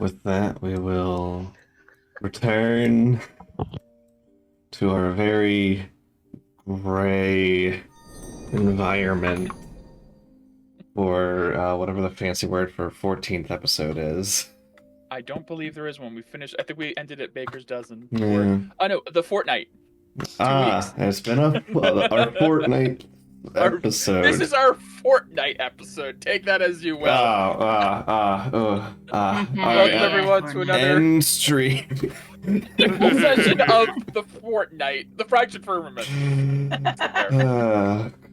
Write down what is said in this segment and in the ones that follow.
with that, we will return to our very gray environment for whatever the fancy word for 14th episode is. I don't believe there is one. We finished. I think we ended at Baker's Dozen. Yeah. Oh no, the fortnight. 2 weeks. It's been our fortnight This episode. is our fortnight episode. Take that as you will. All Welcome right. everyone to another End stream. session of the fortnight, the fractured firmament.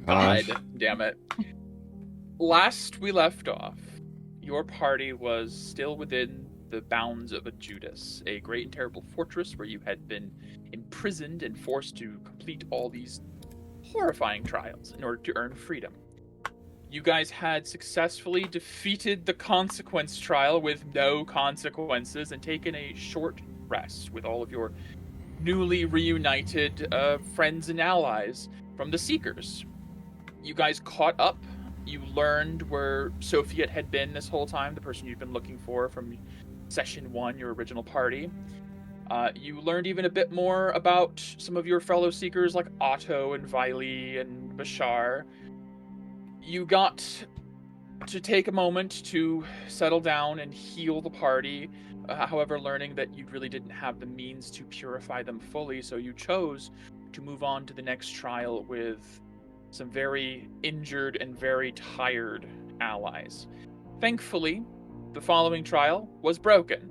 God damn it. Last we left off, your party was still within the bounds of a Judas, a great and terrible fortress where you had been imprisoned and forced to complete all these horrifying trials in order to earn freedom. You guys had successfully defeated the consequence trial with no consequences and taken a short rest with all of your newly reunited friends and allies from the Seekers. You guys caught up. You learned where Sophia had been this whole time, the person you'd been looking for from Session 1, your original party. You learned even a bit more about some of your fellow Seekers like Otto and Viley and Bashar. You got to take a moment to settle down and heal the party, however, learning that you really didn't have the means to purify them fully, so you chose to move on to the next trial with some very injured and very tired allies. Thankfully, the following trial was broken.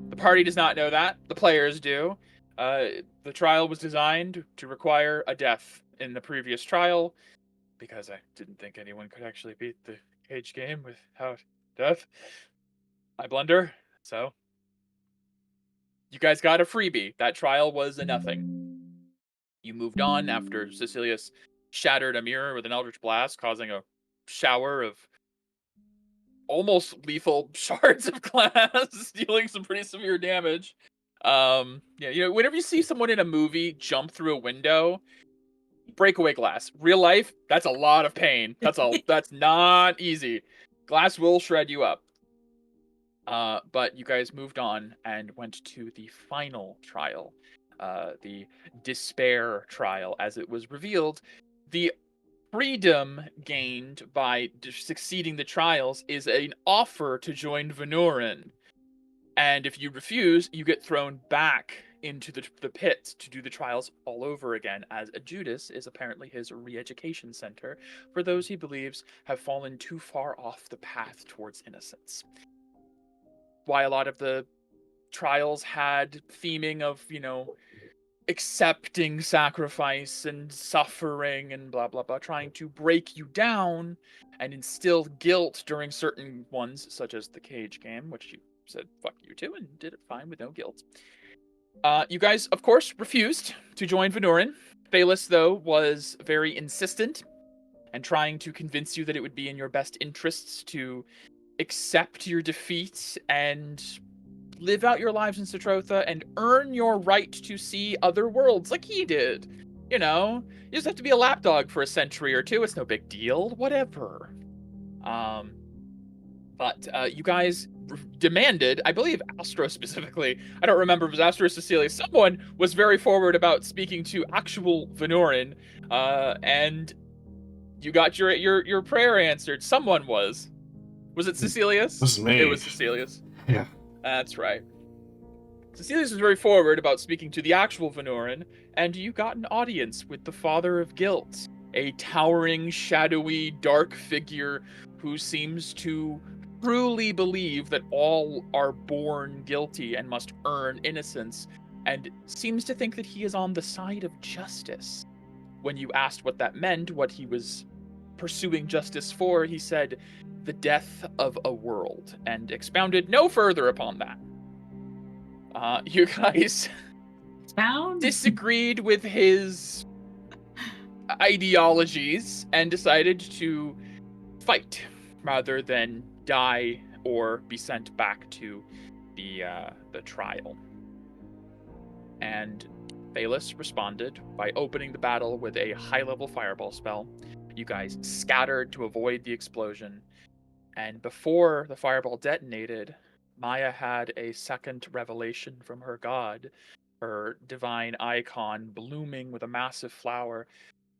The party does not know that. The players do. The trial was designed to require a death in the previous trial, because I didn't think anyone could actually beat the cage game without death. I blunder, so you guys got a freebie. That trial was a nothing. You moved on after Cecilius shattered a mirror with an eldritch blast, causing a shower of almost lethal shards of glass, dealing some pretty severe damage. Whenever you see someone in a movie jump through a window, breakaway glass. Real life, that's a lot of pain. That's not easy. Glass will shred you up. But you guys moved on and went to the final trial, the despair trial, as it was revealed. The freedom gained by succeeding the trials is an offer to join Venurin. And if you refuse, you get thrown back into the pit to do the trials all over again, as a Judas is apparently his re-education center for those he believes have fallen too far off the path towards innocence. Why a lot of the trials had theming of, accepting sacrifice and suffering and blah blah blah, trying to break you down and instill guilt during certain ones, such as the cage game, which you said fuck you to and did it fine with no guilt. You guys, of course, refused to join Venurin. Thalis, though, was very insistent and trying to convince you that it would be in your best interests to accept your defeat and live out your lives in Citrotha and earn your right to see other worlds like he did. You just have to be a lapdog for a century or two. It's no big deal. Whatever. But you guys demanded, I believe Astro specifically, I don't remember if it was Astro or Cecilia, someone was very forward about speaking to actual Venurin, and you got your prayer answered. Someone was. Was it Cecilius? It was me. It was Cecilius. Yeah. That's right. Cecilius was very forward about speaking to the actual Venurin, and you got an audience with the Father of Guilt, a towering, shadowy, dark figure who seems to truly believe that all are born guilty and must earn innocence, and seems to think that he is on the side of justice. When you asked what that meant, what he was pursuing justice for, he said, the death of a world, and expounded no further upon that. You guys disagreed with his ideologies and decided to fight rather than die or be sent back to the trial. And Thalis responded by opening the battle with a high-level fireball spell. You guys scattered to avoid the explosion, and before the fireball detonated, Maya had a second revelation from her god, her divine icon blooming with a massive flower,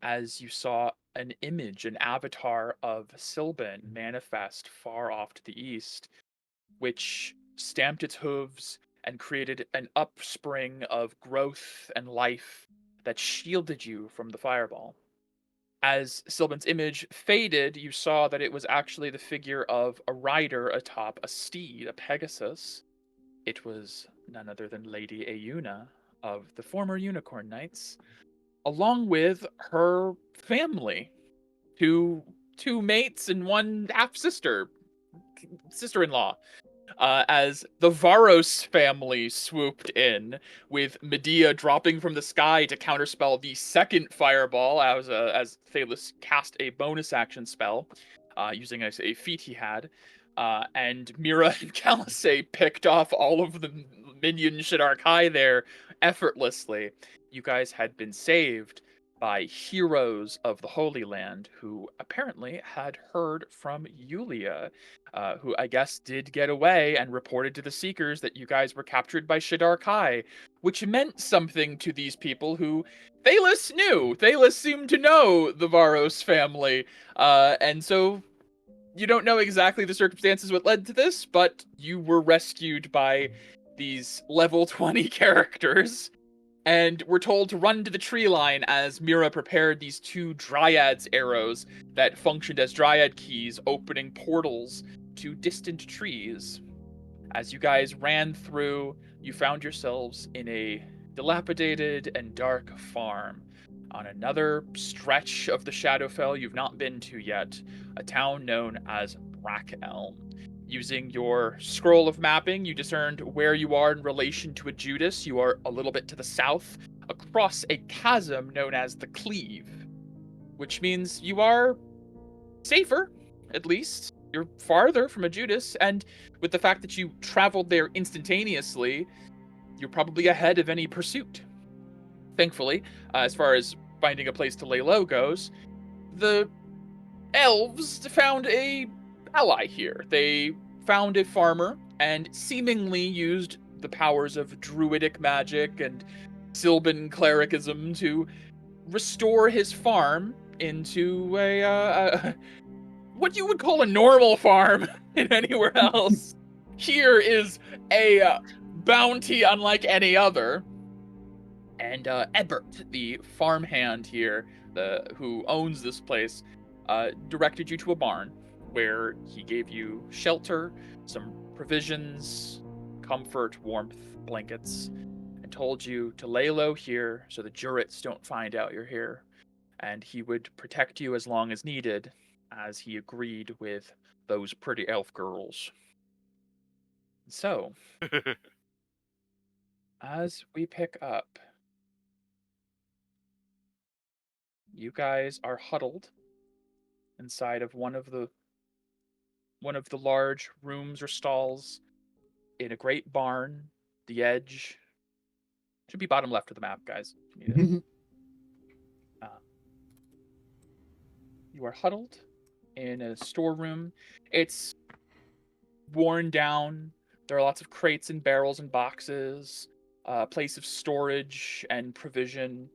as you saw an image, an avatar of Sylban manifest far off to the east, which stamped its hooves and created an upspring of growth and life that shielded you from the fireball. As Sylvan's image faded, you saw that it was actually the figure of a rider atop a steed, a Pegasus. It was none other than Lady Auna of the former Unicorn Knights, along with her family, two mates and one half sister-in-law, as the Varos family swooped in, with Medea dropping from the sky to counterspell the second fireball as Thalos cast a bonus action spell using a feat he had. And Mira and Calisay picked off all of the minion Shidarkai there effortlessly. You guys had been saved by heroes of the Holy Land who apparently had heard from Yulia, who I guess did get away and reported to the Seekers that you guys were captured by Shidarkai, which meant something to these people who Thalos knew. Thalos seemed to know the Varos family, and so you don't know exactly the circumstances what led to this, but you were rescued by these level 20 characters, and we're told to run to the tree line as Mira prepared these two Dryad's arrows that functioned as Dryad keys, opening portals to distant trees. As you guys ran through, you found yourselves in a dilapidated and dark farm on another stretch of the Shadowfell you've not been to yet, a town known as Black Elm. Using your scroll of mapping, you discerned where you are in relation to a Judas. You are a little bit to the south, across a chasm known as the Cleave, which means you are safer, at least. You're farther from a Judas, and with the fact that you traveled there instantaneously, you're probably ahead of any pursuit. Thankfully, as far as finding a place to lay low goes, the elves found a ally here. They found a farmer and seemingly used the powers of druidic magic and Sylvan clericism to restore his farm into a what you would call a normal farm in anywhere else. Here is a bounty unlike any other. And Ebert, the farmhand here, who owns this place, directed you to a barn where he gave you shelter, some provisions, comfort, warmth, blankets, and told you to lay low here so the Jurits don't find out you're here. And he would protect you as long as needed, as he agreed with those pretty elf girls. So, as we pick up, you guys are huddled inside of one of the large rooms or stalls in a great barn. The edge should be bottom left of the map, guys. If you need it. You are huddled in a storeroom. It's worn down. There are lots of crates and barrels and boxes, a place of storage and provision.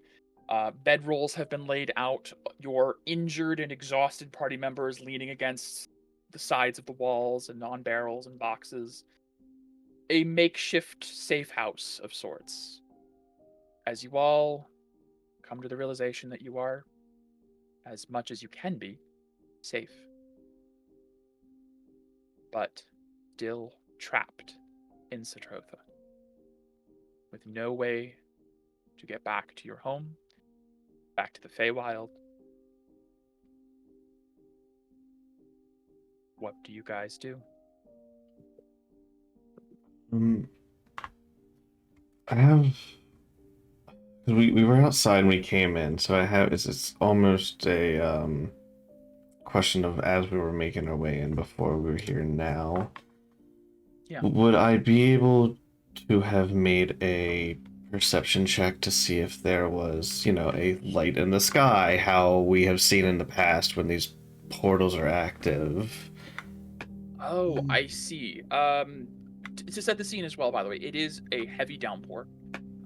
Bedrolls have been laid out. Your injured and exhausted party members leaning against the sides of the walls and on barrels and boxes. A makeshift safe house of sorts. As you all come to the realization that you are, as much as you can be, safe. But still trapped in Satrotha, with no way to get back to your home, back to the Feywild. What do you guys do? I have. We were outside when we came in, so I have. It's almost a question of as we were making our way in before we were here now. Yeah. Would I be able to have made a perception check to see if there was, a light in the sky, how we have seen in the past when these portals are active? Oh, I see. To set the scene as well, by the way, it is a heavy downpour.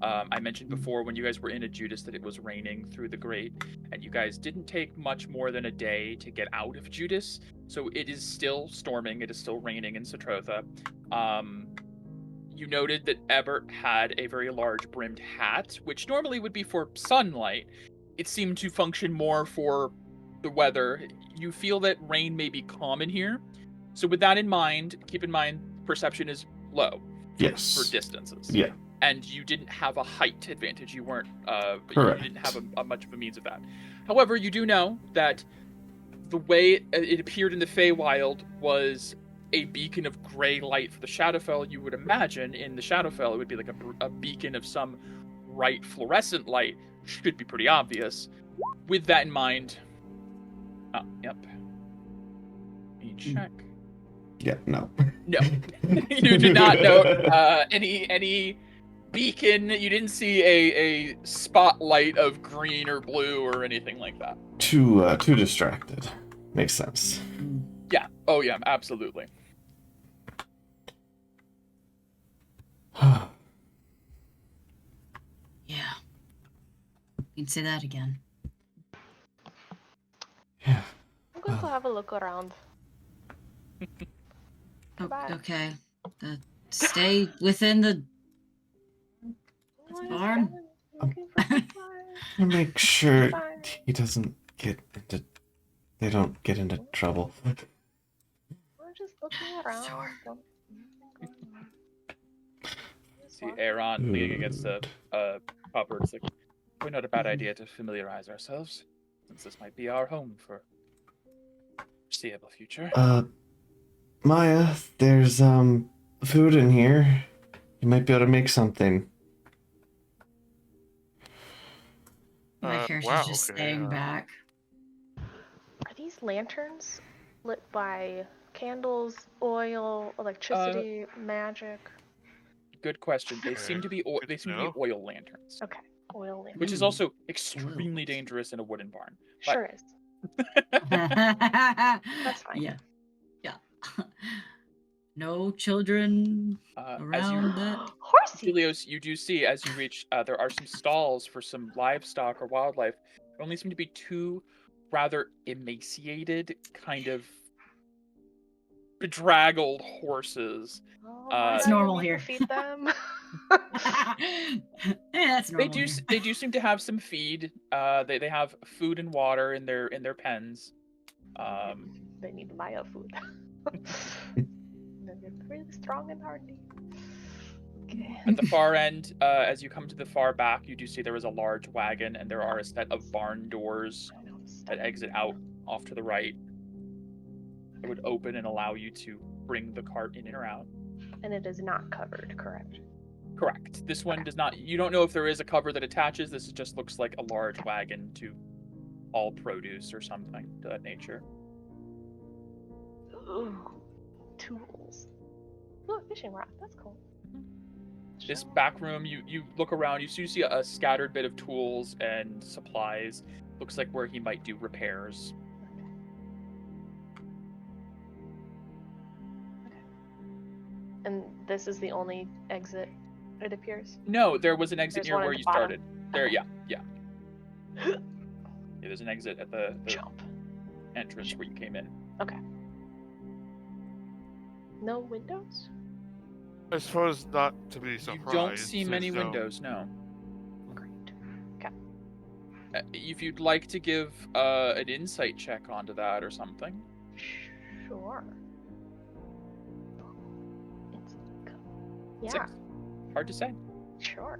I mentioned before when you guys were in a Judas that it was raining through the grate, and you guys didn't take much more than a day to get out of Judas, so it is still storming, it is still raining in Satrotha. You noted that Ebert had a very large brimmed hat, which normally would be for sunlight. It seemed to function more for the weather. You feel that rain may be common here, so with that in mind, keep in mind perception is low for distances. Yeah. And you didn't have a height advantage. You weren't. Correct. You didn't have a much of a means of that. However, you do know that the way it appeared in the Feywild was a beacon of gray light for the Shadowfell. You would imagine in the Shadowfell it would be like a beacon of some bright fluorescent light. Should be pretty obvious. With that in mind, yep. Need check. Yeah, no. No, you did not note any beacon. You didn't see a spotlight of green or blue or anything like that. Too distracted. Makes sense. Yeah. Oh yeah. Absolutely. Yeah. You can say that again. Yeah. I'm going to have a look around. Goodbye. Okay. Stay within the barn. Make sure he doesn't get into. They don't get into trouble. We're just looking around. See Aaron leaning against a cupboard. It's like, probably not a bad idea to familiarize ourselves, since this might be our home for foreseeable future. Maya, there's food in here. You might be able to make something. My character's just staying back. Are these lanterns lit by candles, oil, electricity, magic? Good question. They seem to be oil lanterns. Okay, oil lanterns. Which is also extremely dangerous in a wooden barn. Sure is. That's fine. Yeah. No children around that. Horsey! Julios, you do see as you reach, there are some stalls for some livestock or wildlife. There only seem to be two rather emaciated, kind of bedraggled horses. It's normal here. Feed them. That's normal. They do seem to have some feed. They have food and water in their pens. They need Maya food. They're really strong and hardy. Okay. At the far end, as you come to the far back, you do see there is a large wagon, and there are a set of barn doors that exit out off to the right. It would open and allow you to bring the cart in or out. And it is not covered, correct? Correct. This one does not. You don't know if there is a cover that attaches. This just looks like a large wagon to haul produce or something to that nature. Ooh, tools. Ooh, a fishing rod. That's cool. This back room, you look around, you see a scattered bit of tools and supplies. Looks like where he might do repairs. Okay. And this is the only exit, it appears? No, there was an exit near where you started. There, okay. yeah. There's an exit at the entrance where you came in. Okay. No windows? I suppose not to be surprised. You don't see many windows, no. Great. Okay. If you'd like to give an insight check onto that or something. Sure. Yeah. 6. Hard to say. Sure.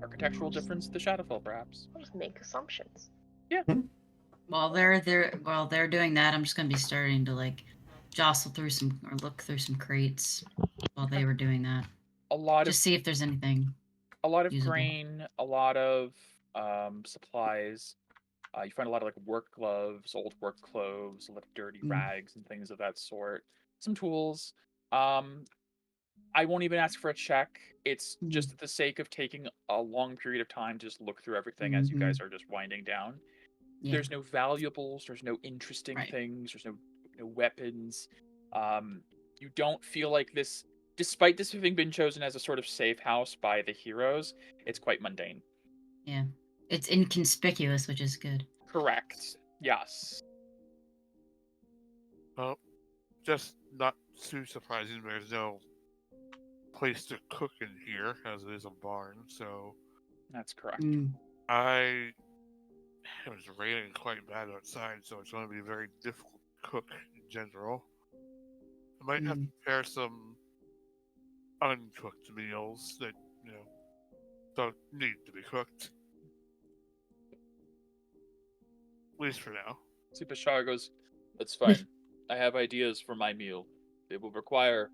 Architectural difference, the Shadowfell, perhaps. I'll just make assumptions. Yeah. While they're doing that, I'm just gonna be starting to jostle through or look through some crates while they were doing that. Just see if there's anything. A lot of usable. grain, a lot of supplies. You find a lot of work gloves, old work clothes, a lot of dirty rags and things of that sort. Some tools. I won't even ask for a check. It's just at the sake of taking a long period of time to just look through everything as you guys are just winding down. Yeah. There's no valuables. There's no interesting things. There's no weapons. You don't feel like this despite this having been chosen as a sort of safe house by the heroes, it's quite mundane. Yeah. It's inconspicuous, which is good. Correct. Yes. Well, just not too surprising. There's no place to cook in here, as it is a barn. So That's correct. it was raining quite bad outside, so it's going to be very difficult to cook in general. I might have to prepare some uncooked meals that, don't need to be cooked. At least for now. See, Bashar goes, that's fine. I have ideas for my meal. It will require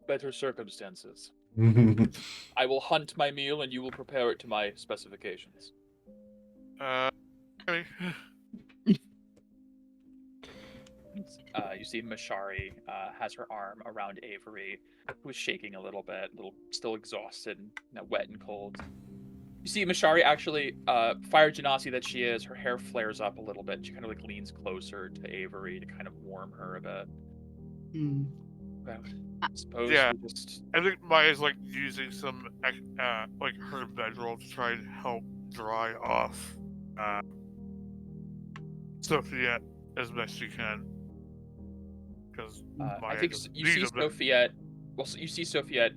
better circumstances. I will hunt my meal and you will prepare it to my specifications. You see Mashari has her arm around Avery, who is shaking a little bit, still exhausted, and wet and cold. You see Mashari actually, Fire Genasi that she is, her hair flares up a little bit. She kind of like leans closer to Avery to kind of warm her a bit. Well, I suppose we just... I think Maya's like using some like her bedroll to try and help dry off Sophia as best she can. Because I think you see Sophia. Well, you see Sophia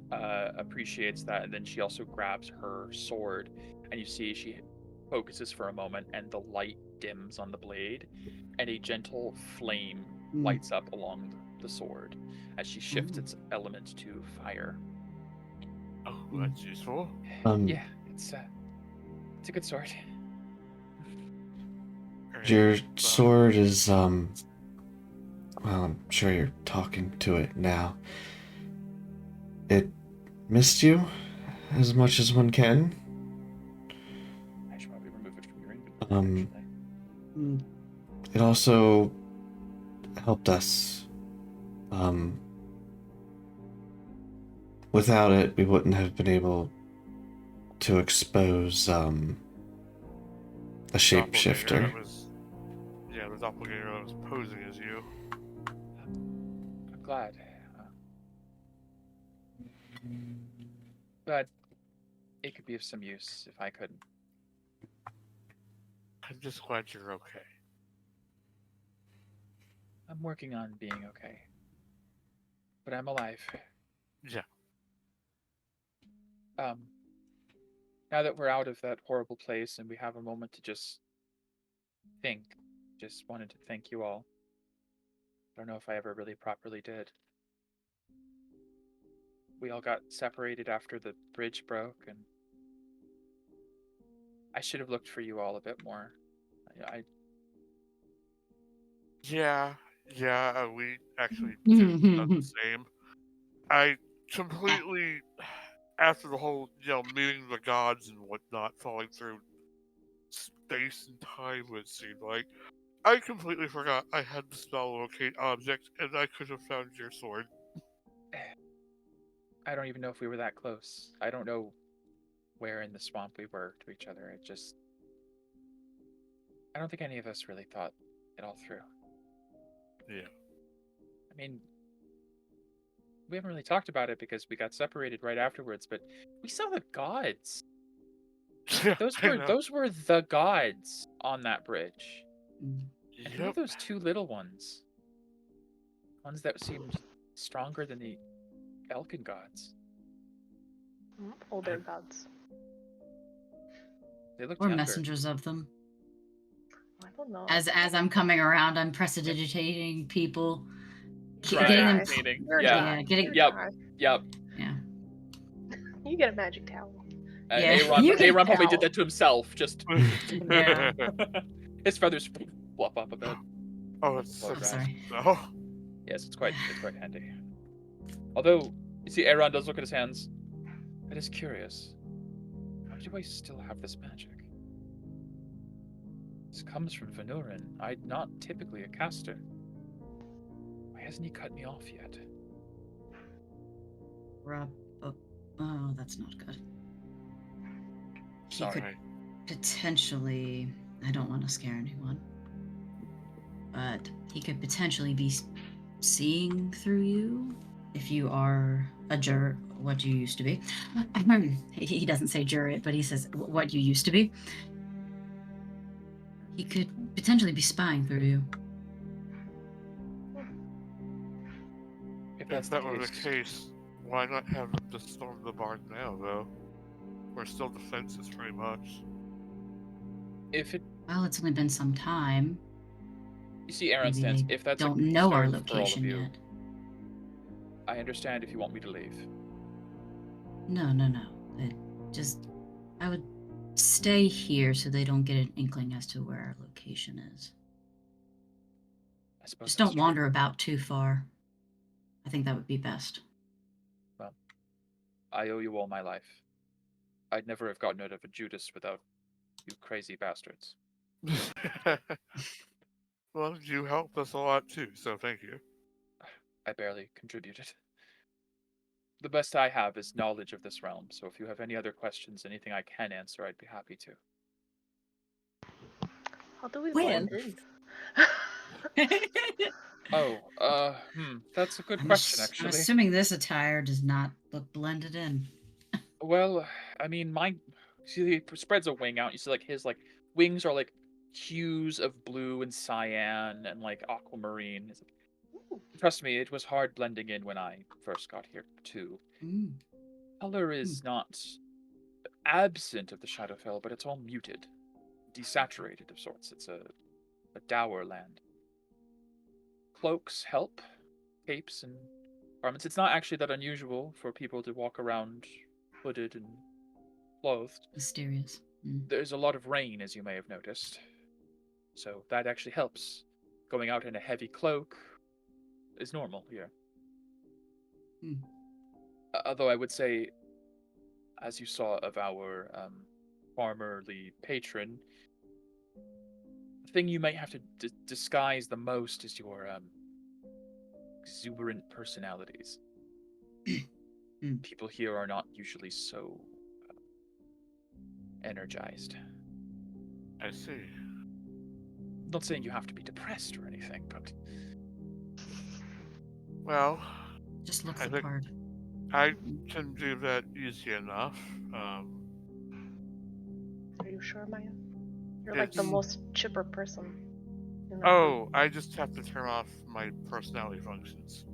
appreciates that, and then she also grabs her sword, and you see she focuses for a moment, and the light dims on the blade, and a gentle flame lights up along the sword as she shifts its element to fire. Oh, that's useful. Yeah, it's a good sword. Your sword is well, I'm sure you're talking to it now. It missed you as much as one can. I should probably remove it from your inventory. It also helped us. Without it, we wouldn't have been able to expose a shapeshifter. The doppelganger that was posing as you. I'm glad. But it could be of some use if I couldn't. I'm just glad you're okay. I'm working on being okay. But I'm alive. Yeah. Now that we're out of that horrible place and we have a moment to just think, just wanted to thank you all. I don't know if I ever really properly did. We all got separated after the bridge broke, and I should have looked for you all a bit more. Yeah, we actually did the same. I completely, after the whole, meeting the gods and whatnot, falling through space and time, it seemed like, I completely forgot I had the spell locate object, and I could have found your sword. I don't even know if we were that close. I don't know where in the swamp we were to each other. I don't think any of us really thought it all through. Yeah. I mean, we haven't really talked about it because we got separated right afterwards, but we saw the gods. Yeah, those were the gods on that bridge. Yep. And who are those two little ones? Ones that seemed stronger than the Elkin gods. Older gods. They looked Or younger. messengers of them. I don't know. As I'm coming around, I'm prestidigitating people. Getting them. Yeah. Getting. Yep. Yeah. You get a magic towel. Aaron probably did that to himself. Just. Yeah. His feathers flop up a bit. Oh, it's so sorry. No. Yes, it's quite handy. Although, you see, Aaron does look at his hands. It is curious. How do I still have this magic? This comes from Venurin. I'm not typically a caster. Why hasn't he cut me off yet? Oh, that's not good. Sorry. He could potentially... I don't want to scare anyone. But he could potentially be seeing through you if you are what you used to be. He doesn't say juror, but he says what you used to be. He could potentially be spying through you. If that's If that were the case, why not have him just storm the barn now, though? We're still defenses, pretty much. Well, it's only been some time. You see Aaron Maybe stands. they If that's don't a know our concern for all of location you, yet. I understand if you want me to leave. No. I would stay here so they don't get an inkling as to where our location is. I suppose Just that's don't true. wander about too far. I think that would be best. Well, I owe you all my life. I'd never have gotten rid of a Judas without you crazy bastards. Well, you helped us a lot too, so thank you. I barely contributed. The best I have is knowledge of this realm, so if you have any other questions, anything I can answer, I'd be happy to. How do we When? blend in? That's a good question, actually. I'm assuming this attire does not look blended in. Well, I mean, see, he spreads a wing out. You see, like, his, like, wings are, like, hues of blue and cyan and, like, aquamarine. It's like, trust me, it was hard blending in when I first got here, too. Mm. Color is not absent of the Shadowfell, but it's all muted. Desaturated of sorts. It's a dour land. Cloaks help. Capes and garments. It's not actually that unusual for people to walk around hooded and clothed. Mysterious. There's a lot of rain, as you may have noticed. So that actually helps. Going out in a heavy cloak is normal here. Although I would say, as you saw of our farmerly patron, the thing you might have to disguise the most is your exuberant personalities. People here are not usually so energized. I see. I'm not saying you have to be depressed or anything, but... Well... Just look the part. I can do that easy enough. Are you sure, Maya? You're like the most chipper person. Oh, I just have to turn off my personality functions.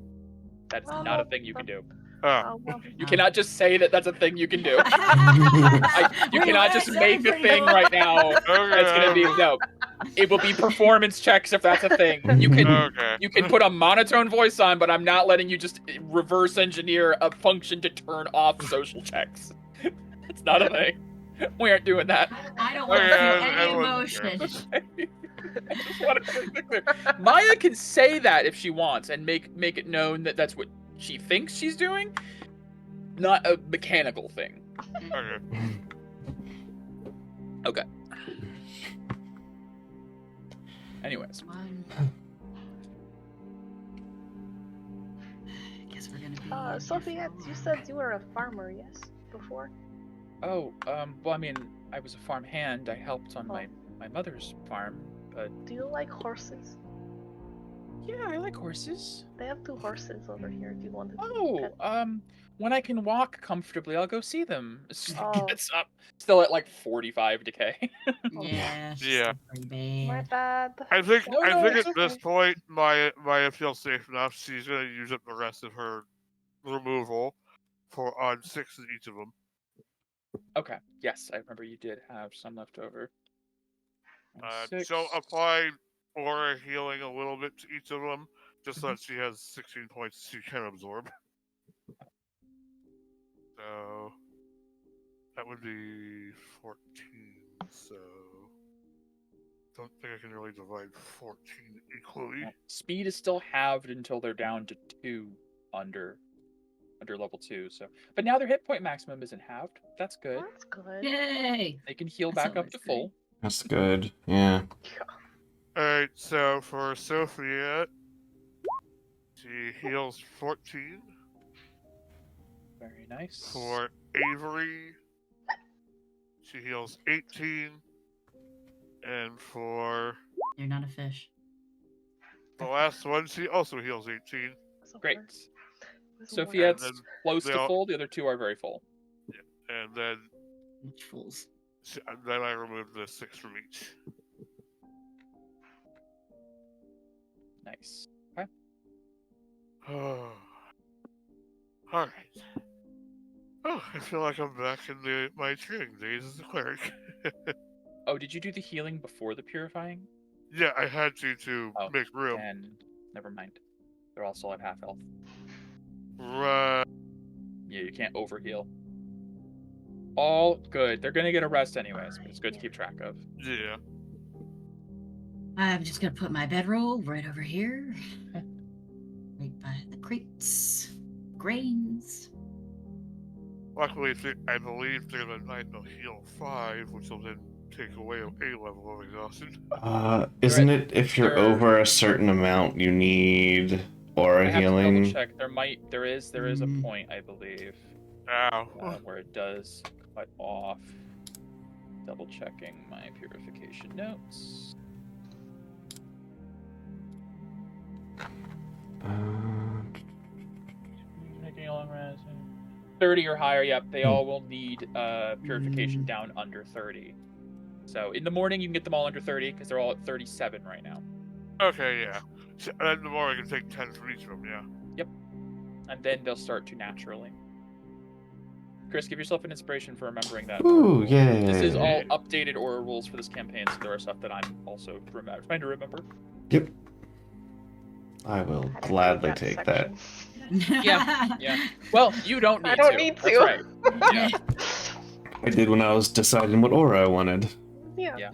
That's not a thing you can do. Oh. You cannot just say that that's a thing you can do. You cannot just make a thing right now. Okay. It's gonna be no. It will be performance checks if that's a thing. You can put a monotone voice on, but I'm not letting you just reverse engineer a function to turn off social checks. It's not a thing. We aren't doing that. I don't want to feel any emotion. I just want to make it clear. Maya can say that if she wants and make it known that that's what she thinks she's doing, not a mechanical thing. Okay. Anyways. I guess we're gonna be. Sophia, you said you were a farmer, yes, before? Oh, well, I mean, I was a farm hand. I helped on my mother's farm, but... Do you like horses? Yeah, I like horses. They have 2 horses over here if you want to. Oh, when I can walk comfortably, I'll go see them. It's up, still at like 45 decay. Yeah. Pretty bad. My bad. I think at okay. this point, Maya feels safe enough. She's gonna use up the rest of her removal on 6 of each of them. Okay. Yes, I remember you did have some left over. So apply aura healing a little bit to each of them, just so that she has 16 points she can absorb. So that would be 14. So don't think I can really divide 14 equally. Speed is still halved until they're down to 2 under level 2. So, but now their hit point maximum isn't halved. That's good. That's good. Yay! They can heal back up to full. That's good. Yeah. Alright, so for Sophia, she heals 14. Very nice. For Avery, she heals 18. And for... You're not a fish. The last one, she also heals 18. Great. Sophiette's close to full. The other two are very full. Yeah, and then Fools. then I remove the 6 from each. Nice. Okay. All right. Oh, I feel like I'm back in my training days as a cleric. Oh, did you do the healing before the purifying? Yeah, I had to make room. Then never mind. They're all still at half health. Right. Yeah, you can't overheal. All good. They're gonna get a rest anyways, but it's good to keep track of. Yeah. I'm just gonna put my bedroll right over here. Right by the crates. Grains. Luckily, I believe they're the night they'll heal 5, which will then take away a level of exhaustion. Isn't it if you're over a certain amount, you need aura healing? I have to double check. There is a point, I believe. Ow. Where it does cut off. Double checking my purification notes. 30 or higher, yep. They all will need purification down under 30. So in the morning, you can get them all under 30 because they're all at 37 right now. Okay, yeah. And in the morning, I can take 10 from each of them, yeah. Yep. And then they'll start to naturally. Chris, give yourself an inspiration for remembering that. Ooh, yeah. This is all updated aura rules for this campaign, so there are stuff that I'm also trying to remember. Yep. I will gladly take that. Yeah. Well, you don't need to. I don't need to. That's right. Yeah. I did when I was deciding what aura I wanted. Yeah.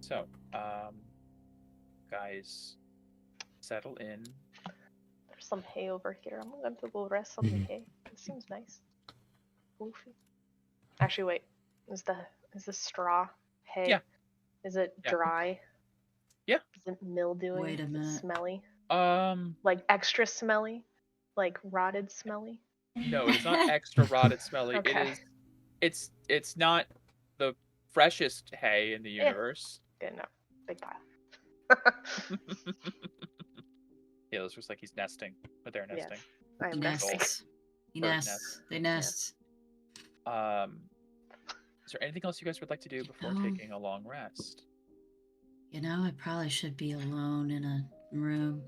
So, guys, settle in. There's some hay over here. I'm going to go rest on the hay. It seems nice. Goofy. Actually, wait. Is the straw hay? Yeah. Is it dry? Yeah. Is it mildewy? Wait a minute. Is it smelly? Like extra smelly? Like rotted smelly? No, it's not extra rotted smelly. Okay. It's not the freshest hay in the universe. Good enough. Big pile. Yeah, this looks like he's nesting, but they're nesting. Yes, I am He nesting. nests. He nests. They nest. Is there anything else you guys would like to do before taking a long rest? You know, I probably should be alone in a room.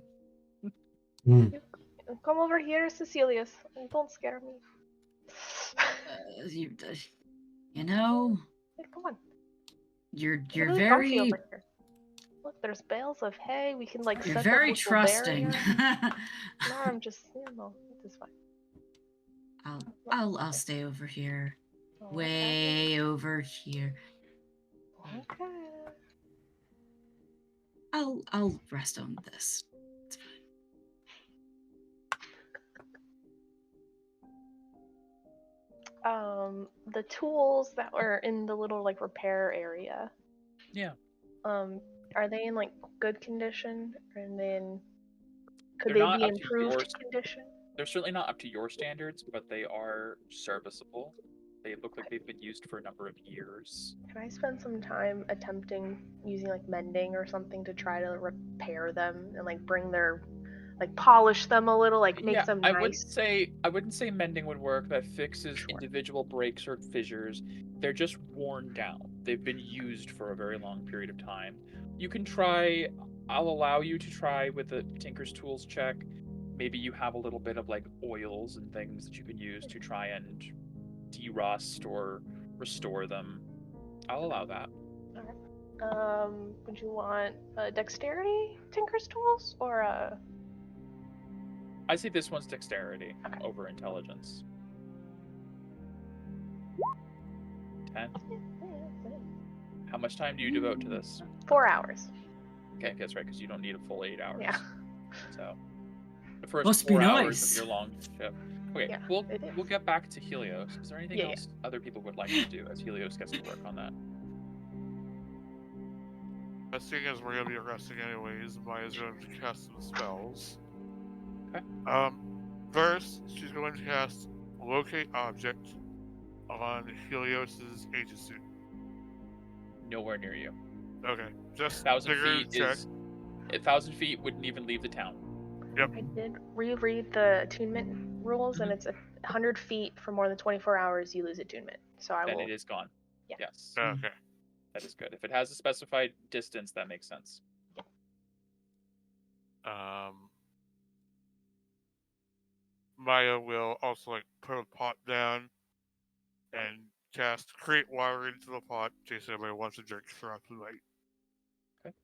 Come over here, Cecilius. Don't scare me. You know, Hey, come on. you're Really very comfy over here. Look, there's bales of hay. We can you're set very up a trusting. barrier. No, I'm just it's fine. I'll stay over here. Okay. Way over here. Okay. I'll rest on this. It's fine. The tools that were in the little repair area. Yeah. Are they in good condition? And then could They're they not be up to improved condition? They're certainly not up to your standards, but they are serviceable. They look like they've been used for a number of years. Can I spend some time attempting using mending or something to try to repair them and bring their polish them a little, make them nice? I wouldn't say mending would work. That fixes individual breaks or fissures. They're just worn down. They've been used for a very long period of time. You can try. I'll allow you to try with the Tinker's Tools check. Maybe you have a little bit of oils and things that you can use to try and de-rust or restore them. I'll allow that. Alright. Would you want dexterity Tinker's Tools or I say this one's dexterity over intelligence. 10. How much time do you devote to this? 4 hours. Okay, that's right, because you don't need a full 8 hours. Yeah. So the first Must 4 be hours nice. of your long shift. Okay, Yeah, we'll get back to Helios. Is there anything else other people would like to do as Helios gets to work on that? Seeing as we're gonna be resting anyways, Maya's going to cast some spells. Okay. First, she's going to cast Locate Object on Helios's agent suit. Nowhere near you. Okay, just 1,000 bigger feet check. 1,000 feet wouldn't even leave the town. Yep. I did reread the attunement rules, and it's 100 feet for more than 24 hours, you lose attunement. So I will. Then it is gone. Yeah. Yes. Okay. That is good. If it has a specified distance, that makes sense. Maya will also put a pot down and create water into the pot in case anybody wants to drink throughout the night. Okay.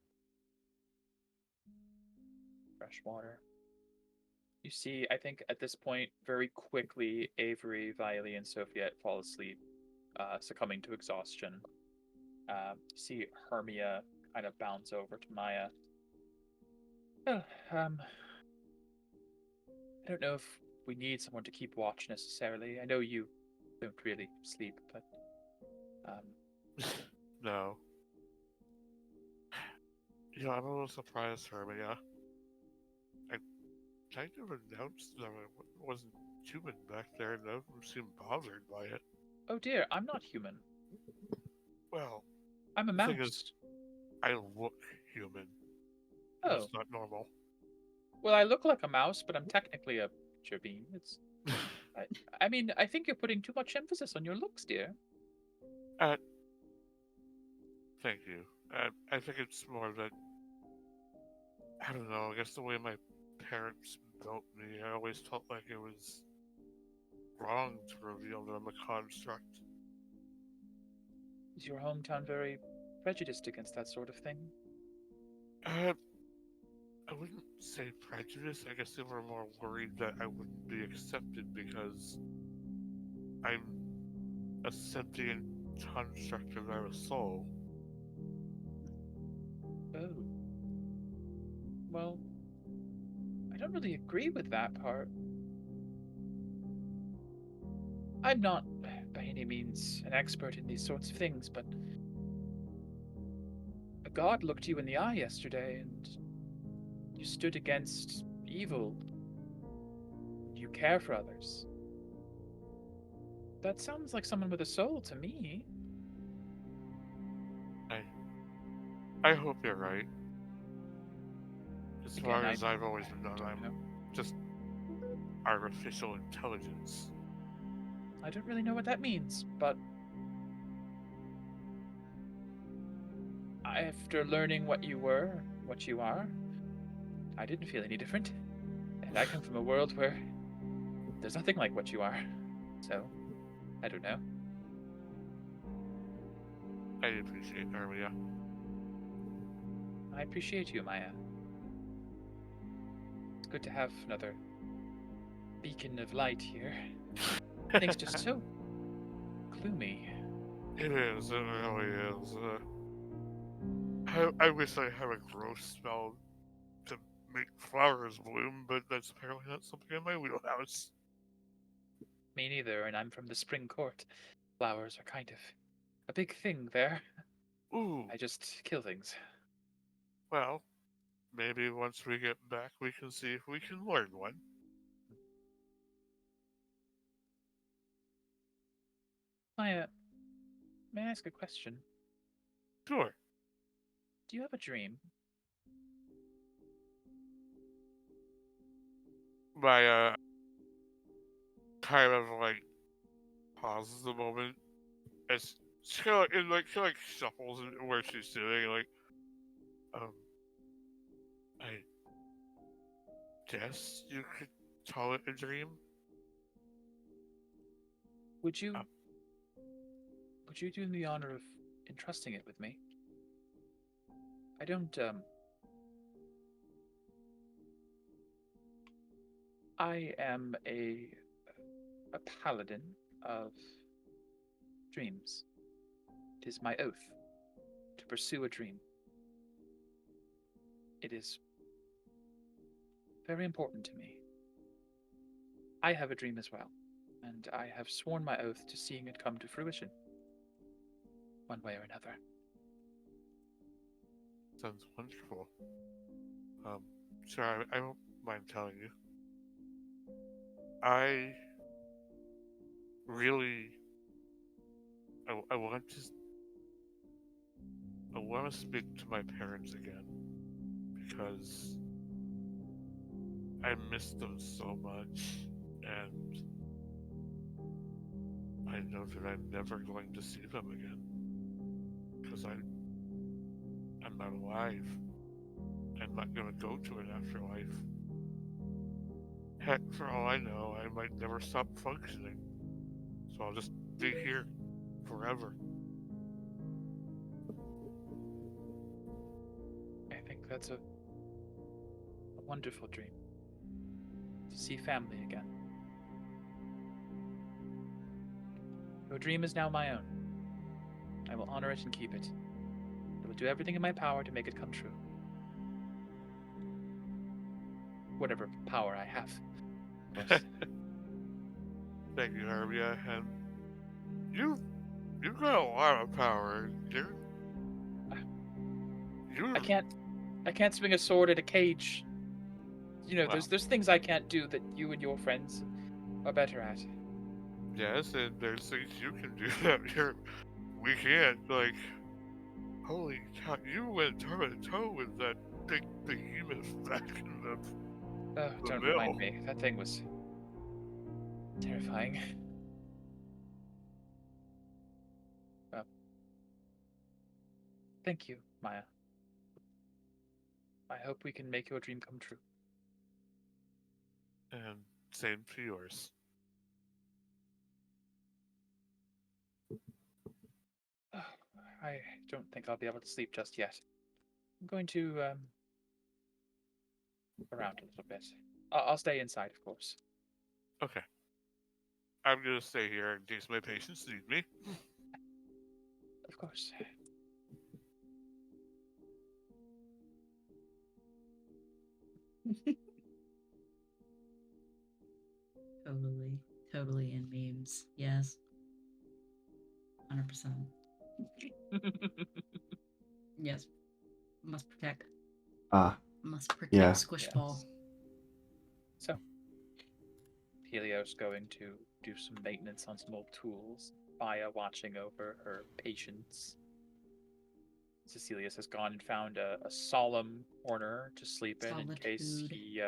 Fresh water. You see, I think at this point, very quickly, Avery, Viley, and Sophia fall asleep, succumbing to exhaustion. You see Hermia kind of bounce over to Maya. Oh, I don't know if we need someone to keep watch necessarily. I know you don't really sleep, but No. Yeah, I'm a little surprised, Hermia. I kind of announced that I wasn't human back there, and I don't seem bothered by it. Oh dear, I'm not human. Well, I'm a the mouse. thing is, I look human. Oh. It's not normal. Well, I look like a mouse, but I'm technically a creature being. It's. I mean, I think you're putting too much emphasis on your looks, dear. Thank you. I think it's more that, I don't know, I guess the way my parents built me, I always felt like it was wrong to reveal that I'm a construct. Is your hometown very prejudiced against that sort of thing? I wouldn't say prejudice. I guess they were more worried that I wouldn't be accepted because I'm a sentient construct without a soul. Oh. Well, I don't really agree with that part. I'm not, by any means, an expert in these sorts of things, but a god looked you in the eye yesterday, and you stood against evil. You care for others. That sounds like someone with a soul to me. I hope you're right. As far as I've always been known, I'm just artificial intelligence. I don't really know what that means, but after learning what you were, what you are, I didn't feel any different. And I come from a world where there's nothing like what you are. So, I don't know. I appreciate Hermia. I appreciate you, Maya. It's good to have another beacon of light here. Things just so gloomy. It is, it really is. I wish I had a gross spell to make flowers bloom, but that's apparently not something in my wheelhouse. Me neither, and I'm from the Spring Court. Flowers are kind of a big thing there. Ooh. I just kill things. Well, maybe once we get back, we can see if we can learn one. Maya, may I ask a question? Sure. Do you have a dream? Maya kind of pauses a moment as she kind of shuffles where she's sitting, I guess you could call it a dream. Would you do me the honor of entrusting it with me? I don't, I am a paladin of dreams. It is my oath to pursue a dream. It is very important to me. I have a dream as well, and I have sworn my oath to seeing it come to fruition, one way or another. Sounds wonderful. Sure, I won't mind telling you. I really, I want to speak to my parents again because I miss them so much, and I know that I'm never going to see them again because I'm not alive. I'm not going to go to an afterlife. Heck, for all I know, I might never stop functioning, so I'll just be here forever. I think that's a wonderful dream. To see family again. Your dream is now my own. I will honor it and keep it. I will do everything in my power to make it come true. Whatever power I have. Thank you, Herbia, and you've got a lot of power. I can't swing a sword at a cage. You know, there's things I can't do that you and your friends are better at. Yes, and there's things you can do that we can't. Like, holy cow, you went toe to toe with that big behemoth back in the Don't mill. remind me. That thing was terrifying. Thank you, Maya. I hope we can make your dream come true. And same to yours. I don't think I'll be able to sleep just yet. I'm going to around a little bit. I'll stay inside, of course. Okay. I'm gonna stay here in case my patients need me. Of course. Totally in memes. Yes. 100%. Yes. Must protect. Must protect Squishball. Yes. So, Helios going to do some maintenance on some old tools. Maya watching over her patients. Cecilius has gone and found a solemn corner to sleep in case he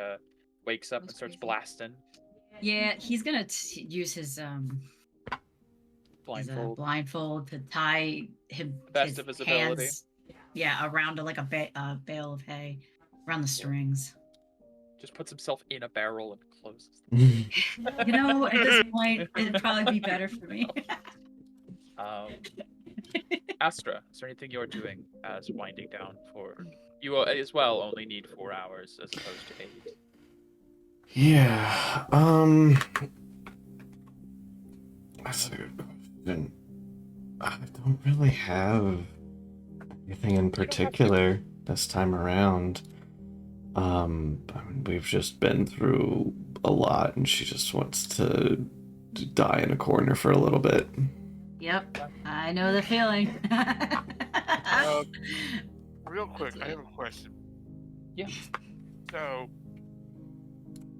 wakes up and starts blasting. Yeah, he's gonna use his blindfold to tie his best of his ability. Hands, around like a bale of hay, around the strings. Just puts himself in a barrel and closes. You know, at this point, it'd probably be better for me. Astra, is there anything you're doing as winding down for... You as well only need 4 hours as opposed to 8. Yeah, that's a good question. I don't really have anything in particular this time around. I mean, we've just been through a lot, and she just wants to die in a corner for a little bit. Yep, I know the feeling. Real quick, I have a question. Yeah. So,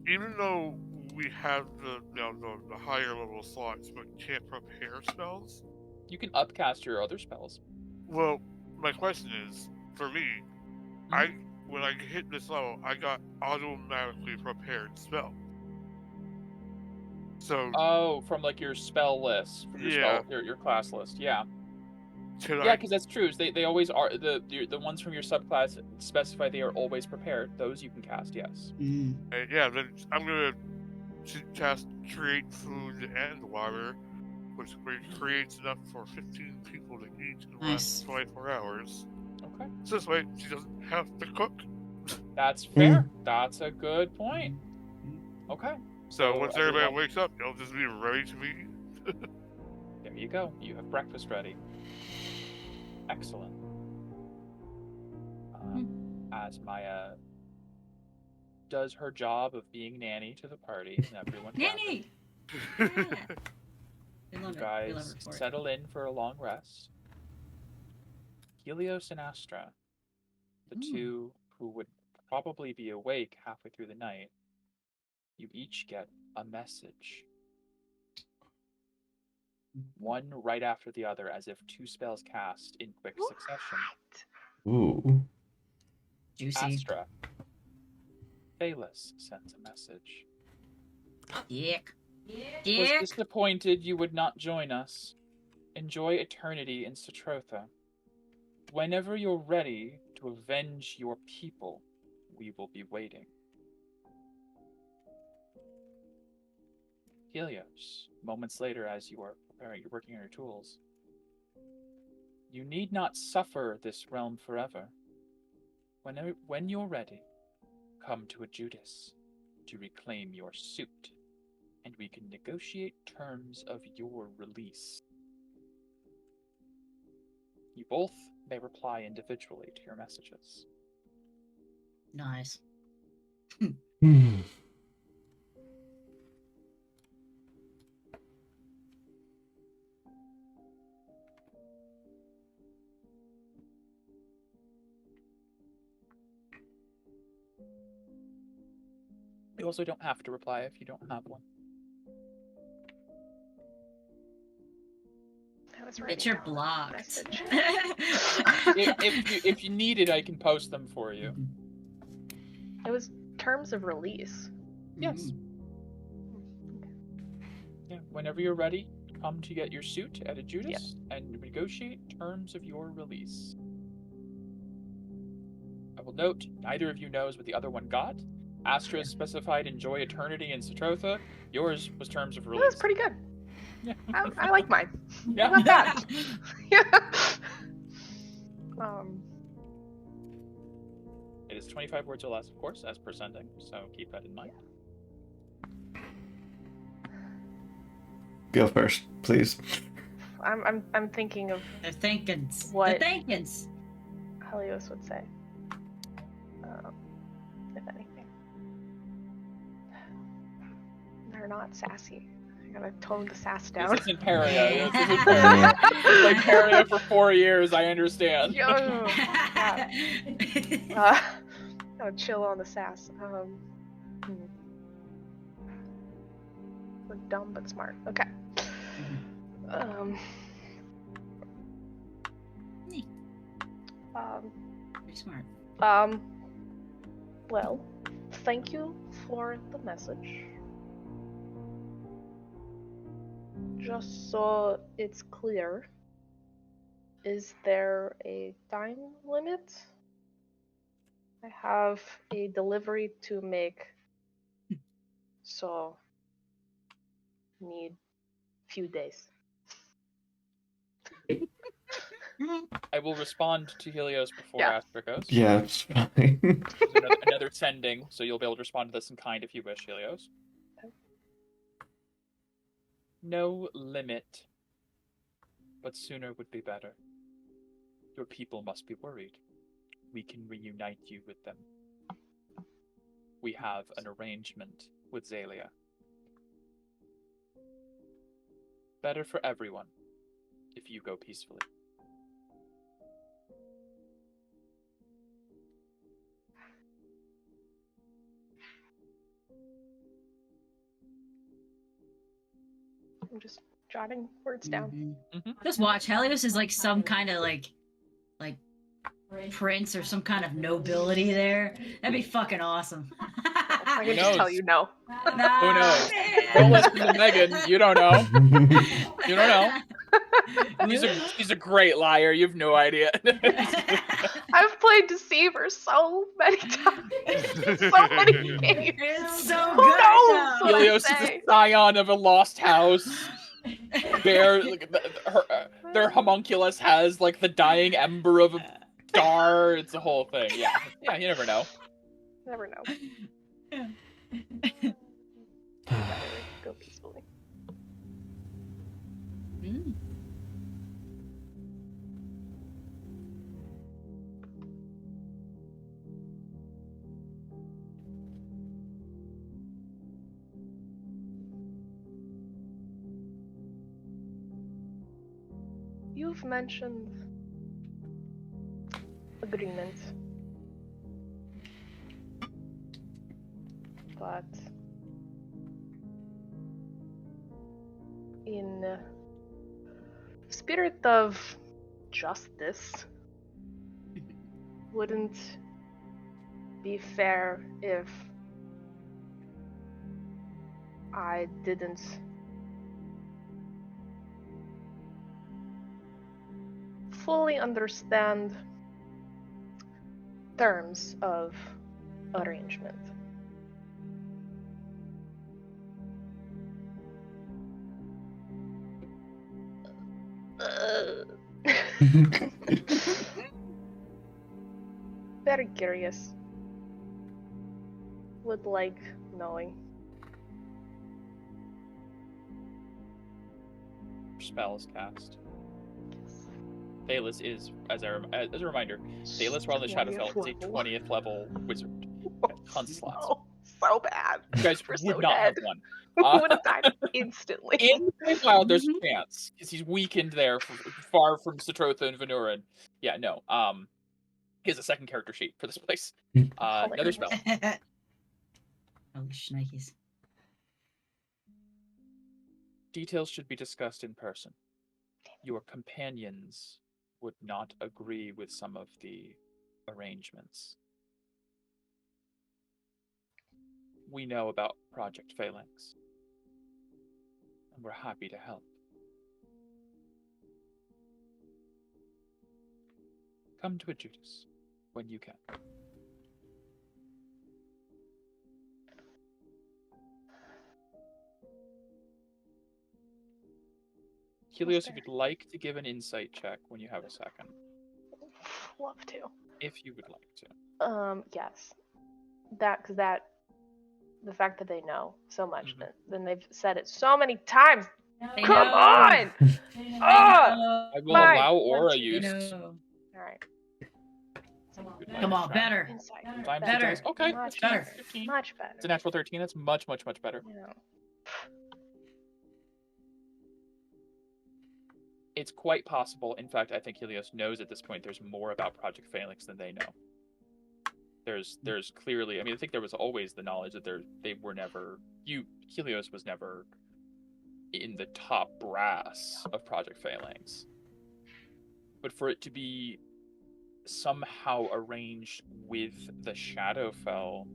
even though we have the higher level slots, but can't prepare spells, you can upcast your other spells. Well, my question is, for me, when I hit this level, I got automatically prepared spell. So from like your spell list, from your class list, yeah. Because that's true. They always are. The ones from your subclass specify they are always prepared. Those you can cast, yes. Yeah, then I'm gonna cast Create Food and Water, which creates enough for 15 people to eat in the last 24 hours. Okay. So this way, she doesn't have to cook. That's fair. That's a good point. Okay. So once everybody wakes up, it'll just be ready to be eaten. There you go. You have breakfast ready. Excellent. As Maya does her job of being nanny to the party, and everyone nanny. You guys settle in for a long rest. Helios and Astra, the two who would probably be awake halfway through the night, you each get a message. One right after the other, as if 2 spells cast in quick succession. Ooh. Juicy. Astra, Phaelus sent a message. Dick. Was disappointed you would not join us. Enjoy eternity in Satrotha. Whenever you're ready to avenge your people, we will be waiting. Helios, moments later as you are preparing, you're working on your tools. You need not suffer this realm forever. When you're ready, come to a Judas to reclaim your suit, and we can negotiate terms of your release. You both may reply individually to your messages. Nice. You also don't have to reply if you don't have one. But you're blocked. if you need it, I can post them for you. It was terms of release. Yes. Yeah. Whenever you're ready, come to get your suit at a Judas and negotiate terms of your release. I will note, neither of you knows what the other one got. Astra specified enjoy eternity in Satrotha. Yours was terms of release. That was pretty good. Yeah. I like mine. Yeah. Not bad. It is 25 words or less, of course, as per sending, so keep that in mind. Go first, please. I'm thinking of They're thinkins. What? They're thinkins. Helios would say. If anything. They're not sassy. I gotta tone the sass down. This isn't Paria. This isn't Paria. It's like Paria for 4 years, I understand. I'll chill on the sass. We're dumb but smart. Okay. Pretty smart. Well, thank you for the message. Just so it's clear, is there a time limit? I have a delivery to make, so need few days. I will respond to Helios before Astra goes. Yeah, it's fine. another sending, so you'll be able to respond to this in kind if you wish, Helios. Okay. No limit, but sooner would be better. Your people must be worried. We can reunite you with them. We have an arrangement with Zalia. Better for everyone if you go peacefully. I'm just jotting words down. Just watch. Helios is like some kind of like prince or some kind of nobility there. That'd be fucking awesome. I can just tell you no. Who knows? Don't listen to Megan. You don't know. You don't know. She's a great liar. You have no idea. I've played Deceiver so many times. So many games. It's so Who good. knows what Helios is the scion of a lost house. Their homunculus has like the dying ember of a star. It's a whole thing. Yeah, you never know. Never know. Go peacefully. You've mentioned agreement, but in spirit of justice, wouldn't be fair if I didn't fully understand terms of arrangement. Very curious. Would like knowing. Spell is cast. Thalos is, as a reminder, Thalos while in the Shadowfell is a 20th level wizard. Tons of slots. So bad. You guys We're would so not have dead. one. Would have died instantly. In the wild, there's a chance because he's weakened there, far from Satrotha and Venurin. Yeah, no. He has a second character sheet for this place. Another spell. Oh, shnikes. Details should be discussed in person. Your companions would not agree with some of the arrangements. We know about Project Phalanx, and we're happy to help. Come to a Judas when you can. Helios, if you'd like to give an insight check when you have a second. Love to. If you would like to. Yes. The fact that they know so much, then they've said it so many times. Come on! I will allow aura use. Alright. Come on, better. Insight. Better. Okay, Much better. better. Much better. It's a natural 13. That's much, much, much better. Yeah. It's quite possible. In fact, I think Helios knows at this point there's more about Project Phalanx than they know. There's clearly, I mean, I think there was always the knowledge that Helios was never in the top brass of Project Phalanx. But for it to be somehow arranged with the Shadowfell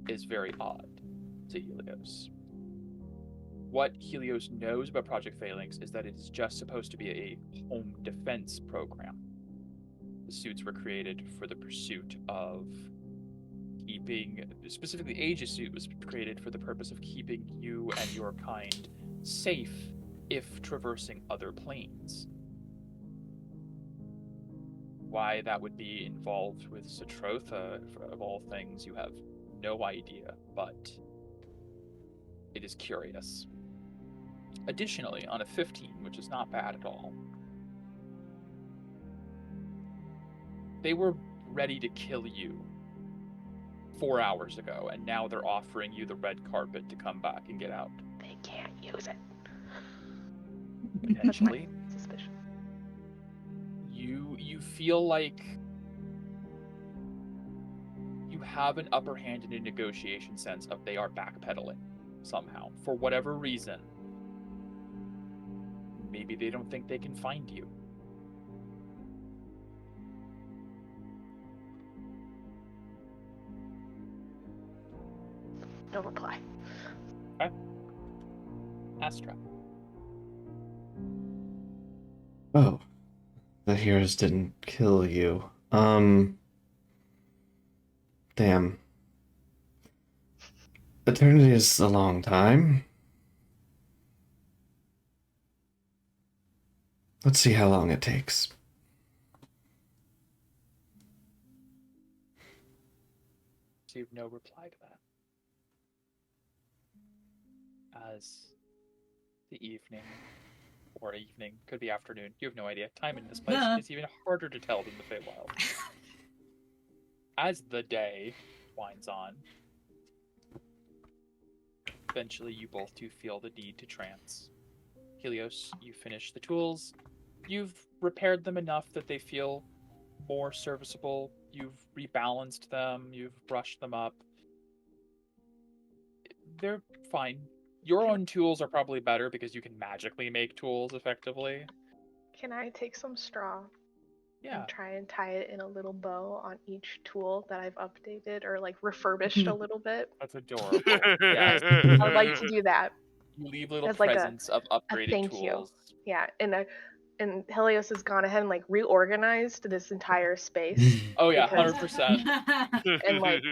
is very odd to Helios. What Helios knows about Project Phalanx is that it is just supposed to be a home defense program. The suits were created for the pursuit of keeping, specifically Aegis suit was created for the purpose of keeping you and your kind safe if traversing other planes. Why that would be involved with Satrotha, of all things, you have no idea, but it is curious. Additionally, on a 15, which is not bad at all, they were ready to kill you 4 hours ago, and now they're offering you the red carpet to come back and get out. They can't use it. Potentially. Suspicion. You feel like you have an upper hand in a negotiation sense of they are backpedaling somehow. For whatever reason. Maybe they don't think they can find you. No reply. Okay. Astra. Oh. The heroes didn't kill you. Damn. Eternity is a long time. Let's see how long it takes. So you have no reply to that. As the evening, could be afternoon, you have no idea. Time in this place is even harder to tell than the Feywild. As the day winds on, eventually you both do feel the need to trance. Helios, you finish the tools. You've repaired them enough that they feel more serviceable. You've rebalanced them. You've brushed them up. They're fine. Your own tools are probably better because you can magically make tools effectively. Can I take some straw Yeah. And try and tie it in a little bow on each tool that I've updated or like refurbished a little bit. That's adorable. Yes. I would like to do that. You leave little As like presents of upgraded thank tools. you. Yeah, and Helios has gone ahead and like reorganized this entire space. Oh yeah, because- 100%. And like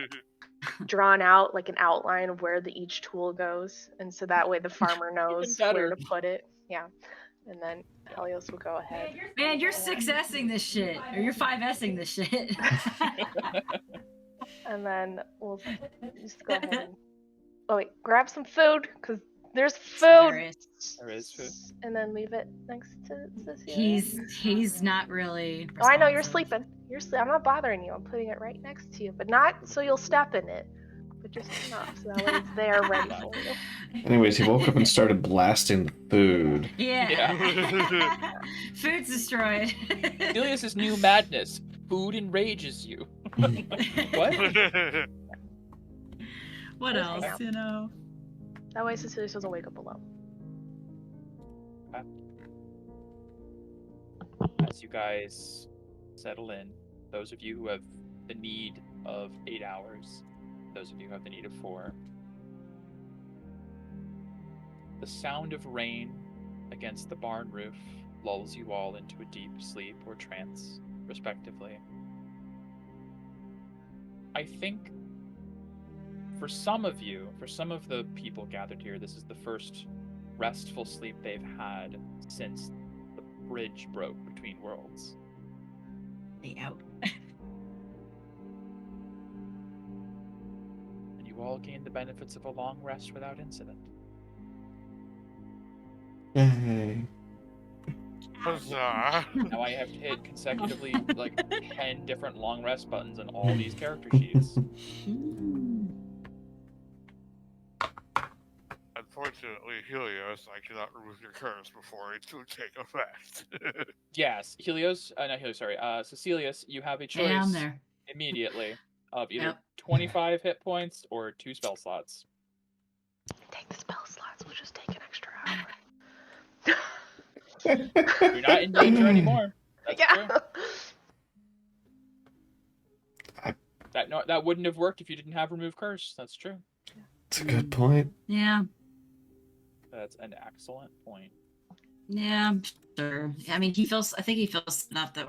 drawn out like an outline of where each tool goes, and so that way the farmer knows where to put it. Yeah, and then Helios will go ahead. Man, you're 6S'ing this shit, or you're 5S'ing this shit. And then we'll just go ahead and grab some food because there's food. There is food. And then leave it next to Cecilia. He's not really. Oh, I know you're sleeping. I'm not bothering you. I'm putting it right next to you, but not so you'll step in it, but just enough so that way it's there ready for you. Anyways, he woke up and started blasting the food. Yeah. Food's destroyed. Cecilia's new madness. Food enrages you. What? What else, you know? That way Cecilia doesn't wake up alone. As you guys settle in, those of you who have the need of 8 hours, those of you who have the need of 4, the sound of rain against the barn roof lulls you all into a deep sleep or trance, respectively. I think for some of you, for some of the people gathered here, this is the first restful sleep they've had since the bridge broke between worlds. Out. And you all gained the benefits of a long rest without incident. Yay. Huzzah. Now I have to hit consecutively like 10 different long rest buttons on all these character sheets. Unfortunately, Helios, I cannot remove your curse before it to take effect. Yes, Helios, not Helios, sorry, Cecilius, you have a choice immediately of either 25 hit points or 2 spell slots. Take the spell slots, we'll just take an extra hour. You're not in danger anymore. That's true. That wouldn't have worked if you didn't have remove curse. That's true. That's a good point. Yeah. That's an excellent point. Yeah, sure. I mean, I think he feels enough that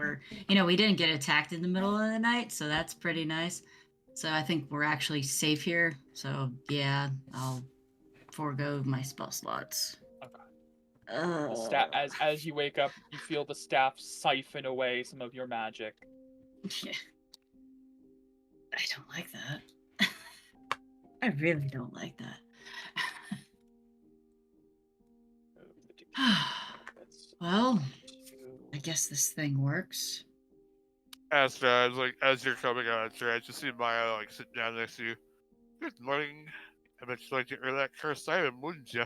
we didn't get attacked in the middle of the night, so that's pretty nice. So I think we're actually safe here. So yeah, I'll forego my spell slots. Okay. As you wake up, you feel the staff siphon away some of your magic. Yeah. I don't like that. I really don't like that. Well, I guess this thing works. As you're coming out, I just see Maya sit down next to you. Good morning. I bet you'd like to earn that cursed item, wouldn't you?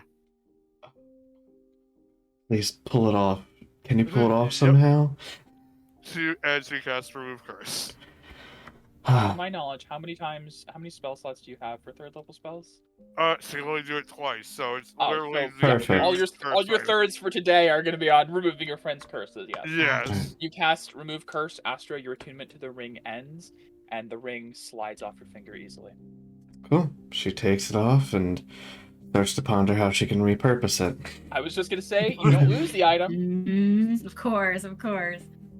Please pull it off. Can you pull it off somehow? As we cast remove curse. To my knowledge, how many spell slots do you have for 3rd level spells? So you can only do it twice, so it's literally perfect. All your thirds for today are going to be on removing your friend's curses. Yes. Yes. You cast remove curse. Astra, your attunement to the ring ends, and the ring slides off your finger easily. Cool. She takes it off and starts to ponder how she can repurpose it. I was just going to say, you don't lose the item. Of course.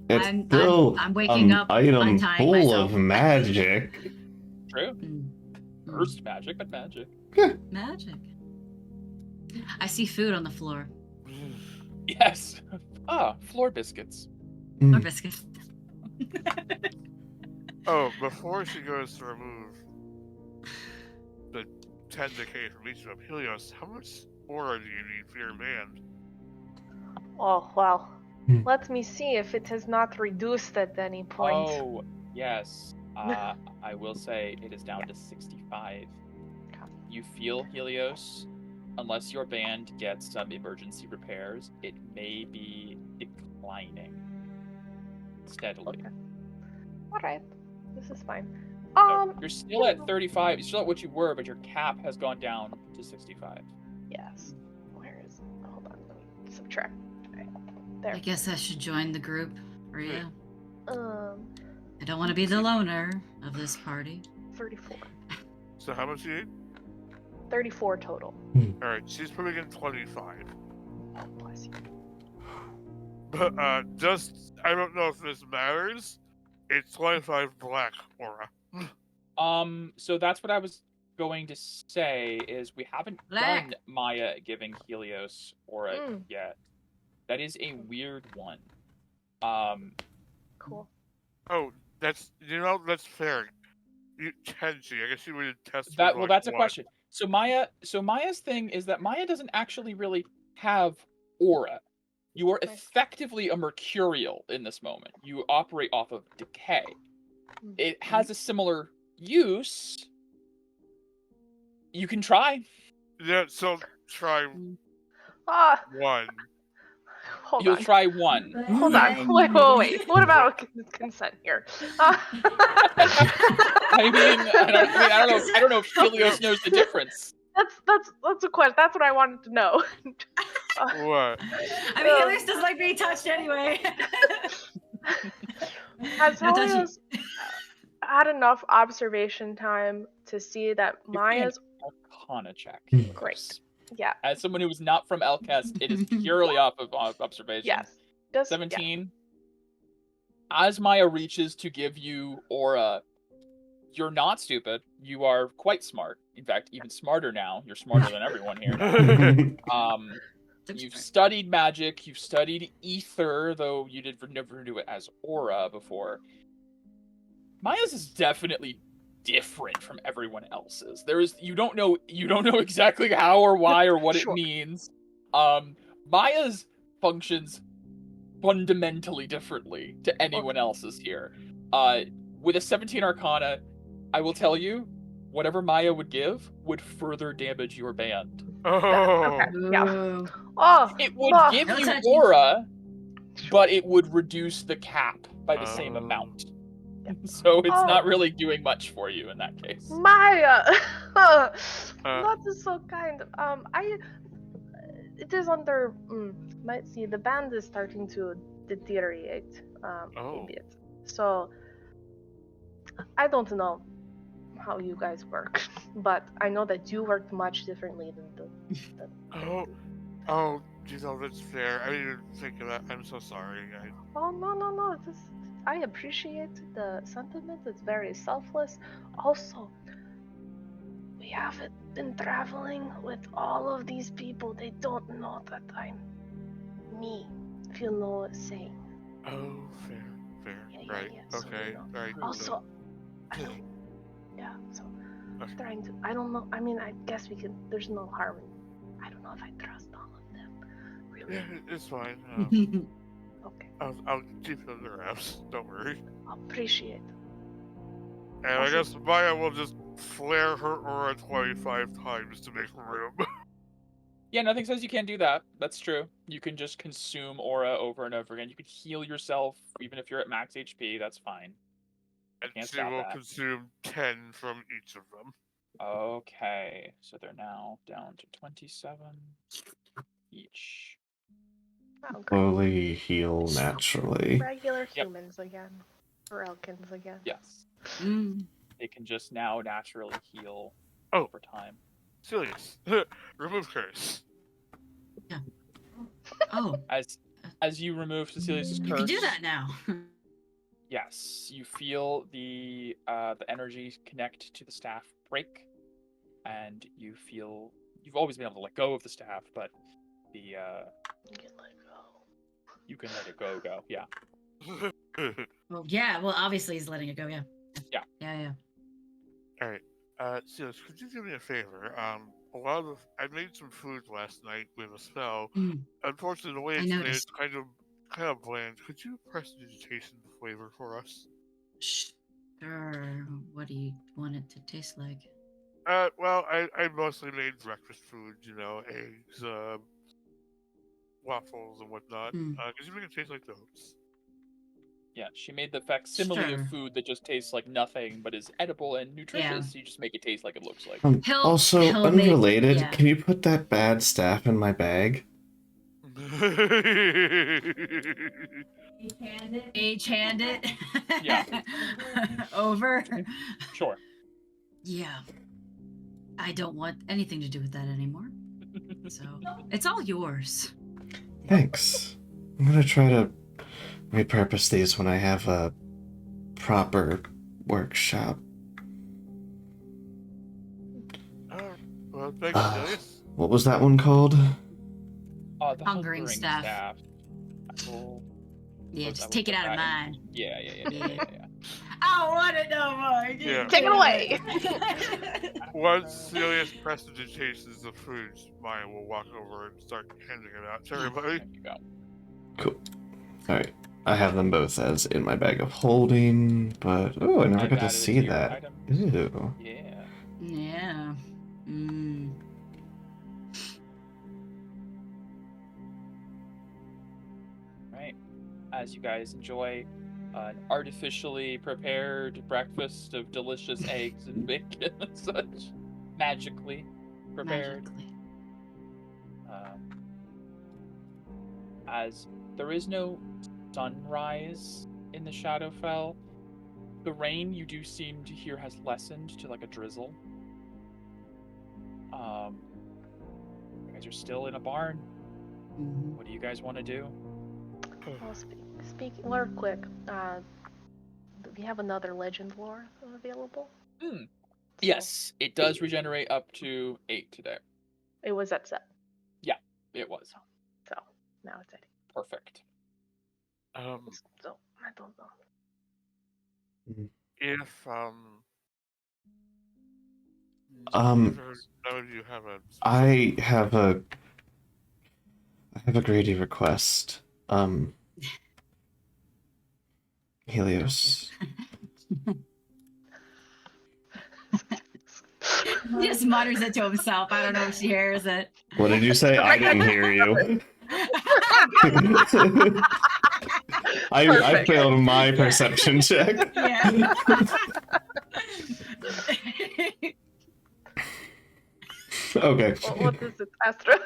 It's I'm waking up item untying full myself. of magic. True. Cursed magic, but magic. Magic. I see food on the floor. Yes. Floor biscuits. Floor biscuits. Oh, before she goes to remove the 10 decay from each of them, Helios, how much aura do you need for your band? Oh, well. Let me see if it has not reduced at any point. Oh, yes. I will say it is down to 65. You feel, Helios, unless your band gets some emergency repairs, it may be declining steadily. Okay. Alright. This is fine. So you're still at 35. You're still at what you were, but your cap has gone down to 65. Yes. Where is it? Hold on, let me subtract. Right. There. I guess I should join the group, or yeah. I don't want to be the loner of this party. 34. So how much you eat? 34 total. Alright, she's putting in 25. Oh, bless you. But just I don't know if this matters. It's 25 black aura. So that's what I was going to say is we haven't Black. done Maya giving Helios aura Mm. yet. That is a weird one. Cool. Oh, that's fair. You can she? I guess you would test. That with, well, like, that's a one. question. So Maya's thing is that Maya doesn't actually really have aura. You are Nice. effectively a mercurial in this moment. You operate off of decay. It has a similar use. You can try. Yeah, so try Ah, one. hold You'll on. try one. Hold on. Wait. What about consent here? I don't know if Helios knows the difference. That's a question. That's what I wanted to know. What? I mean, Helios doesn't like being touched anyway. Has Not touchy. Helios had enough observation time to see that Give me an Maya's Arcana check. great? Yeah. As someone who is not from Elcast, it is purely off of observation. Yes. Does 17. As Maya reaches to give you aura, you're not stupid. You are quite smart. In fact, even smarter now. You're smarter than everyone here now. You've studied magic. You've studied ether, though you did never do it as aura before. Maya's is definitely different from everyone else's. You don't know exactly how or why or what Sure. it means. Maya's functions fundamentally differently to anyone else's here. With a 17 Arcana, I will tell you, whatever Maya would give would further damage your band. Oh. Okay. Yeah. Ooh. Oh. It would no. give No you touching. aura, but it would reduce the cap by the same Oh. amount. Yeah. So it's Oh. not really doing much for you in that case. Maya. That is so kind. It is under. Might see the band is starting to deteriorate a bit. So I don't know how you guys work, but I know that you work much differently than the Oh, that's fair. I didn't even think of that. I'm so sorry. Oh no. I appreciate the sentiment. It's very selfless. Also, we haven't been traveling with all of these people. They don't know that I'm me. If you know what I'm saying. Oh, fair. Yeah, Right. so, Okay. you know. Right. Also, I don't. Yeah. So, Okay. trying to. I don't know. I mean, I guess we can. There's no harm in. I don't know if I trust all of them. Really. Yeah, it's fine. Okay. I'll keep it under wraps. Don't worry. Appreciate. And I Also- guess Maya will just flare her aura 25 times to make room. Yeah, nothing says you can't do that. That's true. You can just consume aura over and over again. You can heal yourself even if you're at max HP. That's fine. And Can't she stop will that. consume 10 from each of them. Okay, so they're now down to 27 each. Oh, great. Slowly heal naturally. Regular Yep. humans again. Or Elkins again. Yes. Mm. They can just now naturally heal Oh. over time. Serious. Remove curse. Oh, As you remove Cecilia's curse, you can do that now. yes, you feel the energy connect to the staff break, and you feel you've always been able to let go of the staff, but the You can let go. you can let it go. Yeah. Well, yeah. Well, obviously he's letting it go. Yeah. Yeah. Yeah. Alright. Silas, could you do me a favor? I made some food last night with a spell. Mm. Unfortunately, the way I it's made, noticed. it's kind of bland. Could you prestidigitation the flavor for us? Sure. What do you want it to taste like? Well, I mostly made breakfast food, eggs, waffles and whatnot. Mm. Could you make it taste like those? Yeah, she made the facsimile Sure. of food that just tastes like nothing but is edible and nutritious. Yeah. You just make it taste like it looks like. Also, he'll unrelated, yeah. can you put that bad staff in my bag? Age hand it. Yeah. Over. Sure. Yeah. I don't want anything to do with that anymore. So it's all yours. Thanks. I'm gonna try to repurpose these when I have a proper workshop. Oh, well, thanks, Julius. What was that one called? The Hungering staff. I will- Yeah, I just will take it put out of that in- mine. Yeah. I don't want it no more. Yeah. Take it away. Once Julius prestidigitates the foods, Maya will walk over and start handing it out to everybody. There you go. Cool. Alright. I have them both as in my bag of holding, but oh, I never I've got to added it see to your that. items. Ew. Yeah. Yeah. Mm. Right. As you guys enjoy an artificially prepared breakfast of delicious eggs and bacon and such, magically prepared. Magically. As there is no sunrise in the Shadowfell, the rain you do seem to hear has lessened to like a drizzle. You guys are still in a barn. Mhm. What do you guys want to do? Well, speaking real quick, do we have another legend lore available? Yes, it does regenerate up to 8 today. It was at 7, It was. so now it's at 8. Perfect. So I don't know. If no, you have a. I have a greedy request. Helios. He just mutters it to himself. I don't know if she hears it. What did you say? I didn't hear you. I Perfect. failed my perception check. Yeah. Okay. What is it, Astra?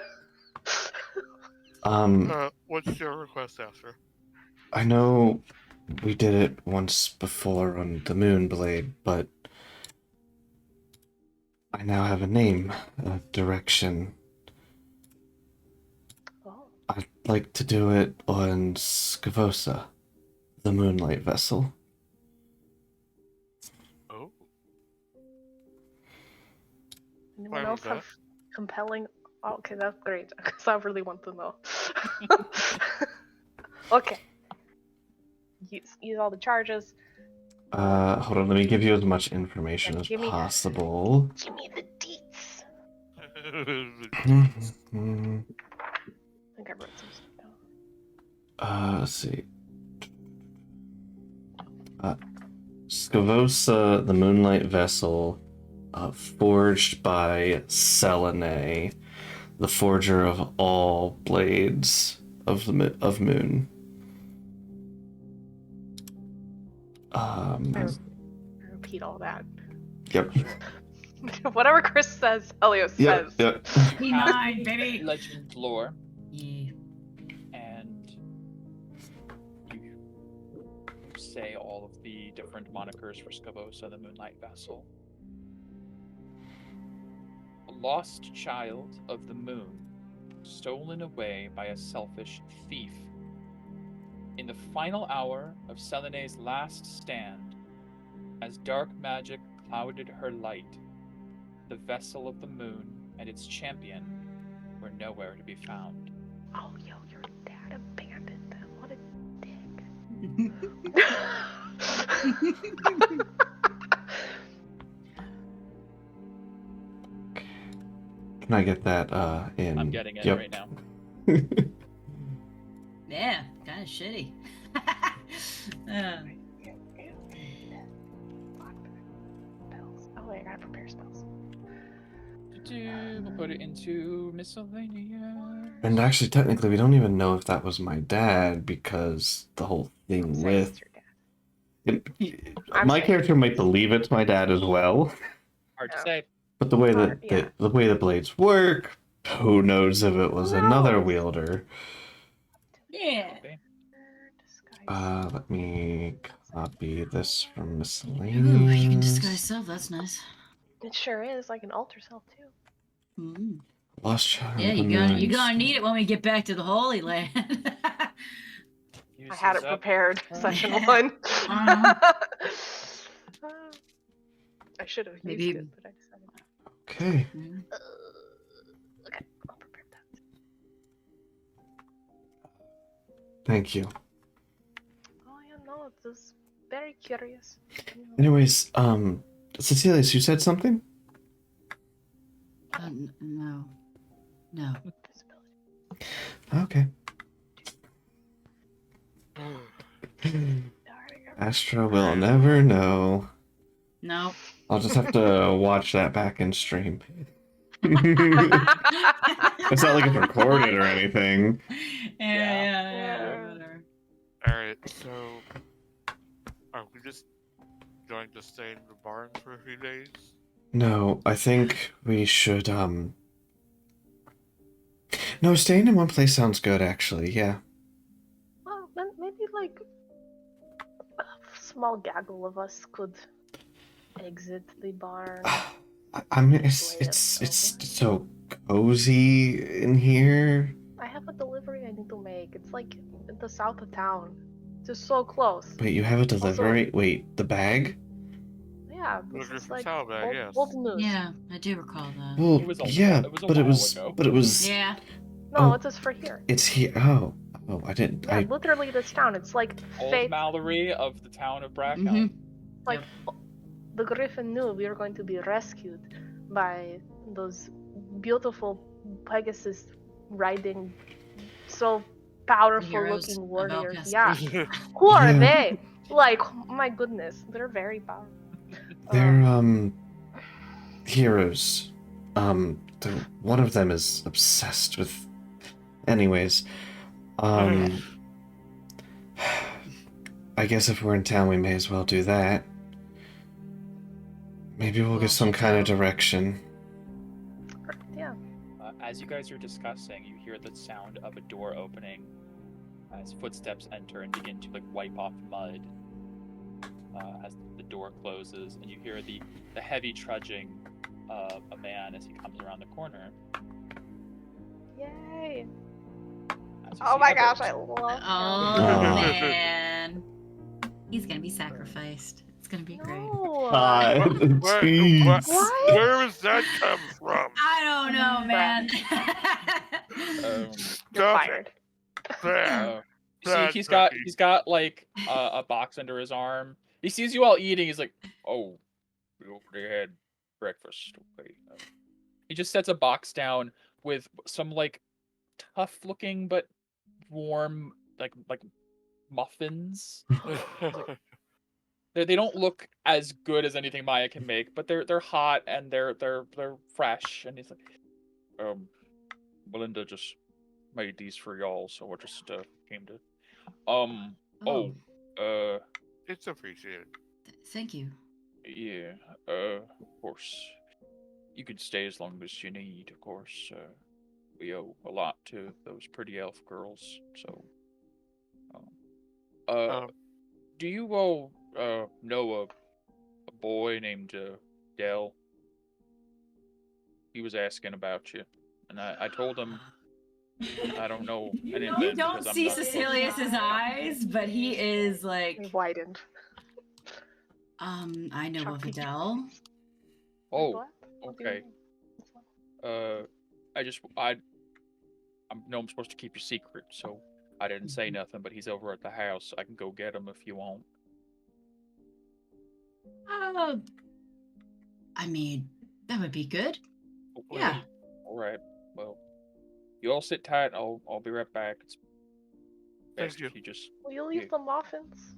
What's your request, Astra? I know we did it once before on the Moonblade, but I now have a name, a direction. Oh, I'd like to do it on Skavosa, the Moonlight Vessel. Oh, anyone Fine else with have compelling? Oh, okay, that's great. Because I really want to know. Okay. Use all the charges. Hold on, let me give you as much information Yeah, as give me- possible. Give me the deets. Mhm. I think I wrote some stuff down. Let's see. Skavosa, the Moonlight Vessel, forged by Selene, the forger of all blades of Moon. I repeat all that. Yep. Whatever Chris says, Helios Yep. says. Yep. P9, baby. Legend lore, Yeah. and you say all of the different monikers for Skavosa, the Moonlight Vessel. A lost child of the moon, stolen away by a selfish thief. In the final hour of Selene's last stand, as dark magic clouded her light, the vessel of the moon and its champion were nowhere to be found. Oh, yo, your dad abandoned them. What a dick. Can I get that in? I'm getting it Yep. right now. Yeah, kind of shitty. Spells. Oh, wait, I gotta prepare spells. We'll put it into miscellaneous. And actually, technically, we don't even know if that was my dad because the whole thing Say with it's your dad. I'm my saying character might believe it's my dad as well, Hard to Yeah. say. but the way that Yeah. the way the blades work, who knows if it was Who another knows? wielder? Yeah. Okay. Let me copy this from miscellaneous. Ooh, you can disguise self. That's nice. It sure is. I can alter self too. Mm. Lost child. Yeah, you're gonna need it when we get back to the Holy Land. I had it Uses up. prepared. Session 1. Uh-huh. I should have used Maybe- it, but I decided. Okay. Mm. Okay, I'll prepare that. Thank you. Oh yeah, no, it was very curious. You know. Anyways, Cecilius, you said something? No. No. Visibility. Okay. Alright, Astra will never know. No. I'll just have to watch that back in stream. It's not like it's recorded or anything. Yeah. Whatever. Alright, so are we just going to stay in the barn for a few days? No, I think we should, No, staying in one place sounds good, actually, yeah. Well, then maybe like a small gaggle of us could exit the barn. I mean, it's so cozy in here. I have a delivery I need to make. It's like in the south of town. Just so close. Wait, you have a delivery? Wait, the bag? Yeah, The this is Griffin like Saddlebag, old, yes. old news. Yeah, I do recall that. Well, It was a yeah, while but it was, ago. but it was, Yeah. No, Oh. it's just for here. it's here. Oh, I didn't. Yeah, literally this town. It's like Old fate. Mallory of the town of Brackhelm. Mhm. Like the Griffin knew we were going to be rescued by those beautiful Pegasus riding, so powerful Heroes looking of warriors. Elcast. Yeah. Who are Yeah. they? Like, my goodness, they're very powerful. They're heroes. One of them is obsessed with. Anyways, I guess if we're in town, we may as well do that. Maybe we'll get some kind of direction. Yeah. As you guys are discussing, you hear the sound of a door opening as footsteps enter and begin to like wipe off mud as the door closes, and you hear the heavy trudging of a man as he comes around the corner. Yay. As you Oh see my Everett. gosh, I love Oh man, he's gonna be sacrificed. It's gonna be great. No. Jeez. What? Where does that come from? I don't know, man. You're Stop fired. it. Bad. You see, Bad he's got like a box under his arm. He sees you all eating. He's like, "Oh, they had breakfast." Okay. He just sets a box down with some like tough-looking but warm like muffins. They don't look as good as anything Maya can make, but they're hot and they're fresh. And he's like, Melinda just made these for y'all, so I just came to. It's appreciated. Thank you. Yeah, of course. You can stay as long as you need, of course. We owe a lot to those pretty elf girls, so. Do you all know a boy named Dell? He was asking about you, and I told him I don't know anything. You don't 'cause I'm see not- Cecilius's eyes, but he is like, They widened. I know of Chunky Adele. Oh, What? What do you okay. mean? I know I'm supposed to keep your secret, so I didn't say nothing. But he's over at the house. I can go get him if you want. I mean, that would be good. Okay. Yeah. All right. Well, you all sit tight. I'll be right back. It's Thank best you. if you just. Will you leave Yeah. the muffins?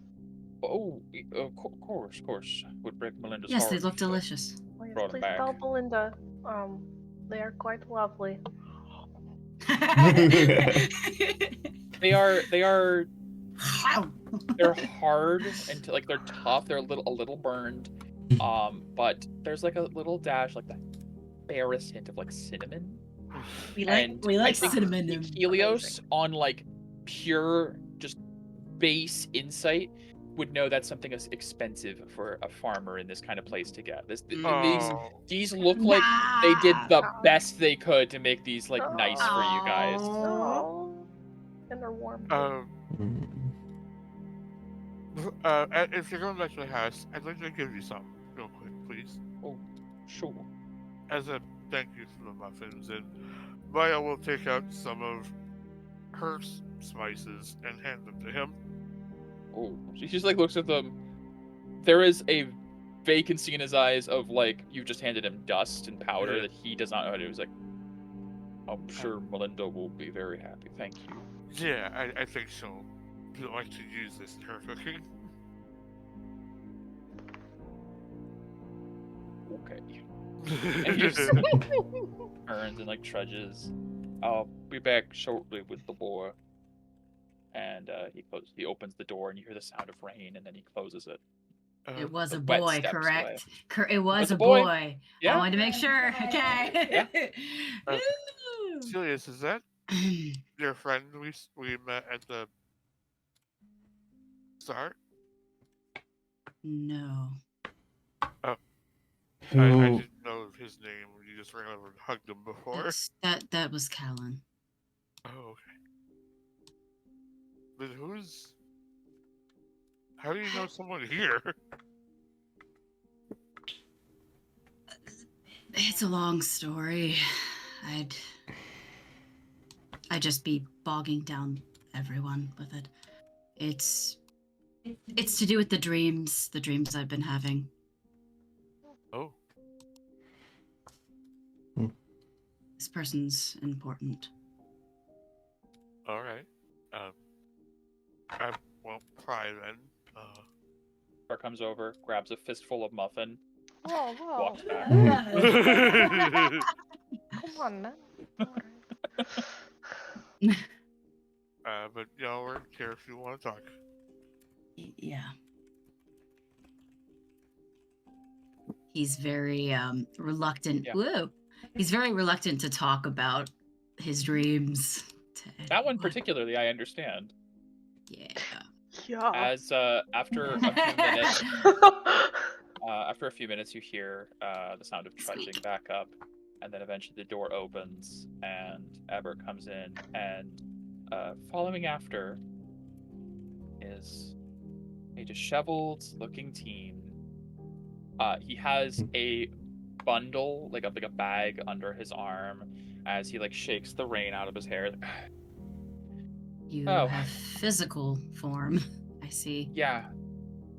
Oh, of course. Would break Melinda's Yes, heart. they look so- delicious. Oh, yes, Brought 'em please back. tell Belinda. They are quite lovely. They are they're hard and like they're tough. They're a little burned. But there's like a little dash, like the barest hint of like cinnamon. we And like I think cinnamon. Helios on like pure just base insight would know that's something expensive for a farmer in this kind of place to get. Oh, These look like they did the best they could to make these like nice for you guys. Oh, and they're warm. um, Mm. if you're going back to the house, I'd like to give you something real quick, please. Oh, sure. As a thank you for the muffins, and Maya will take out some of her spices and hand them to him. Oh, she just like looks at them. There is a vacancy in his eyes of like you just handed him dust and powder Yeah. that he does not know how to do. He's like, I'm sure Melinda will be very happy. Thank you. Yeah, I think she'll like to use this in her cooking. Okay. And he just turns and like trudges. I'll be back shortly with the boy. And he opens the door and you hear the sound of rain and then he closes it. It was the a wet boy, steps correct? away. It was a a boy. boy. Yeah. I wanted to make sure. Okay. Julius, is that your friend we met at the start? No. I Who? didn't know his name. You just ran over and hugged him before. That was Callan. Oh, okay. But who's... How do you know someone here? It's a long story. I'd just be bogging down everyone with it. It's to do with the dreams I've been having. Oh. This person's important. All right. I won't pry then. Car comes over, grabs a fistful of muffin, Whoa, whoa. walks back. Come on, man. But y'all weren't here if you want to talk. Yeah. He's very reluctant. Yeah. Whoa. He's very reluctant to talk about his dreams. That one particularly, I understand. Yeah. Yeah. As after a few minutes, after a few minutes, you hear the sound of trudging back up, and then eventually the door opens and Eber comes in, and following after is a disheveled-looking teen. He has a bundle, like a bag under his arm, as he like shakes the rain out of his hair. You Oh. have physical form, I see. Yeah,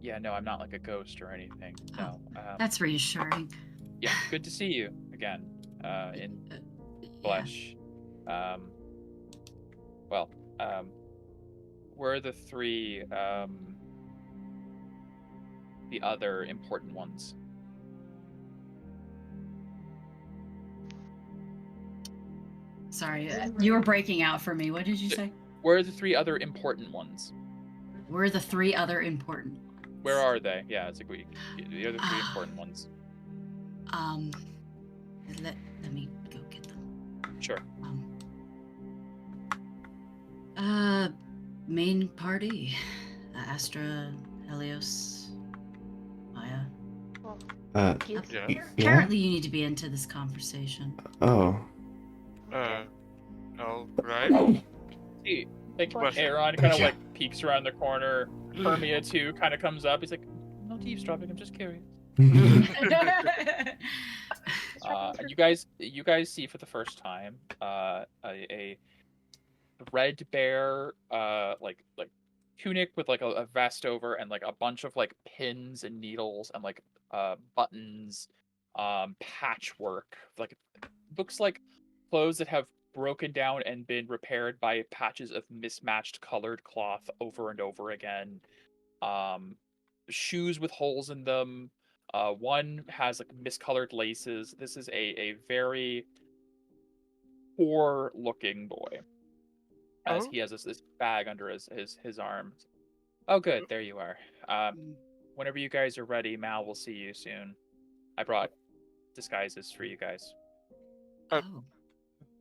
no, I'm not like a ghost or anything. No. That's reassuring. Yeah, good to see you again, in flesh. Where are the three, the other important ones? Sorry, you were breaking out for me. What did you say? Where are the three other important ones? We're the three other important ones. Where are they? Yeah, it's like the other three important ones. Let me go get them. Sure. Main party. Astra, Helios, Maya. Yeah. Apparently you need to be into this conversation. Oh. Oh, right. See, like Bless you. Aaron kind of Yeah. like peeks around the corner. Hermia too kind of comes up. He's like, "No eavesdropping. I'm just curious." You guys see for the first time a threadbare like tunic with like a vest over and like a bunch of like pins and needles and like buttons, patchwork. Like looks like clothes that have broken down and been repaired by patches of mismatched colored cloth over and over again. Shoes with holes in them. One has like miscolored laces. This is a very poor looking boy, as he has this bag under his arm. Oh, good, there you are. Whenever you guys are ready, Mal will see you soon. I brought disguises for you guys.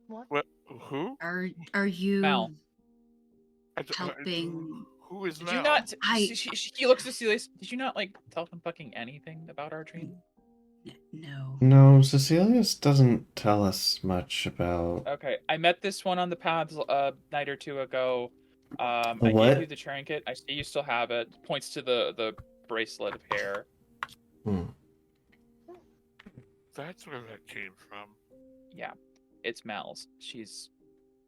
What? What? Who? Are you Mal. helping Who is Did Mal? you not? I- He looks at Cecilia. Did you not like tell him fucking anything about our dream? No. No, Cecilius doesn't tell us much about. Okay, I met this one on the paths a night or two ago. I What? gave you the trinket. I see you still have it. Points to the bracelet of hair. Hmm. That's where that came from. Yeah, it's Mal's. She's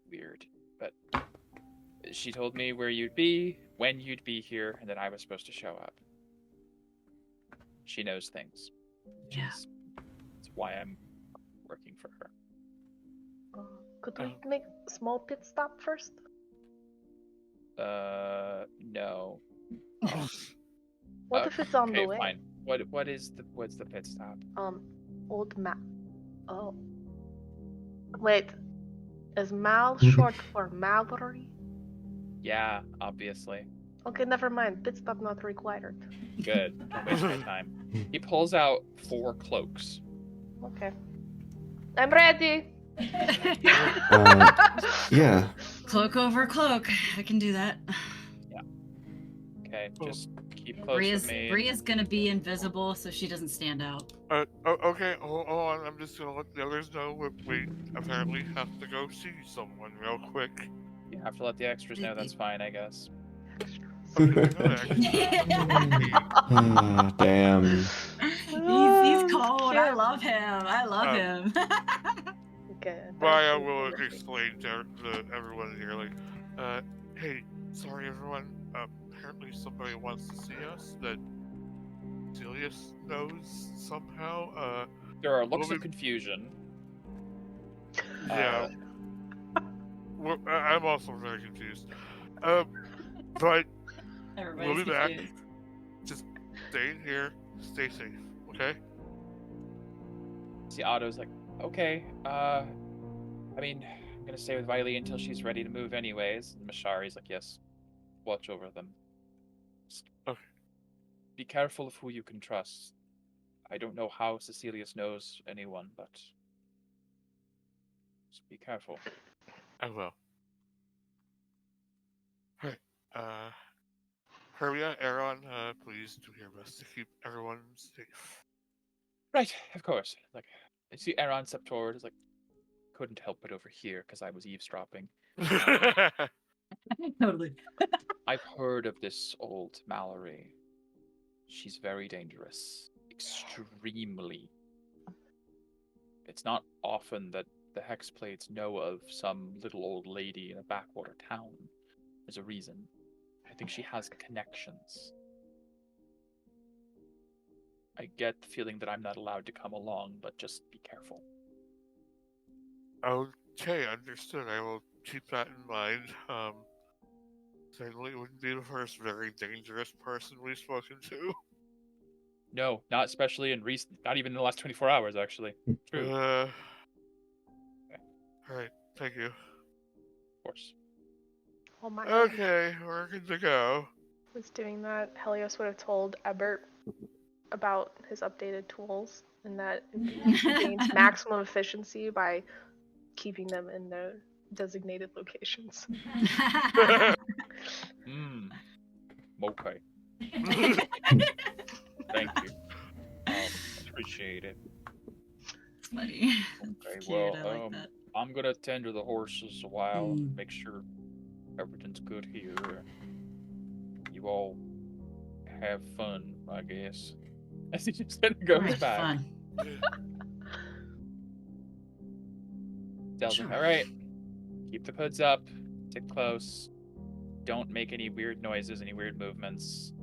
weird, but she told me where you'd be, when you'd be here, and that I was supposed to show up. She knows things. Yeah. That's why I'm working for her. Could we make a small pit stop first? No. What if it's on the Okay, way? fine. What's the pit stop? Old Mal. Oh. Wait. Is Mal short for Mallory? Yeah, obviously. Okay, never mind. Pit stop not required. Good. Don't waste my time. He pulls out 4 cloaks. Okay. I'm ready. Yeah. Cloak over cloak. I can do that. Okay, just keep close with me. Bria's gonna be invisible so she doesn't stand out. Okay, hold on. I'm just gonna let the others know we apparently have to go see someone real quick. You have to let the extras know. That's fine, I guess. Ah, damn. He's cold. I love him. I love him. Okay. Maya will explain to everyone here, like, hey, sorry everyone. Apparently somebody wants to see us that Celius knows somehow. There are looks Well, of confusion. Yeah. I'm also very confused. But Everybody's we'll be back. confused. Just stay in here. Stay safe, okay? See, Otto's like, okay, I mean, I'm gonna stay with Viley until she's ready to move anyways. And Mashari's like, yes, watch over them. Just Okay. be careful of who you can trust. I don't know how Cecilius knows anyone, but just be careful. I will. Alright, Hermia, Aaron, please do your best to keep everyone safe. Right, of course. Like, I see Aaron step forward. Is like, couldn't help but overhear because I was eavesdropping. Totally. I've heard of this old Mallory. She's very dangerous. Extremely. It's not often that the Hexblades know of some little old lady in a backwater town. There's a reason. I think she has connections. I get the feeling that I'm not allowed to come along, but just be careful. Okay, understood. I will keep that in mind. Certainly wouldn't be the first very dangerous person we've spoken to. No, not especially in recent, not even in the last 24 hours, actually. True. Alright, thank you. Of course. Oh my. Okay, we're good to go. Was doing that, Helios would have told Ebert about his updated tools and that it gains maximum efficiency by keeping them in their designated locations. Okay. Thank you. Appreciate it. Funny. Okay, Cute, well, I like that. I'm gonna tend to the horses a while, Mm. make sure everything's good here. You all have fun, I guess. As he just kind of goes Alright, back. fun. Tells him, Sure. all right, keep the hoods up, sit close, don't make any weird noises, any weird movements.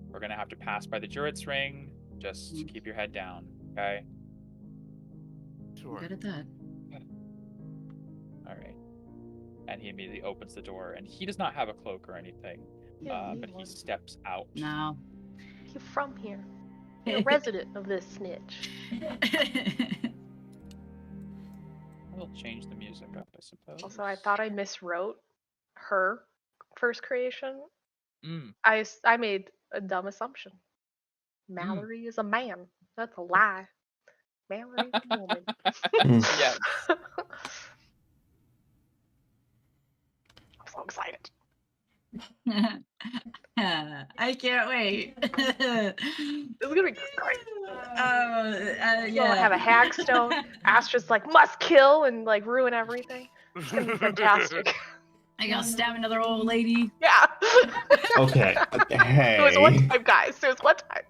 We're gonna have to pass by the Jurit's ring. Just keep your head down, okay? Sure. Good at that. All right. And he immediately opens the door, and he does not have a cloak or anything, but he steps out. No. You're from here. You're a resident of this snitch. We'll change the music up, I suppose. Also, I thought I miswrote her first creation. Mm. I made a dumb assumption. Mallory is a man. That's a lie. Mallory's a woman. Yes. I'm so excited. I can't wait. This is gonna be great. Yeah. We'll have a hagstone. Astra's like must kill and like ruin everything. It's gonna be fantastic. I gotta stab another old lady. Yeah. Okay. It was one Hey. time, guys. It was one time.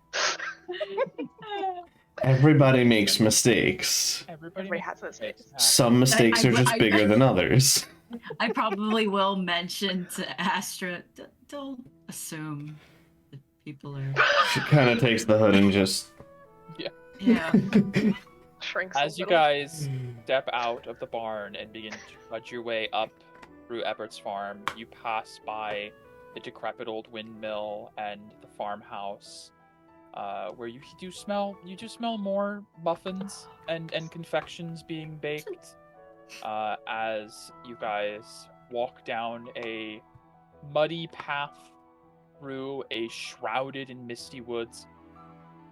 Everybody makes mistakes. Everybody has those days. Some mistakes are just I- bigger than others. I probably will mention to Astra, don't assume that people are. She kind of takes the hood and just. Yeah. Shrinks As a you little. guys step out of the barn and begin to trudge your way up through Ebert's farm, you pass by the decrepit old windmill and the farmhouse, where you do smell more muffins and confections being baked. As you guys walk down a muddy path through a shrouded and misty woods.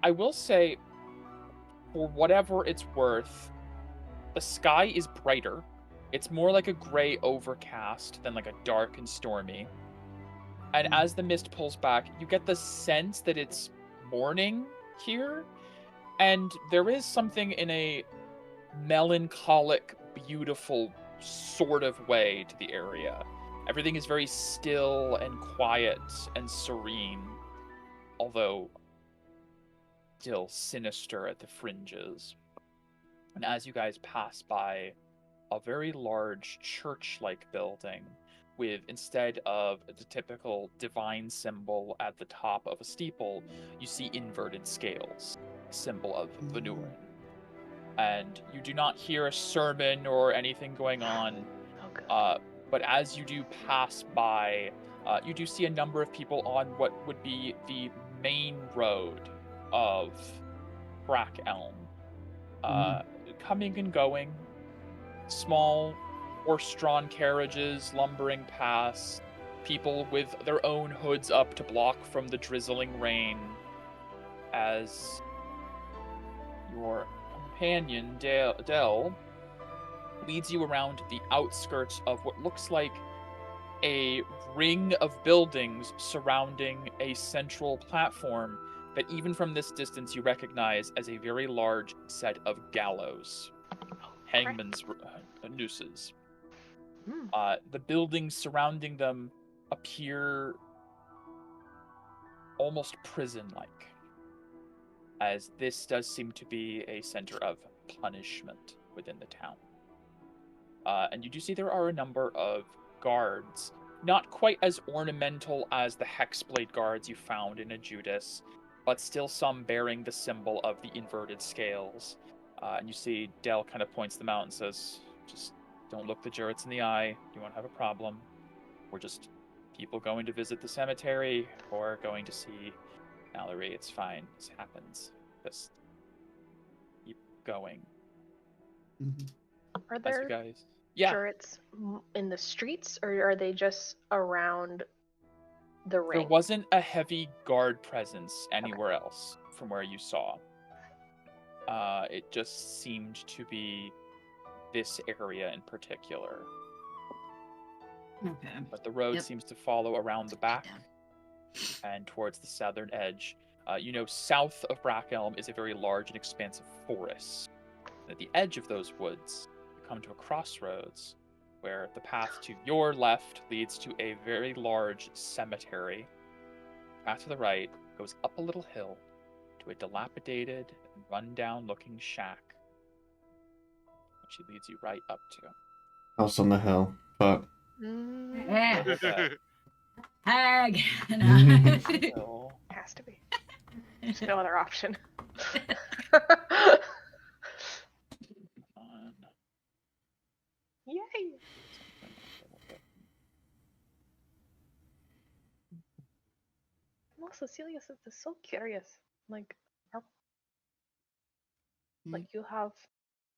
I will say, for whatever it's worth, the sky is brighter. It's more like a gray overcast than like a dark and stormy. And as the mist pulls back, you get the sense that it's morning here. And there is something in a melancholic, beautiful sort of way to the area. Everything is very still and quiet and serene, although still sinister at the fringes. And as you guys pass by a very large church-like building with, instead of the typical divine symbol at the top of a steeple, you see inverted scales, a symbol of Venurin. And you do not hear a sermon or anything going on, but as you do pass by, you do see a number of people on what would be the main road of Brack Elm, coming and going, small horse-drawn carriages lumbering past, people with their own hoods up to block from the drizzling rain, as your companion, Dell, leads you around the outskirts of what looks like a ring of buildings surrounding a central platform that even from this distance you recognize as a very large set of gallows, hangman's nooses. The buildings surrounding them appear almost prison-like, as this does seem to be a center of punishment within the town. And you do see there are a number of guards, not quite as ornamental as the Hexblade guards you found in a Judas, but still some bearing the symbol of the inverted scales. And you see Dell kind of points them out and says, just don't look the Jurits in the eye. You won't have a problem. We're just people going to visit the cemetery or going to see Mallory. It's fine. This happens. Just keep going. Are As there you guys... Yeah. turrets in the streets, or are they just around the ring? There wasn't a heavy guard presence anywhere else from where you saw. It just seemed to be this area in particular. Okay. But the road seems to follow around the back and towards the southern edge. South of Brackelm is a very large and expansive forest. And at the edge of those woods, you come to a crossroads where the path to your left leads to a very large cemetery. The path to the right goes up a little hill to a dilapidated and run-down-looking shack, which he leads you right up to. House on the hill. Fuck. Yeah. Hag. Has to be. There's no other option. Yay! Well, Cecilia is so curious. Like, you have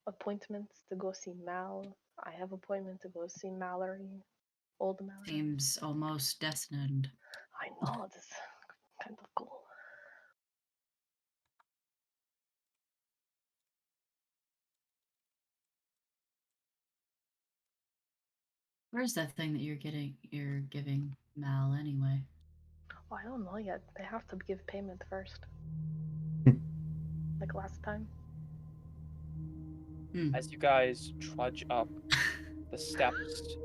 appointments to go see Mal. I have appointment to go see Mallory. Old Mallory. Seems almost destined. I know, this is kind of cool. Where's that thing that you're giving Mal anyway? Oh, I don't know yet. They have to give payment first. Like last time. As you guys trudge up the steps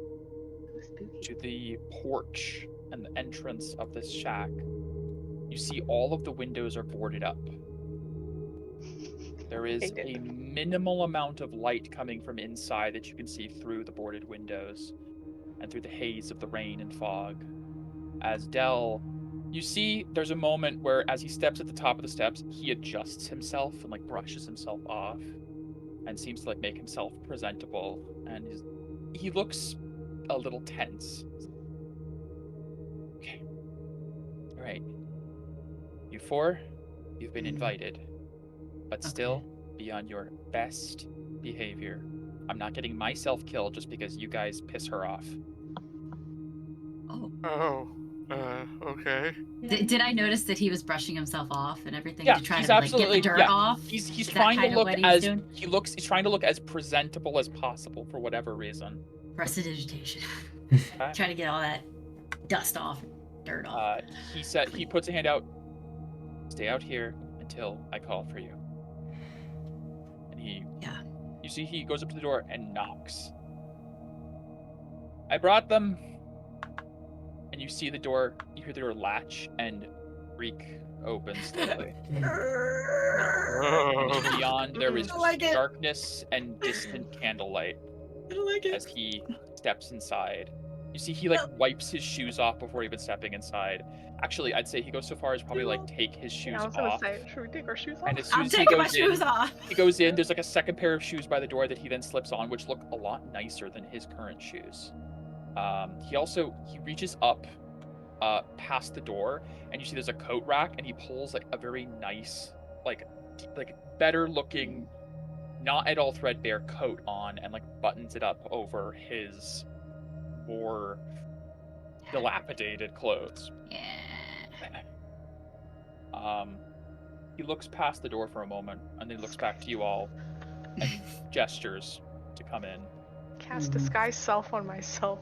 Spooky. to the porch and the entrance of this shack, you see all of the windows are boarded up. There is Hate it. a minimal amount of light coming from inside that you can see through the boarded windows and through the haze of the rain and fog. As Dell, you see there's a moment where as he steps at the top of the steps, he adjusts himself and like brushes himself off and seems to like make himself presentable, and he looks a little tense. Okay. All right. You four, you've been invited, but still be on your best behavior. I'm not getting myself killed just because you guys piss her off. Oh, okay. Did I notice that he was brushing himself off and everything Yeah, to try he's to like absolutely get the dirt off? He's Is that trying to kind of look what he's as doing? he's trying to look as presentable as possible for whatever reason. Prestidigitation. Okay. Trying to get all that dust off, dirt off. He puts a hand out. Stay out here until I call for you. And you see he goes up to the door and knocks. I brought them. And you see the door, you hear the door latch and creak open slowly. And beyond there is darkness and distant candlelight as he steps inside. You see he like wipes his shoes off before even stepping inside. Actually, I'd say he goes so far as probably like take his shoes I was gonna off. say, should we take our shoes off? And as soon I'm as he taking my goes shoes in, off. he goes in, there's like a second pair of shoes by the door that he then slips on, which look a lot nicer than his current shoes. He reaches up past the door, and you see there's a coat rack, and he pulls like a very nice, like better looking, not at all threadbare coat on, and like buttons it up over his more dilapidated clothes. Yeah. He looks past the door for a moment, and then he looks back to you all and gestures to come in. Cast disguise self on myself.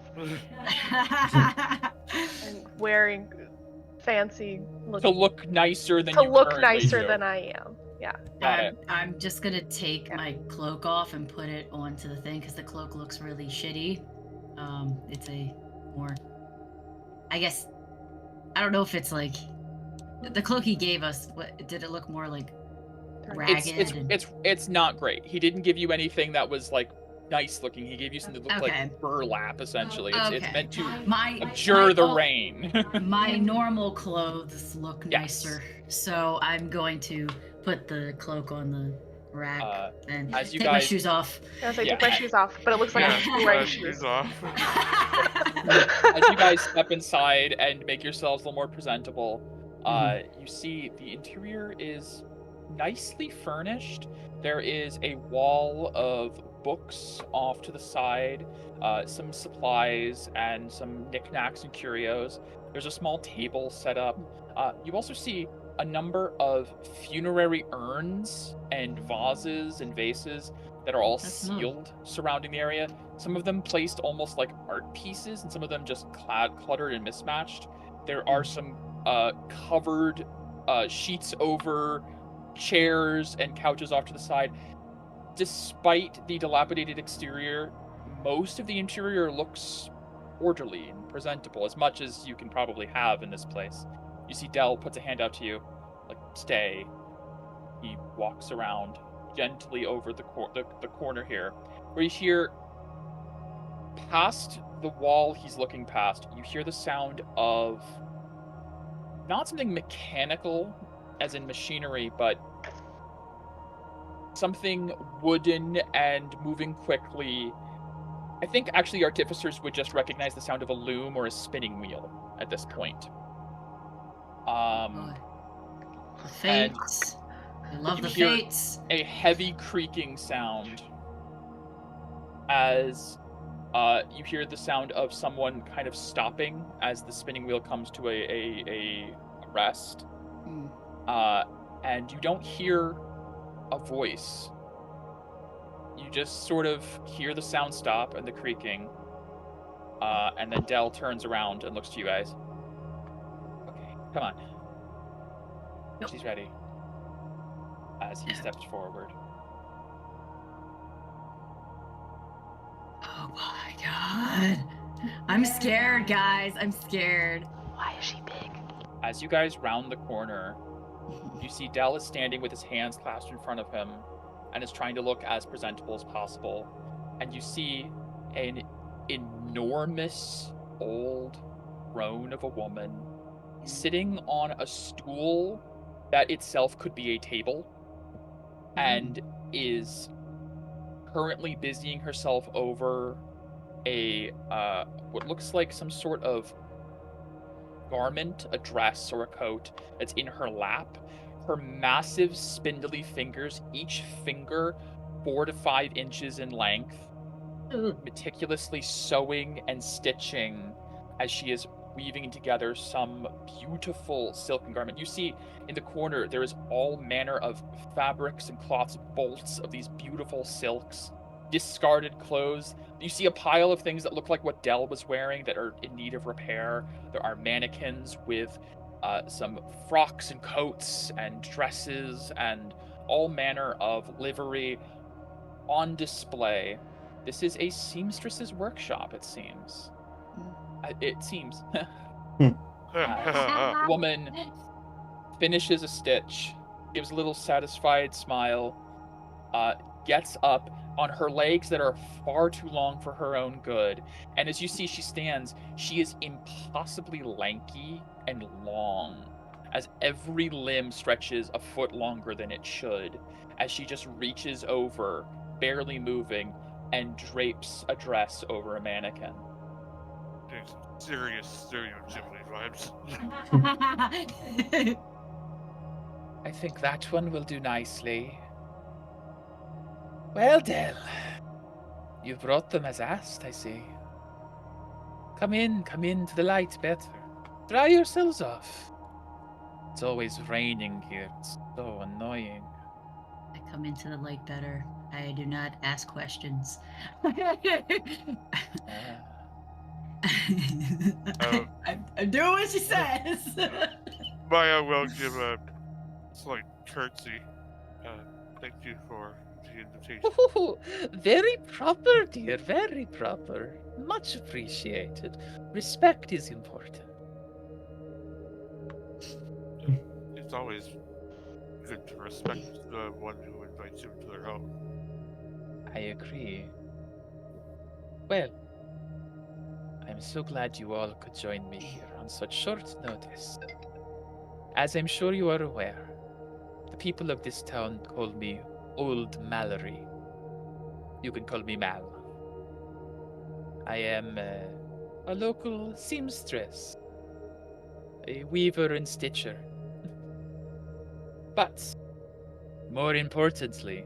And wearing fancy To look nicer than to you look currently nicer do. than I am. Yeah. Got it. I'm just gonna take my cloak off and put it onto the thing because the cloak looks really shitty. It's a more, I guess, I don't know if it's like the cloak he gave us. What did it look more like? Ragged. It's not great. He didn't give you anything that was like nice looking. He gave you something that looked like burlap, essentially. It's meant to abjure the rain. My normal clothes look nicer, so I'm going to put the cloak on the rack and as you take my guys- shoes off. I was like, take my shoes off, but it looks like I'm wearing shoes. off. As you guys step inside and make yourselves a little more presentable, you see the interior is nicely furnished. There is a wall of books off to the side, some supplies and some knickknacks and curios. There's a small table set up. You also see a number of funerary urns and vases and vases that are all sealed surrounding the area. Some of them placed almost like art pieces, and some of them just cluttered and mismatched. There are some covered sheets over chairs and couches off to the side. Despite the dilapidated exterior, most of the interior looks orderly and presentable, as much as you can probably have in this place. You see Dell puts a hand out to you, like, stay. He walks around gently over the corner here, where you hear, past the wall he's looking past, you hear the sound of not something mechanical, as in machinery, but something wooden and moving quickly. I think actually artificers would just recognize the sound of a loom or a spinning wheel at this point. The fates. I love the fates. A heavy creaking sound as you hear the sound of someone kind of stopping as the spinning wheel comes to a rest. And you don't hear a voice. You just sort of hear the sound stop and the creaking. And then Dell turns around and looks to you guys. Okay. Come on. She's ready. As he steps forward. Oh my god. I'm scared, guys. I'm scared. Why is she big? As you guys round the corner, you see Dell is standing with his hands clasped in front of him and is trying to look as presentable as possible. And you see an enormous old crone of a woman sitting on a stool that itself could be a table and is currently busying herself over a what looks like some sort of garment, a dress or a coat that's in her lap. Her massive spindly fingers, each finger 4 to 5 inches in length, meticulously sewing and stitching as she is weaving together some beautiful silken garment. You see in the corner there is all manner of fabrics and cloths, bolts of these beautiful silks, discarded clothes. You see a pile of things that look like what Dell was wearing that are in need of repair. There are mannequins with some frocks and coats and dresses and all manner of livery on display. This is a seamstress's workshop, it seems. It seems. The woman finishes a stitch, gives a little satisfied smile, gets up on her legs that are far too long for her own good. And as you see, she stands, she is impossibly lanky and long, as every limb stretches a foot longer than it should, as she just reaches over, barely moving, and drapes a dress over a mannequin. Getting some serious stereotypically vibes. I think that one will do nicely. Well, Dell, you brought them as asked, I see. Come in to the light better. Dry yourselves off. It's always raining here. It's so annoying. I come into the light better. I do not ask questions. I'm doing what she says. Maya will give a slight curtsy. Thank you for the invitation. Oh, very proper, dear, very proper. Much appreciated. Respect is important. It's always good to respect the one who invites you into their home. I agree. Well, I'm so glad you all could join me here on such short notice. As I'm sure you are aware, the people of this town call me Old Mallory. You can call me Mal. I am a local seamstress, a weaver and stitcher. But, more importantly,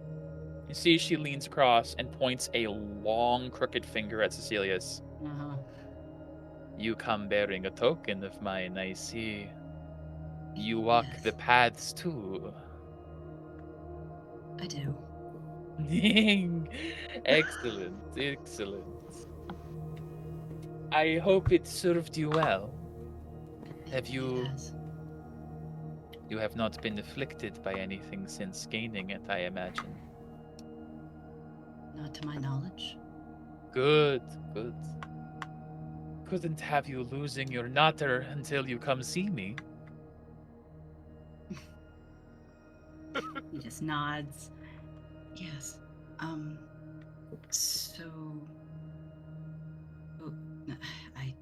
you see she leans across and points a long, crooked finger at Cecilius. Uh-huh. You come bearing a token of mine, I see. You walk the paths too. I do. Excellent, excellent. I hope it served you well. Have you... Yes. You have not been afflicted by anything since gaining it, I imagine. Not to my knowledge. Good, good. Couldn't have you losing your natter until you come see me. He just nods. Yes. So... Oh, I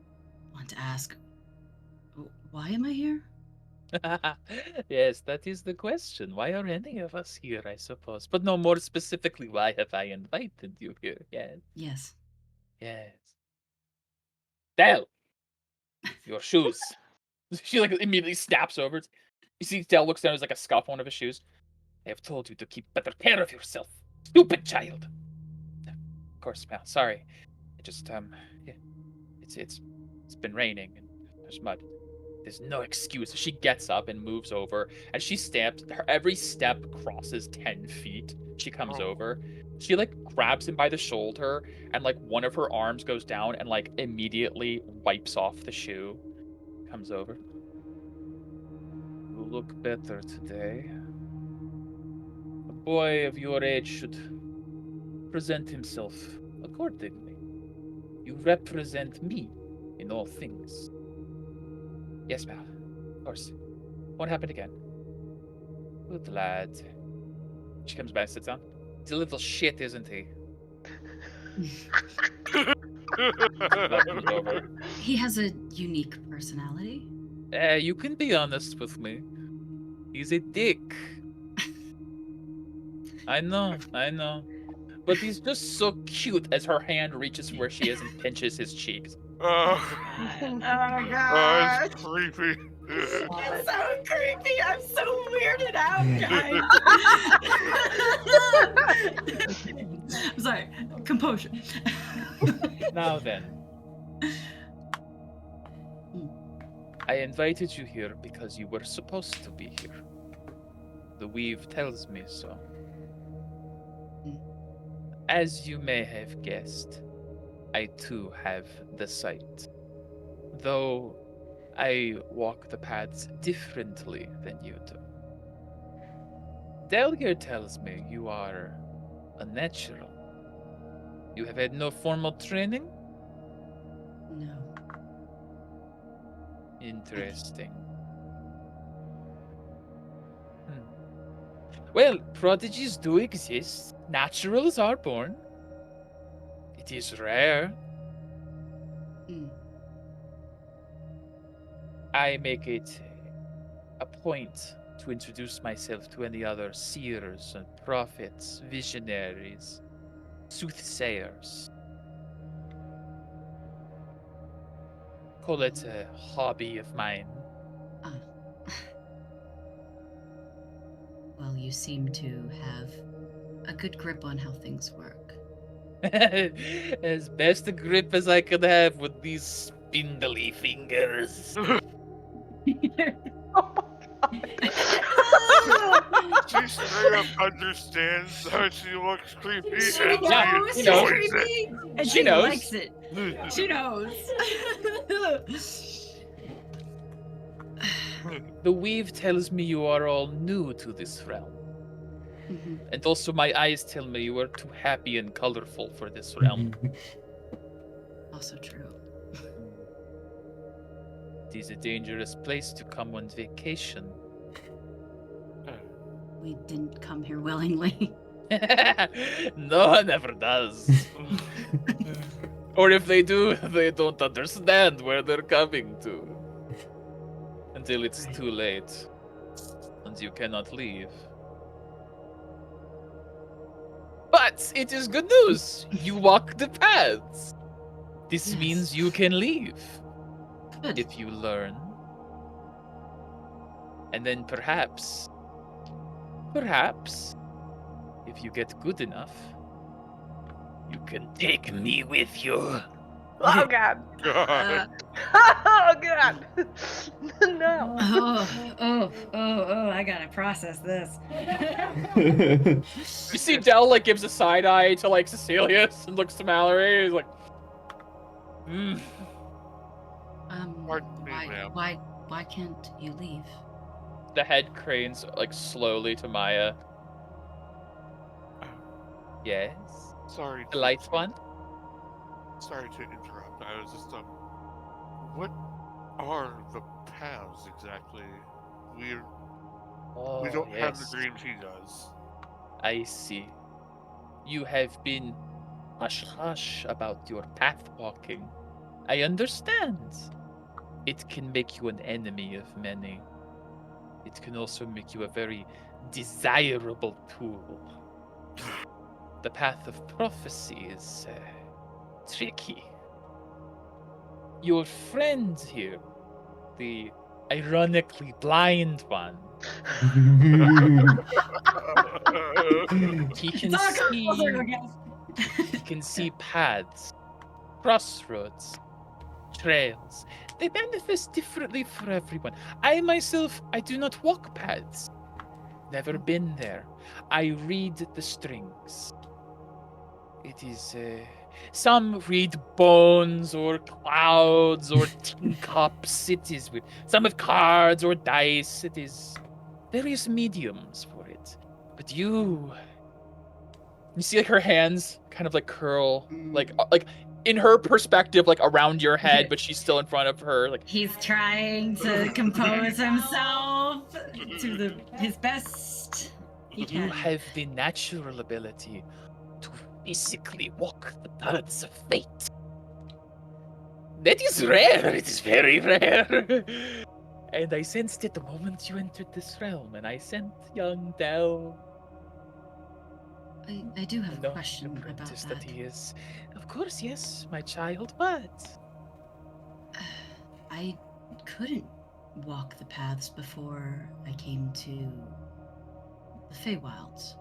want to ask... Why am I here? Yes, that is the question. Why are any of us here, I suppose? But no, more specifically, why have I invited you here? Yes. Yes. Yes. Dell! Your shoes. She like immediately snaps over. You see Dell looks down, there's like a scuff on one of his shoes. I have told you to keep better care of yourself. Stupid child. Of course, Mal. Sorry. I just yeah. It's been raining and there's mud. There's no excuse. She gets up and moves over, and she stamps. Her every step crosses 10 feet. She comes over. She like grabs him by the shoulder, and like one of her arms goes down and like immediately wipes off the shoe. Comes over. look better today. A boy of your age should present himself accordingly. You represent me in all things. Yes, ma'am. Of course. What happened again? Good lad. She comes back, sits down. He's a little shit, isn't he? That comes over. He has a unique personality. You can be honest with me. He's a dick. I know. But he's just so cute as her hand reaches where she is and pinches his cheeks. Oh, Oh oh, god. it's creepy. It's so creepy. I'm so weirded out, guys. I'm sorry. Composure. Now then. I invited you here because you were supposed to be here. The weave tells me so. As you may have guessed, I too have the sight. Though I walk the paths differently than you do. Delgir tells me you are a natural. You have had no formal training? No. Interesting. Well, prodigies do exist. Naturals are born. It is rare. I make it a point to introduce myself to any other seers and prophets, visionaries, soothsayers. Call it a hobby of mine. Well, you seem to have a good grip on how things work. As best a grip as I could have with these spindly fingers. She straight up understands how she looks creepy and She she knows she's enjoys creepy, and She she knows. likes it. it. She knows. The weave tells me you are all new to this realm. And also my eyes tell me you are too happy and colorful for this realm. Also true. It is a dangerous place to come on vacation. We didn't come here willingly. No one ever does. Or if they do, they don't understand where they're coming to. Until it's too late. And you cannot leave. But it is good news. You walk the paths. This Yes. means you can leave. Good. If you learn. And then perhaps, if you get good enough, you can take me with you. Oh god. God. Oh god. No. I gotta process this. You see Del like gives a side eye to like Cecilius and looks to Mallory. He's like, Pardon me, ma'am. Why can't you leave? The head cranes like slowly to Maya. Yes. Sorry. The light one. Sorry to interrupt. I was just what are the paths exactly? We don't have the dreams he does. I see. You have been hush-hush about your path walking. I understand. It can make you an enemy of many. It can also make you a very desirable tool. The path of prophecy is tricky. Your friend here, the ironically blind one, he can see paths, crossroads, trails. They manifest differently for everyone. I myself, I do not walk paths. Never been there. I read the strings. It is Some read bones or clouds or teacups. It is with some with cards or dice. It is various mediums for it. But you see like her hands kind of like curl, like in her perspective, like around your head, but she's still in front of her. Like He's trying to compose himself to his best he you can. have the natural ability to physically walk the paths of fate. That is rare. It is very rare. And I sensed it the moment you entered this realm, and I sent young Del. I do have a No, question about apprentice that. he is. Of course, yes, my child. What? I couldn't walk the paths before I came to the Feywilds.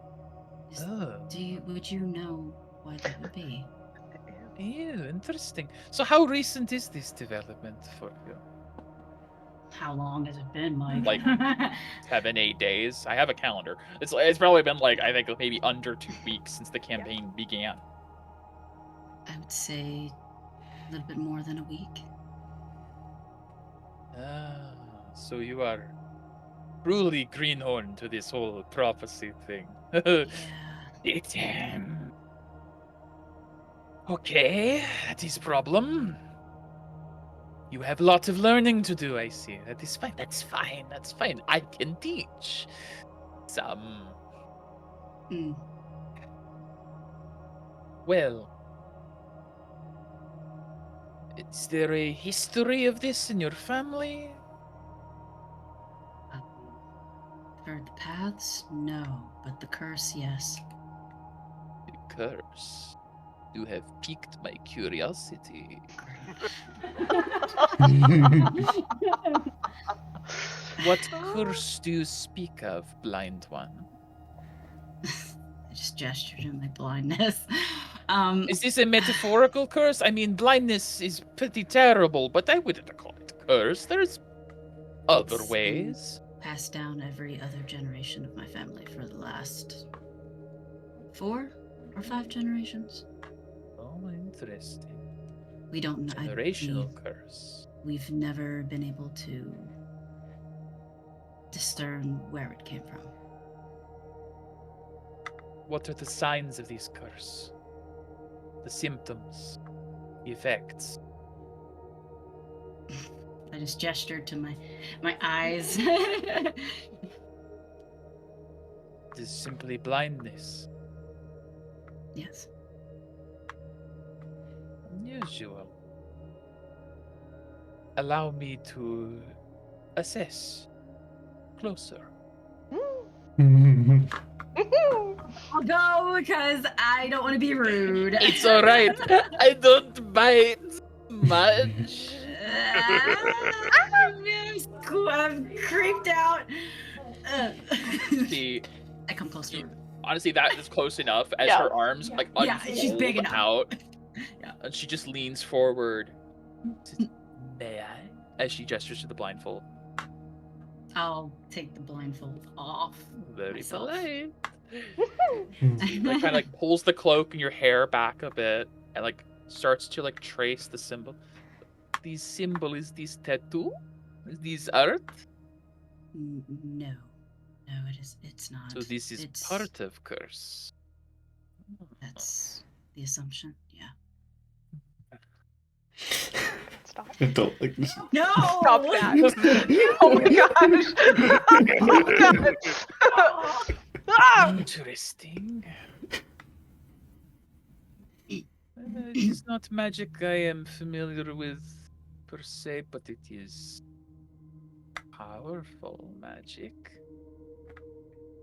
Would you know why that would be? Ew, interesting. So how recent is this development for you? How long has it been, Mike? Like 7, 8 days. I have a calendar. It's probably been like, I think maybe under 2 weeks since the campaign began. I would say a little bit more than a week. Ah, so you are truly greenhorn to this whole prophecy thing. Yeah. Okay, that is problem. You have a lot of learning to do, I see. That is fine. That's fine. That's fine. I can teach some. Well, is there a history of this in your family? For the paths, no, but the curse, yes. The curse. You have piqued my curiosity. What curse do you speak of, blind one? I just gestured in my blindness. Is this a metaphorical curse? I mean, blindness is pretty terrible, but I wouldn't call it a curse. There's other It's ways. Passed down every other generation of my family for the last 4 or 5 generations. Oh, interesting. We don't know. Generational curse. We've never been able to discern where it came from. What are the signs of this curse? The symptoms, the effects. I just gestured to my eyes. It is simply blindness. Yes. Unusual. Allow me to assess closer. I'll go because I don't want to be rude. It's all right. I don't bite much. I'm creeped out. See, I come close to her. honestly, that is close enough as her arms like unfold she's big enough. out. Yeah. And she just leans forward. May I? As she gestures to the blindfold. I'll take the blindfold off. Very myself. polite. Like kind of like pulls the cloak and your hair back a bit and like starts to like trace the symbol. This symbol is this tattoo? Is this art? No, it's not. So this is part of curse. That's the assumption. Yeah. Stop. I don't like this. No. Stop that. Oh my gosh. Oh gosh. Ah! Interesting. It is not magic I am familiar with per se, but it is powerful magic.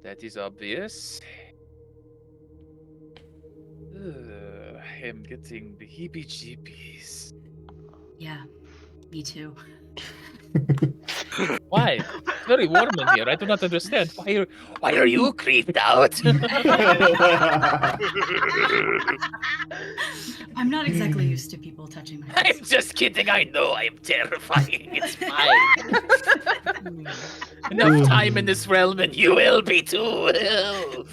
That is obvious. I am getting the heebie-jeebies. Yeah, me too. Why? It's very warm in here. I do not understand. Why are you creeped out? I'm not exactly used to people touching my face. I'm just kidding. I know I'm terrifying. It's fine. Enough time in this realm and you will be too.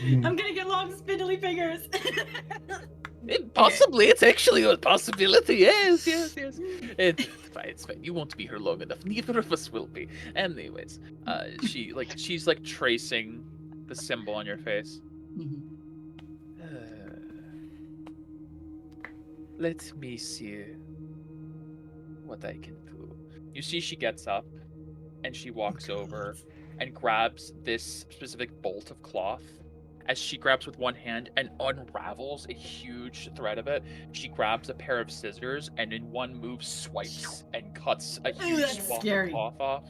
I'm gonna get long spindly fingers. Possibly, it's actually a possibility. Yes. It's fine. It's fine. You won't be here long enough. Neither of us will be. Anyways, she's like tracing the symbol on your face. Mhm. Let me see what I can do. You see, she gets up and she walks over and grabs this specific bolt of cloth. As she grabs with one hand and unravels a huge thread of it, she grabs a pair of scissors and in one move swipes and cuts a huge that's swath scary. of cloth off.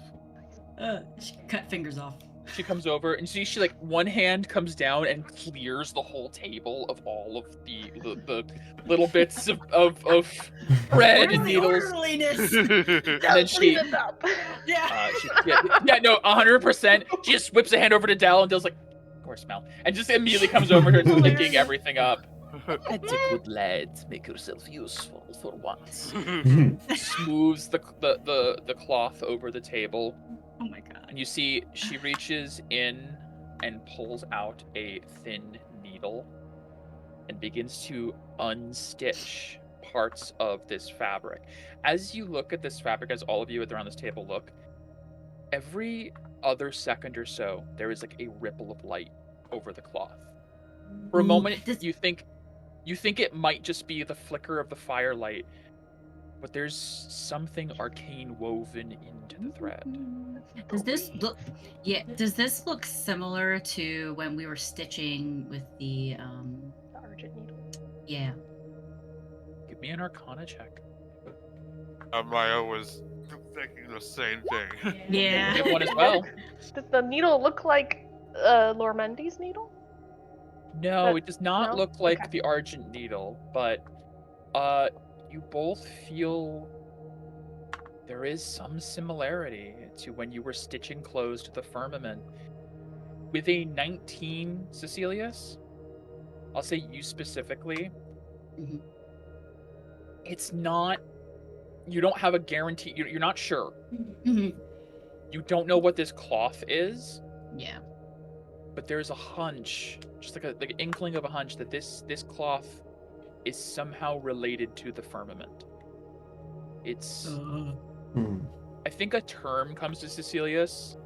She cut fingers off. She comes over and see she like one hand comes down and clears the whole table of all of the little bits of thread and needles. Orderliness. And then she, Clean it up. Yeah. no, 100%. She just whips a hand over to Dell and Dell's like, of course, Mel, and just immediately comes over here and picking everything up. That's a good lad. Make yourself useful for once. Smooths the cloth over the table. Oh my god. And you see she reaches in and pulls out a thin needle and begins to unstitch parts of this fabric. As you look at this fabric, as all of you around this table look, every other second or so, there is like a ripple of light over the cloth. For a moment, you think it might just be the flicker of the firelight, but there's something arcane woven into the thread. Does this look? Yeah. Does this look similar to when we were stitching with the? The argent needle. Yeah. Give me an Arcana check. Maya was thinking the same thing. Yeah. Give one as well. Does the needle look like Lormendi's needle? No, it does not no? look like Okay. the Argent Needle, but you both feel there is some similarity to when you were stitching clothes to the Firmament. With a 19, Cecilius, I'll say you specifically, Mhm. it's not, you don't have a guarantee, you're not sure. Mhm. You don't know what this cloth is, Yeah. but there's a hunch, just like an inkling of a hunch that this cloth is somehow related to the Firmament. It's I think a term comes to Cecilius.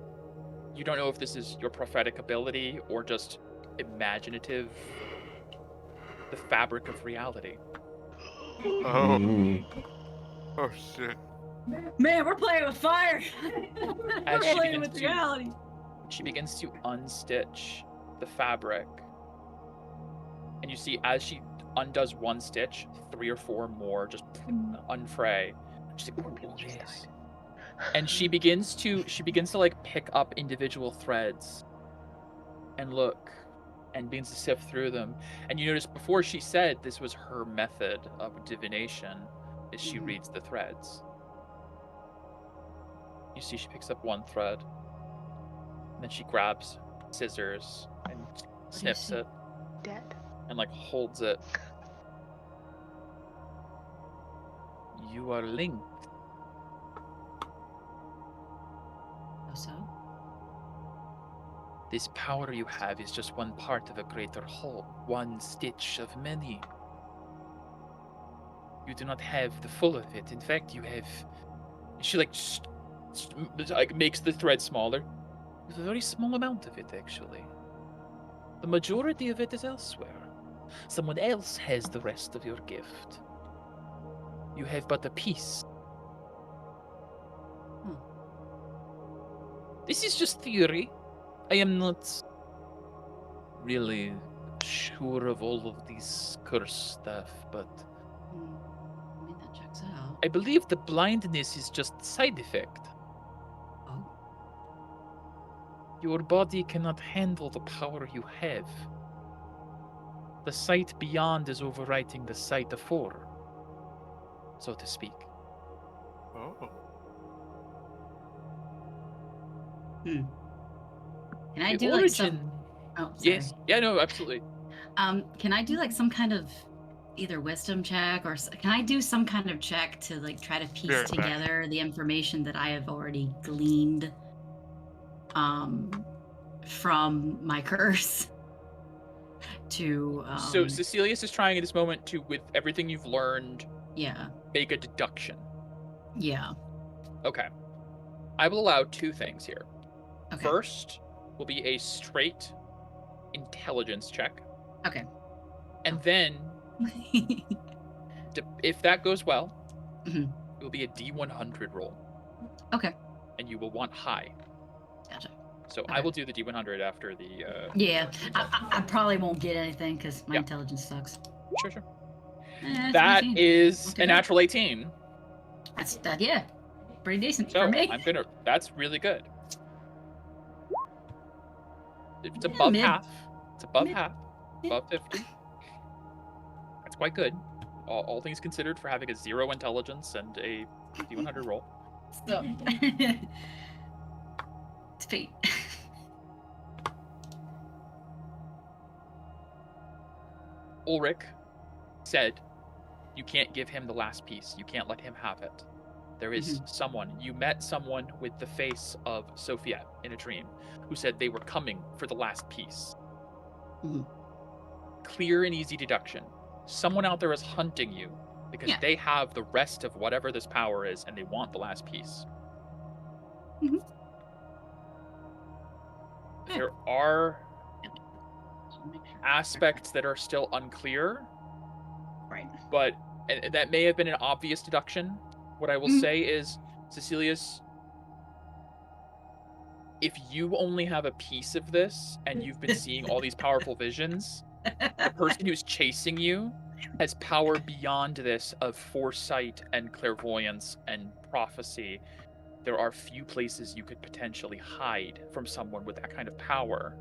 You don't know if this is your prophetic ability or just imaginative, the fabric of reality. Oh. Oh shit. Man, we're playing with fire. As We're she playing begins with to- reality. She begins to unstitch the fabric. And you see, as she undoes one stitch, 3 or 4 more just unfray. She's like, ooh, yes. And she begins to like pick up individual threads and look and begins to sift through them. And you notice before she said this was her method of divination is she reads the threads. You see she picks up one thread. And then she grabs scissors and sniffs it Dead. and like holds it. You are linked. Oh, so? This power you have is just one part of a greater whole, one stitch of many. You do not have the full of it. In fact, you have. She like makes the thread smaller. There's a very small amount of it, actually. The majority of it is elsewhere. Someone else has the rest of your gift. You have but a piece. This is just theory. I am not really sure of all of these curse stuff, but I mean, that checks out. I believe the blindness is just side effect. Oh. Your body cannot handle the power you have. The sight beyond is overwriting the sight afore, so to speak. Oh. Can I The do like some? origin- Oh, sorry. Yes. Yeah, no, absolutely. Can I do like some kind of either wisdom check or can I do some kind of check to like try to piece Spirit check. together the information that I have already gleaned from my curse to So Cecilius is trying at this moment to, with everything you've learned, yeah. make a deduction. Yeah. Okay. I will allow 2 things here. Okay. First will be a straight intelligence check. Okay. And then, if that goes well, Mhm. it will be a D100 roll. Okay. And you will want high. Gotcha. So Okay. I will do the D100 after the... Yeah. I probably won't get anything because my Yeah. intelligence sucks. Sure. It's That 18. is Not too a bad. natural 18. That's that. Yeah. Pretty decent So for me. that's really good. It's Yeah, above mid. half. It's above Mid. half. Yeah. Above 50. That's quite good. All things considered for having a 0 intelligence and a D100 roll. So. It's fate. Ulrich said you can't give him the last piece. You can't let him have it. There is someone. You met someone with the face of Sophia in a dream who said they were coming for the last piece. Clear and easy deduction. Someone out there is hunting you because they have the rest of whatever this power is and they want the last piece. There are aspects that are still unclear. Right. But that may have been an obvious deduction. What I will say is, Cecilius, if you only have a piece of this and you've been seeing all these powerful visions, the person who's chasing you has power beyond this of foresight and clairvoyance and prophecy. There are few places you could potentially hide from someone with that kind of power.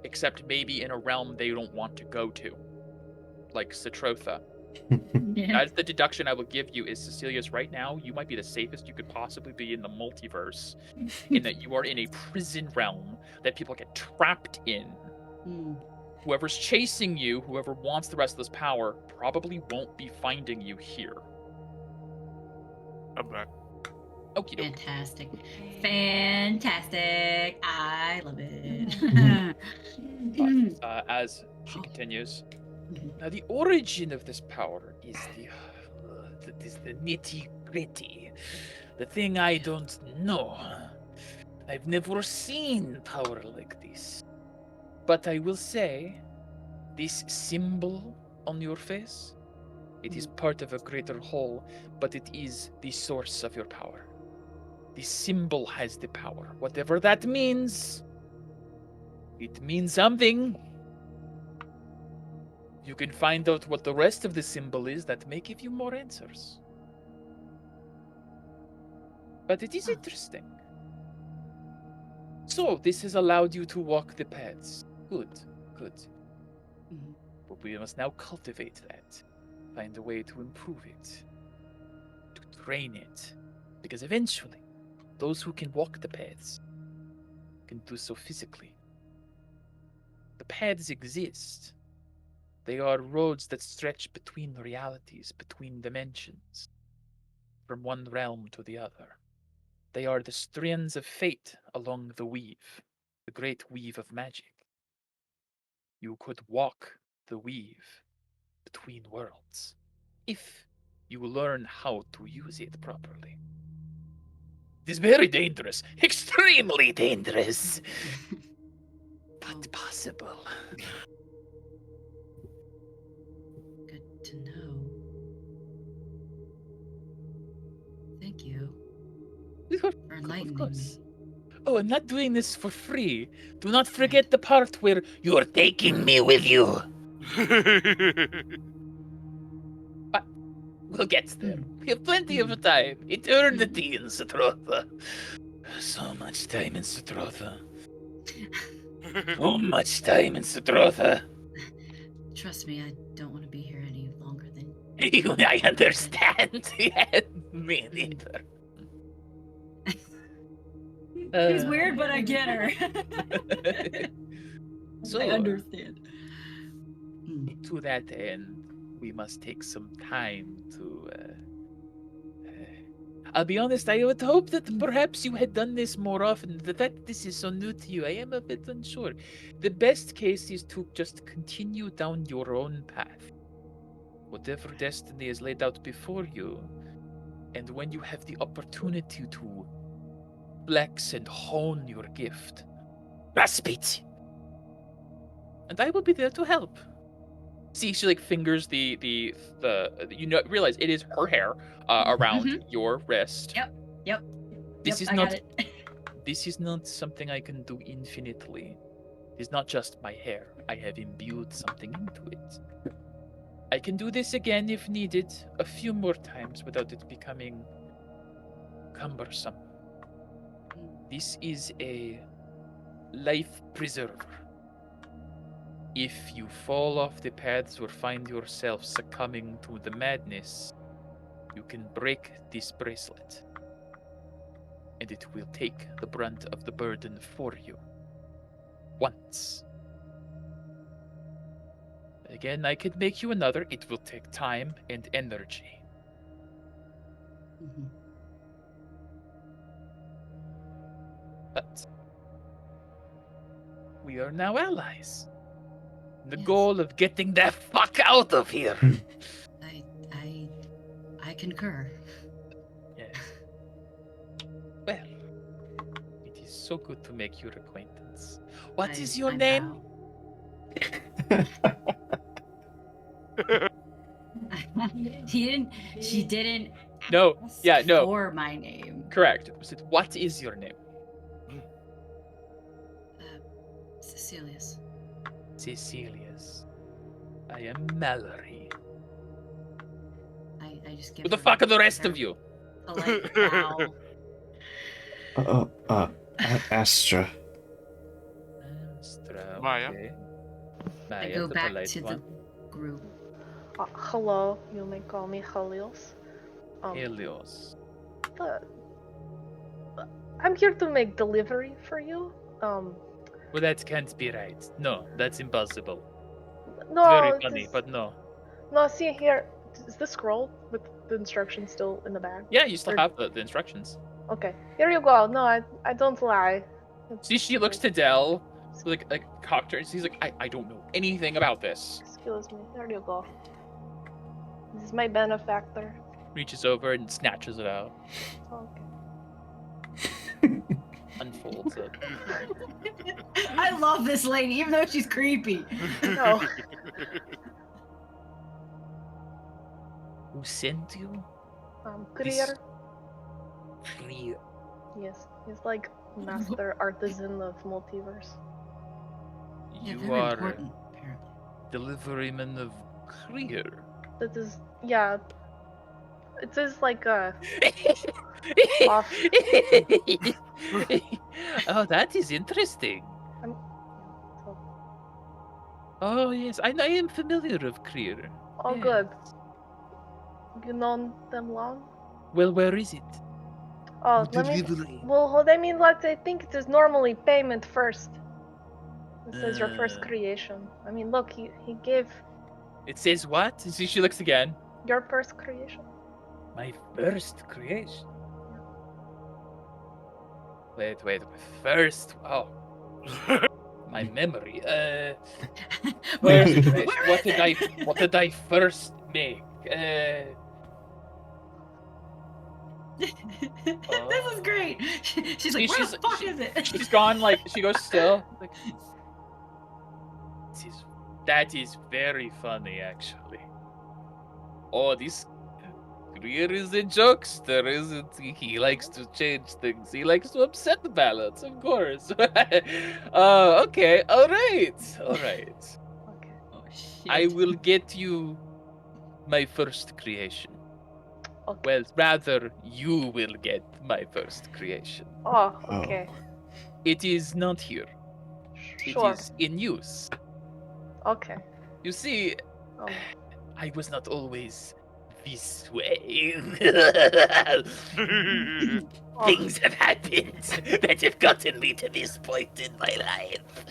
Except maybe in a realm they don't want to go to. Like Citrotha. That's the deduction I will give you is, Cecilius, right now, you might be the safest you could possibly be in the multiverse, in that you are in a prison realm that people get trapped in. Whoever's chasing you, whoever wants the rest of this power, probably won't be finding you here. I'm back. Okie doke. Fantastic. I love it. As she continues, now the origin of this power is the nitty gritty, the thing I don't know. I've never seen power like this. But I will say, this symbol on your face, it is part of a greater whole, but it is the source of your power. The symbol has the power. Whatever that means, it means something. You can find out what the rest of the symbol is that may give you more answers. But it is interesting. So, this has allowed you to walk the paths. Good. But we must now cultivate that. Find a way to improve it. To train it. Because eventually, those who can walk the paths can do so physically. The paths exist. They are roads that stretch between realities, between dimensions, from one realm to the other. They are the strands of fate along the weave, the great weave of magic. You could walk the weave between worlds, if you learn how to use it properly. It is very dangerous, extremely dangerous, but possible. Good to know. Thank you for enlightening me. Oh, I'm not doing this for free. Do not forget the part where you're taking me with you. We'll get there. We have plenty of time. Eternity in Citrotha. So much time in Citrotha. So much time in Citrotha. Trust me, I don't want to be here any longer than... I understand. Me neither. It's weird, but I get her. So, I understand. To that end, we must take some time to... I'll be honest, I would hope that perhaps you had done this more often. The fact that this is so new to you, I am a bit unsure. The best case is to just continue down your own path. Whatever destiny is laid out before you, and when you have the opportunity to flex and hone your gift, grasp it. And I will be there to help. See, she like fingers the realize it is her hair around your wrist. Yep. This is I not got it. this is not something I can do infinitely. It's not just my hair. I have imbued something into it. I can do this again if needed, a few more times without it becoming cumbersome. This is a life preserver. If you fall off the paths or find yourself succumbing to the madness, you can break this bracelet, and it will take the brunt of the burden for you. Once. Again, I could make you another. It will take time and energy. But we are now allies. The goal of getting the fuck out of here. I concur. Yes. Well, it is so good to make your acquaintance. What is your name? She didn't. No. Yeah, no. For my name. Correct. What is your name? Cecilius. Cecilius. I am Mallory. I just give Who the fuck are the rest of you? Polite bow. Astra. Astra. Maya. Okay. I Maya, go the back polite to one. the group. Hello, you may call me Helios. Helios. I'm here to make delivery for you. Well, that can't be right. No, that's impossible. No, It's very funny, but no. No, see here. Is the scroll with the instructions still in the bag? Yeah, you still have the instructions. Okay, here you go. No, I don't lie. See, she looks to Dell, like cocked her, and she's like, I don't know anything about this. Excuse me. There you go. This is my benefactor. Reaches over and snatches it out. Okay. Unfolds it. I love this lady, even though she's creepy. No. Who sent you? Krier. Krier. Yes, he's like master artisan of multiverse. You very are important, apparently. deliveryman of Krier. That is, yeah. It is like a. Oh, that is interesting. Oh yes, I am familiar of Krier. Oh, yes. good. You known them long? Well, where is it? Oh, let me. Well, I mean, I think it is normally payment first. This is your first creation. I mean, look, he gave. It says what? See, she looks again. Your first creation. My first creation. Wait. First. Oh. My memory. What did I first make? This is great. She's like, what the fuck is it? She's gone, like, she goes still. Like, that is very funny, actually. Oh, this Greer is a jokester, isn't he? He likes to change things. He likes to upset the balance, of course. Okay, alright. Okay. Oh, shit. I will get you my first creation. Okay. Well, rather, you will get my first creation. Oh, okay. It is not here. Sure. It is in use. Okay. You see, I was not always this way. Things have happened that have gotten me to this point in my life.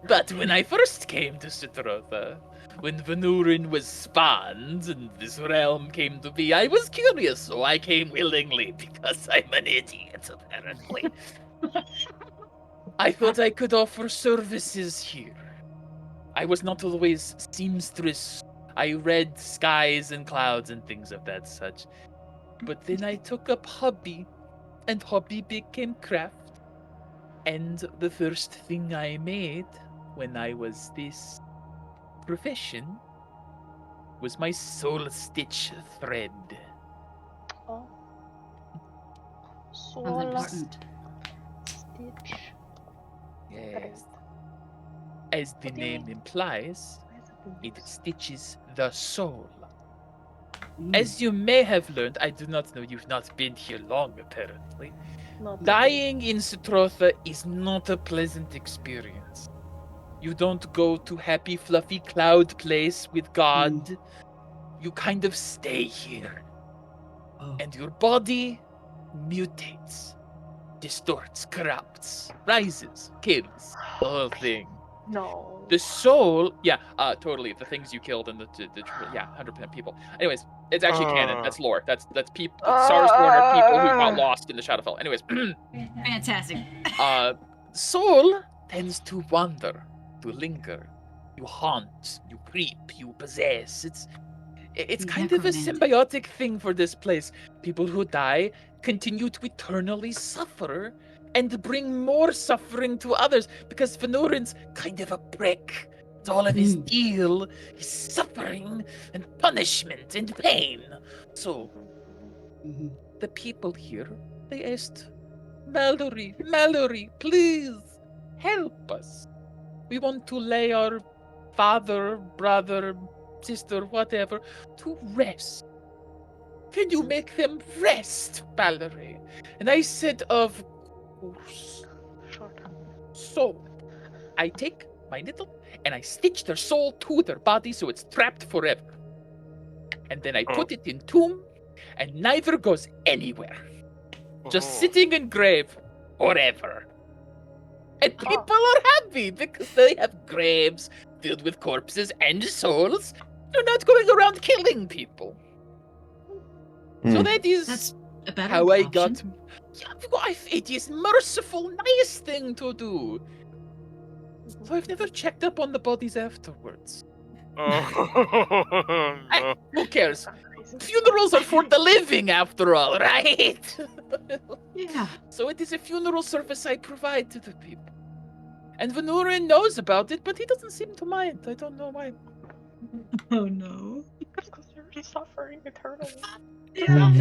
But when I first came to Citrotha, when Venurin was spawned and this realm came to be, I was curious, so I came willingly because I'm an idiot, apparently. I thought I could offer services here. I was not always seamstress. I read skies and clouds and things of that such. But then I took up hobby, and hobby became craft. And the first thing I made when I was this profession was my soul stitch thread. Oh. Sounds Soul important. stitch. Yes. As the What do you name mean? implies, Why is it it stitches the soul. Mm. As you may have learned, I do not know, you've not been here long apparently. not Dying in Citrotha is not a pleasant experience. You don't go to happy, fluffy cloud place with God. You kind of stay here. Oh. And your body mutates, distorts, corrupts, rises, kills, the whole thing. No. The soul, yeah, totally. The things you killed and yeah, 100% people. Anyways, it's actually canon. That's lore. That's people. Sarsborn are people who got lost in the Shadowfell. Anyways, Fantastic. soul tends to wander, to linger. You haunt, you creep, you possess. It's kind of a Necromantic. symbiotic thing for this place. People who die continue to eternally suffer and bring more suffering to others because Fenorin's kind of a prick. It's all of his deal. He's suffering and punishment and pain. So, the people here, they asked, Mallory, please help us. We want to lay our father, brother, sister, whatever, to rest. Can you make them rest, Mallory? And I said, of course. Short. So, I take my needle and I stitch their soul to their body so it's trapped forever. And then I put it in tomb, and neither goes anywhere. Just sitting in grave forever. And people are happy because they have graves filled with corpses and souls. They're not going around killing people. So that is That's a better how I option. got. Yeah, it is merciful, nice thing to do. So I've never checked up on the bodies afterwards. No. Who cares? Funerals are for the living, after all, right? Yeah. So it is a funeral service I provide to the people. And Venurin knows about it, but he doesn't seem to mind. I don't know why. Oh no. Because they're suffering eternally. Yeah.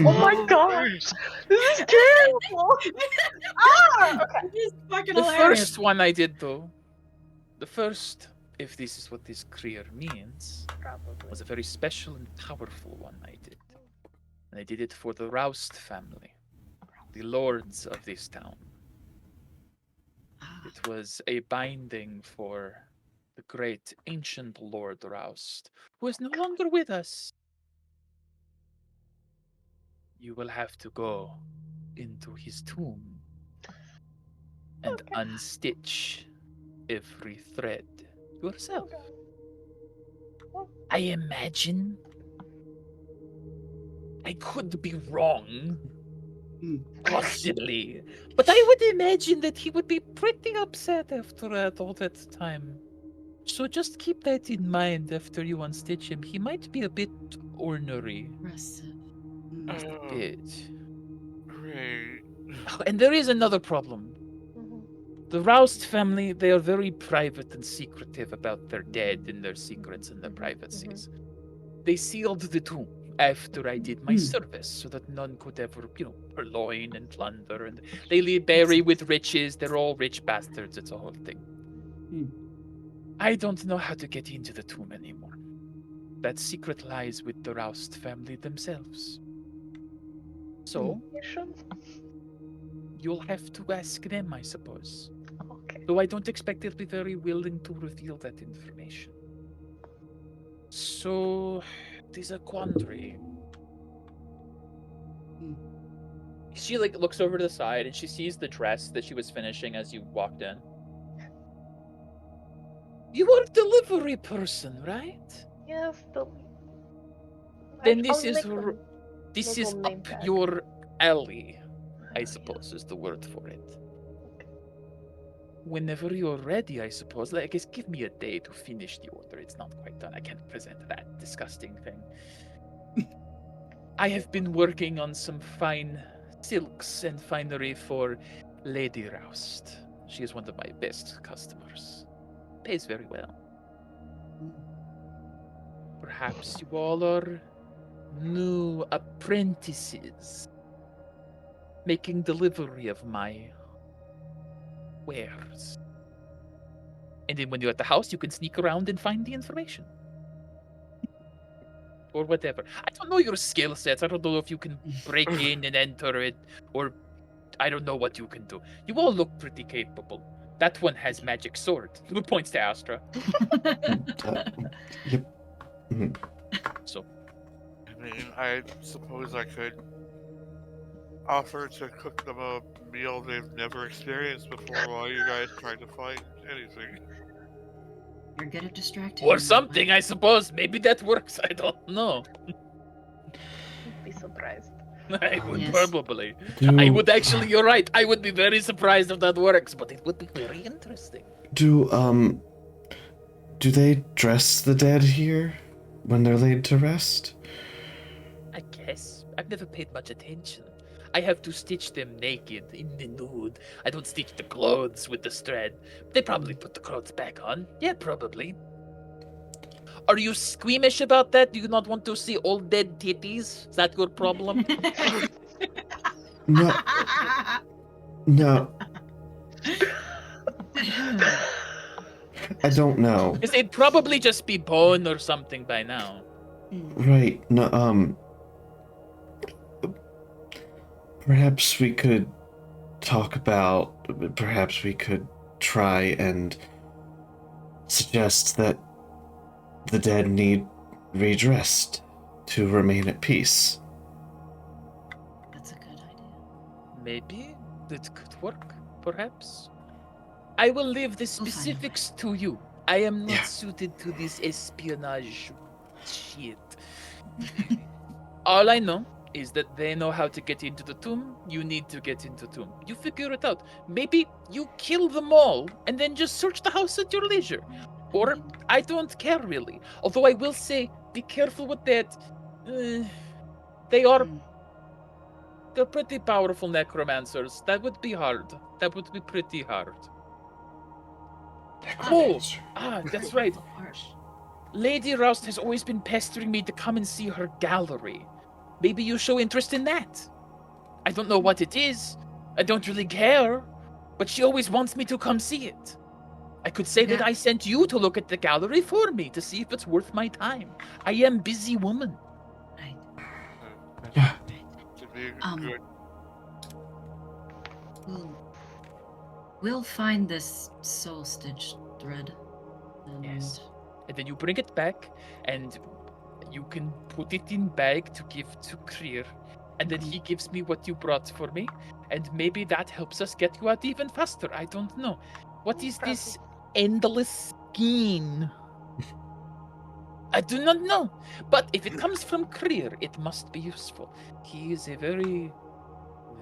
Oh my gosh! This is terrible! Okay. This is fucking The hilarious. first one I did, though, if this is what this career means, Probably. was a very special and powerful one I did. And I did it for the Roust family, the lords of this town. It was a binding for the great ancient Lord Roust, who is no longer with us. You will have to go into his tomb and unstitch every thread yourself. I imagine I could be wrong, possibly, but I would imagine that he would be pretty upset after all that time. So just keep that in mind after you unstitch him. He might be a bit ornery. Impressive. A bit. Great. Oh, and there is another problem. The Roust family, they are very private and secretive about their dead and their secrets and their privacies. They sealed the tomb after I did my service so that none could ever, purloin and plunder. And they bury with riches. They're all rich bastards. It's a whole thing. I don't know how to get into the tomb anymore. That secret lies with the Roust family themselves. So, you'll have to ask them, I suppose. Okay. Though I don't expect they'll be very willing to reveal that information. So, there's a quandary. She looks over to the side and she sees the dress that she was finishing as you walked in. You are a delivery person, right? Yes, Then I'll this is make a this little is name up tag. your alley, I Yeah. suppose is the word for it. Whenever you're ready, I suppose. Like, just give me a day to finish the order. It's not quite done. I can't present that disgusting thing. I have been working on some fine silks and finery for Lady Roust. She is one of my best customers. Pays very well. Perhaps you all are new apprentices making delivery of my wares. And then when you're at the house, you can sneak around and find the information. Or whatever. I don't know your skill sets. I don't know if you can break in and enter it, or I don't know what you can do. You all look pretty capable. That one has magic sword. Who points to Astra? Yep. Mhm. So I mean, I suppose I could offer to cook them a meal they've never experienced before while you guys try to find anything. You're good at distracting. or me, something, I suppose. Maybe that works. I don't know. You'd be surprised. I would Yes. probably. Do I would actually. You're right. I would be very surprised if that works, but it would be very interesting. do they dress the dead here when they're laid to rest? I guess. I've never paid much attention. I have to stitch them naked, in the nude. I don't stitch the clothes with the thread. They probably put the clothes back on. Yeah, probably. Are you squeamish about that? Do you not want to see old dead titties? Is that your problem? No, no, I don't know. Because they'd probably just be bone or something by now. Right, no, perhaps we could perhaps we could try and suggest that the dead need redressed to remain at peace. That's a good idea. Maybe that could work, perhaps. I will leave the We'll find a way. specifics to you. I am not Yeah. suited to this espionage shit. All I know is that they know how to get into the tomb. You need to get into the tomb. You figure it out. Maybe you kill them all and then just search the house at your leisure. Or I don't care really. Although I will say, be careful with that. They are they're pretty powerful necromancers. That would be hard. That would be pretty hard. Oh, that's right. Lady Roust has always been pestering me to come and see her gallery. Maybe you show interest in that. I don't know what it is. I don't really care. But she always wants me to come see it. I could say that I sent you to look at the gallery for me to see if it's worth my time. I am busy woman. Yeah. To be good. We'll find this soul stitch thread. Yes. And then you bring it back, and you can put it in bag to give to Krier. And then he gives me what you brought for me. And maybe that helps us get you out even faster. I don't know. What is this endless scheme? I do not know. But if it comes from Krier, it must be useful. He is a very,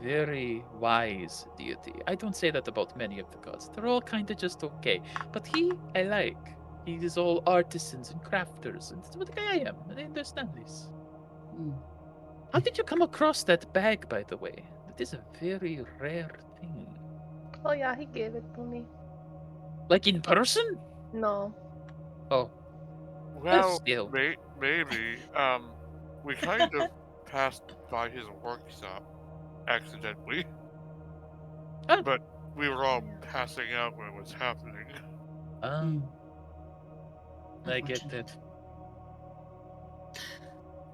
very wise deity. I don't say that about many of the gods. They're all kind of just okay. But he, I like. He is all artisans and crafters. And that's what I am. I understand this. How did you come across that bag, by the way? That is a very rare thing. Oh yeah, he gave it to me. Like in person? No. Oh. Well, Still. maybe. We kind of passed by his workshop accidentally. Oh. But we were all passing out when it was happening. I get that.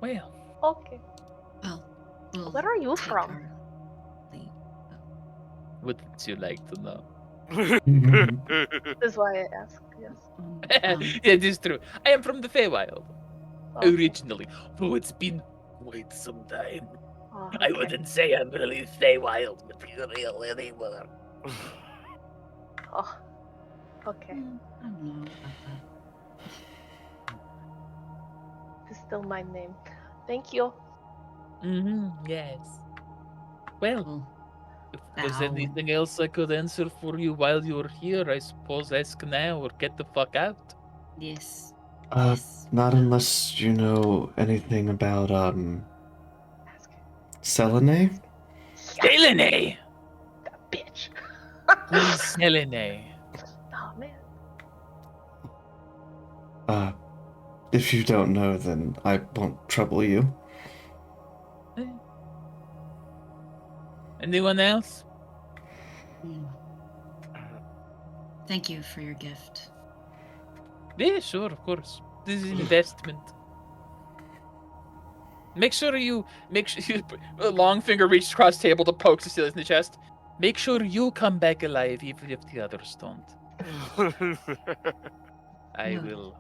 Well. Okay. Well, where are you from? Wouldn't you like to know? That's why I asked, yes. It is true. I am from the Feywild. Okay. Originally. Though it's been quite some time. Oh, I okay. wouldn't say I'm really Feywild material anymore. Oh. Okay. I don't know about that. It's still my name. Thank you. Yes. Well, Well, if there's bow. anything else I could answer for you while you're here, I suppose ask now or get the fuck out. Yes. Not unless you know anything about, Ask it. Selene? Yeah, Selene! that bitch. Who's Selene? Oh man. If you don't know, then I won't trouble you. Anyone else? Mm. Thank you for your gift. Yeah, sure, of course. This is investment. Make sure you a long finger reaches across the table to poke Cecilius in the chest. Make sure you come back alive, even if the others don't. I Noted. will.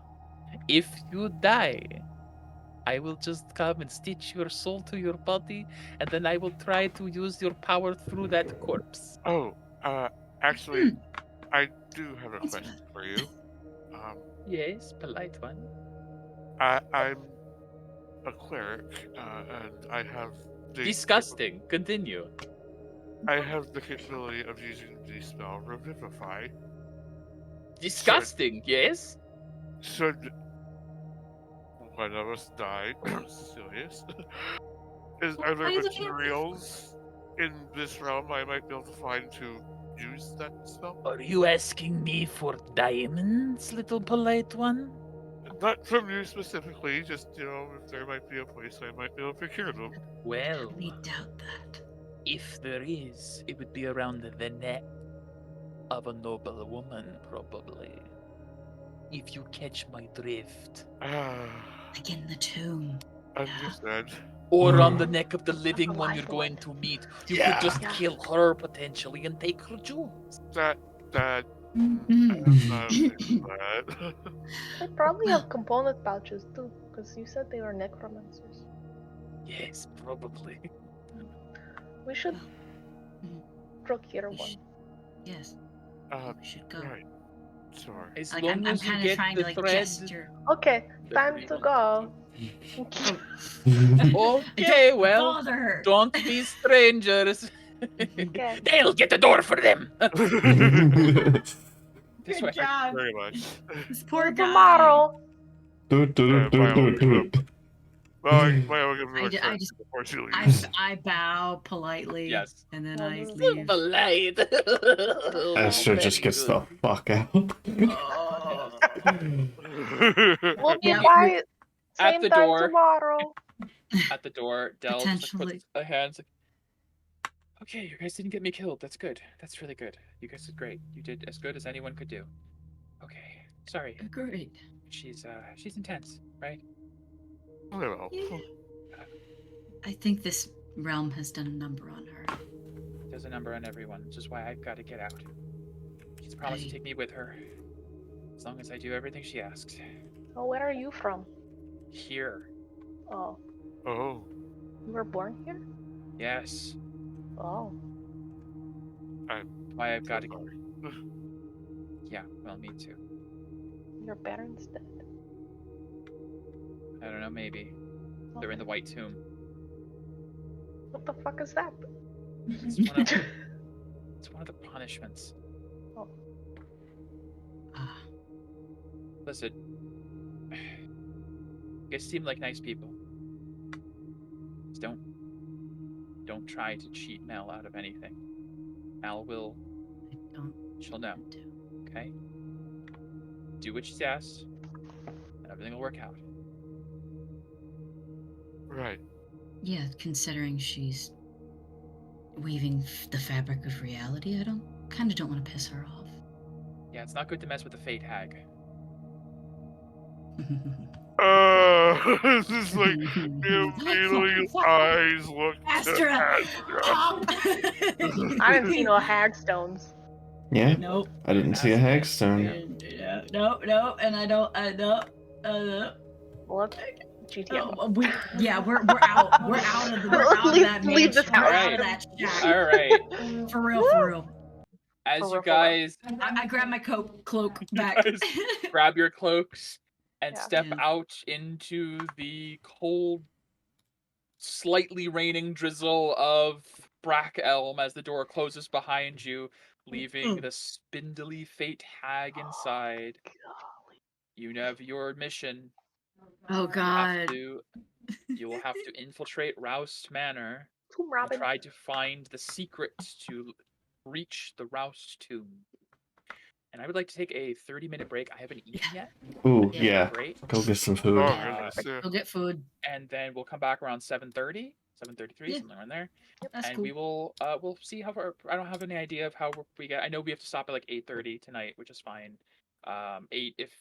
If you die, I will just come and stitch your soul to your body, and then I will try to use your power through that corpse. Oh, actually, I do have a Thanks for question that. for you. Yes, polite one. I'm a cleric, and I have the Disgusting. Continue. I have the capability of using the spell Revivify. Disgusting, yes? Should one of us die, Cecilius, are there Why are you looking at me? materials in this realm I might be able to find to use that spell? Are you asking me for diamonds, little polite one? Not from you specifically, just, if there might be a place I might be able to procure them. Well, We doubt that. if there is, it would be around the neck of a noble woman, probably. If you catch my drift. Like in the tomb. Understood. Or on the neck of the living one you're live going one. to meet. You Yeah. could just Yeah. kill her, potentially, and take her jewels. That, Mm. I'm not a fan of that. They probably Well. have component pouches too, because you said they were necromancers. Yes, probably. We should Mm. procure We one. should- Yes, Uh, we should go. right. Sorry. As Like long I'm as you kind of get trying the to like thread. gesture. Okay, that time we to want go. Okay, Don't well, bother her. don't be strangers. Okay. They'll get the door for them. Very This Good way. job. much. This poor guy. Tomorrow. Well, give him I a ju- I correction just- before she I, leaves. I bow politely. Yes. And then Well, I this is leave. Polite. Esther just gets the fuck out. Oh. We'll be Yeah. quiet. At Same the time door. tomorrow. At the door, Del just like, Potentially. puts a hand. Like, okay, you guys didn't get me killed. That's good. That's really good. You guys did great. You did as good as anyone could do. Okay, sorry. Great. She's intense, right? Well, Yeah. I think this realm has done a number on her. There's a number on everyone, which is why I've got to get out. She's promised to take me with her, as long as I do everything she asks. Oh, where are you from? Here, Oh, oh, you were born here? yes. Oh. Why I've got to. sorry. Yeah, well, me too. Your parents dead? I don't know, maybe they're in the White Tomb. What the fuck is that? It's one of, it's one of the punishments. Ah, Listen, you guys seem like nice people. Just don't try to cheat Mel out of anything. Mel will. I don't She'll know. want to. Okay. Do what she's asked, and everything will work out. Right. Yeah, considering she's weaving the fabric of reality, I kind of don't want to piss her off. Yeah, it's not good to mess with the Fate Hag. This is like immediately his eyes look to Astra! Astra. I didn't see no hagstones. Yeah, Nope. I didn't see a hagstone. No, and I don't. What? GTM. We're out. We're out of that Leave mansion. this We're house. out of that shack. All right. For real. As you Peripheral. guys, I grab my cloak back. guys grab your cloaks and Yeah. step Yeah. out into the cold, slightly raining drizzle of Brack Elm as the door closes behind you, leaving the spindly fate hag inside. Golly. You have your mission. Oh God. You will have to infiltrate Roust Manor Tomb and Robin. try to find the secret to reach the Roust tomb. And I would like to take a 30-minute break. I haven't eaten yet. Ooh, Yeah. yeah. Great. Go get some food. Oh goodness. Yeah. Go get food. And then we'll come back around 7:30, 7:33, Yeah. something around there. That's And cool. we will we'll see how far. I don't have any idea of how we get. I know we have to stop at like 8:30 tonight, which is fine. 8 if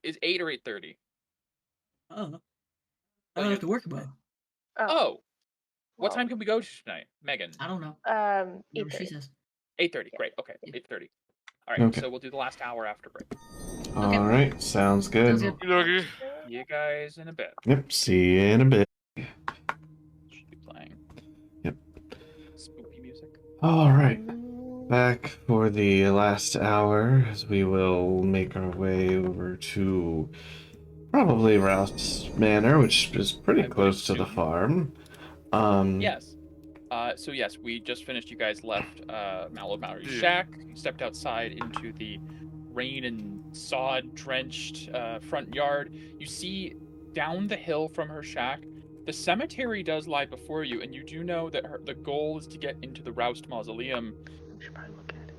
is 8 or 8:30. Oh. Oh, I you have to work tomorrow. Oh, what well, time can we go to tonight, Megan? I don't know. 8:30. Whatever she says. 8:30. Yeah. Great. Okay, Yeah. 8:30. All right. Okay. So we'll do the last hour after break. Okay. All right. Sounds good. Sounds good. Okay. See you guys in a bit. Yep. See you in a bit. Should be playing. Yep. Spooky music. All right. Back for the last hour as we will make our way over to probably Rouse Manor, which is pretty I would close to the assume. farm. Yes. So yes, we just finished. You guys left Mallory's Yeah. shack. You stepped outside into the rain and sod-drenched front yard. You see down the hill from her shack, the cemetery does lie before you, and you do know that the goal is to get into the Roust Mausoleum. We should probably look at it.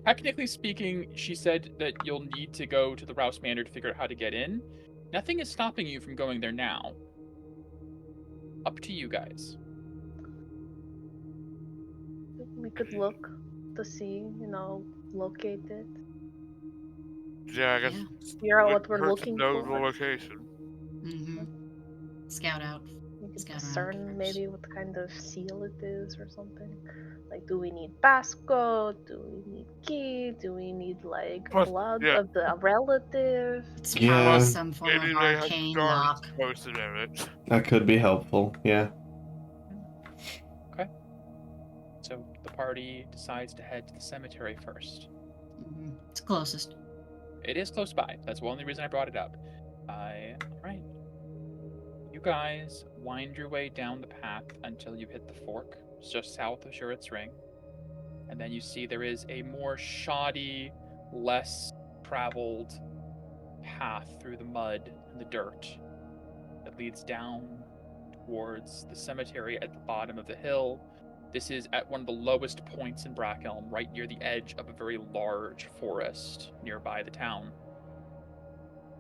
Technically speaking, she said that you'll need to go to the Roust Manor to figure out how to get in. Nothing is stopping you from going there now. Up to you guys. We could look to see, locate it. Yeah, I guess. Yeah. Figure out look what for we're her to looking know the for. location. Mm-hmm. Scout out. We could Scout around discern first. maybe what kind of seal it is or something. Like, do we need passcode? Do we need key? Do we need like Plus, blood yeah. of the relative? It's Yeah. probably some form Maybe of they have arcane stars lock. posted in it. That could be helpful. Yeah. So the party decides to head to the cemetery first. Mm-hmm. It's closest. It is close by. That's the only reason I brought it up. Alright. You guys wind your way down the path until you hit the fork, just south of Shuret's Ring. And then you see there is a more shoddy, less traveled path through the mud and the dirt that leads down towards the cemetery at the bottom of the hill. This is at one of the lowest points in Brackelm, right near the edge of a very large forest nearby the town.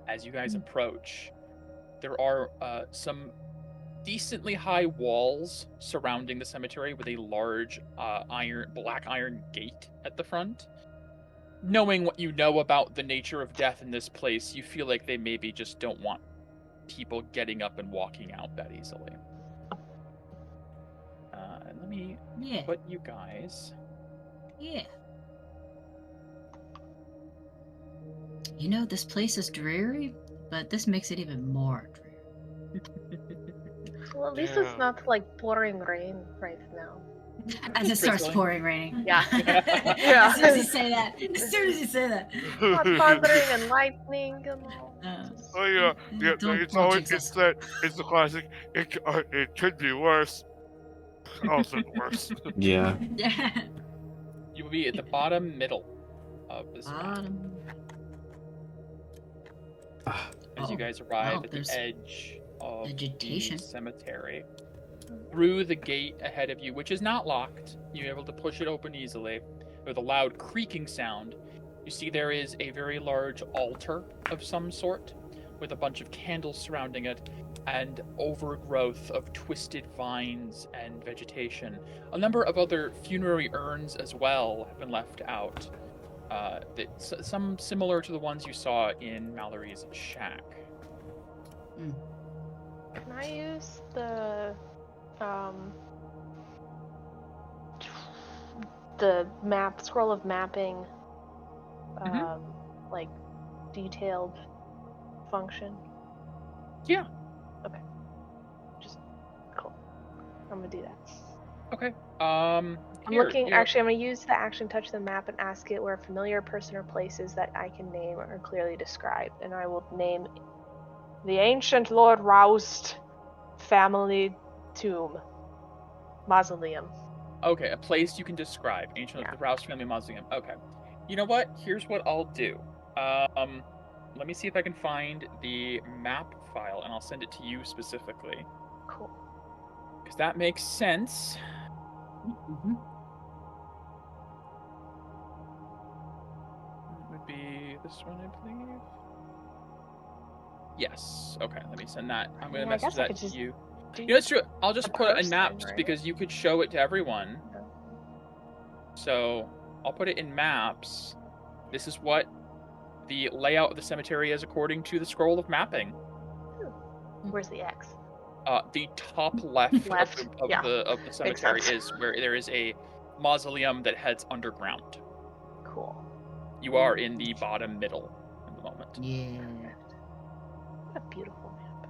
As you guys approach, there are some decently high walls surrounding the cemetery with a large black iron gate at the front. Knowing what you know about the nature of death in this place, you feel like they maybe just don't want people getting up and walking out that easily. And let me put you guys. Yeah. You know, this place is dreary, but this makes it even more dreary. Well, at least it's not like pouring rain right now. As it starts Drizzling. pouring raining. Yeah. Yeah. As soon as you say that. As soon as you say that. Not thundering and lightning and all. Oh yeah, yeah. Don't It's always jinx us. it's the classic. It could be worse. Also worse. Yeah. You will be at the bottom middle of this map. Bottom. As you guys arrive at the edge of vegetation. the cemetery. Through the gate ahead of you, which is not locked, you're able to push it open easily. With a loud creaking sound, you see there is a very large altar of some sort, with a bunch of candles surrounding it, and overgrowth of twisted vines and vegetation. A number of other funerary urns as well have been left out. Some similar to the ones you saw in Mallory's shack. Can I use the scroll of mapping like detailed function? Yeah. Okay. Just cool. I'm gonna do that. Okay. I'm Here, looking. you're- Actually, I'm gonna use the action touch the map and ask it where a familiar person or places that I can name are clearly described, and I will name the ancient Lord Roust family tomb mausoleum. Okay, a place you can describe. Ancient Yeah. the Rouse family mausoleum. Okay. You know what? Here's what I'll do. Let me see if I can find the map file, and I'll send it to you specifically, Cool. because that makes sense. Mhm. It would be this one, I believe. Yes. Okay. Let me send that. I'm gonna I message guess I that could to just you. do You know, it's true. I'll just a put it in person, maps right? because you could show it to everyone. Yeah. So I'll put it in maps. This is what the layout of the cemetery is according to the scroll of mapping. Where's the X? The top left, Left, of yeah. the cemetery sense. is where there is a mausoleum that heads underground. Cool. You are in the bottom middle at the moment. Yeah. What a beautiful map.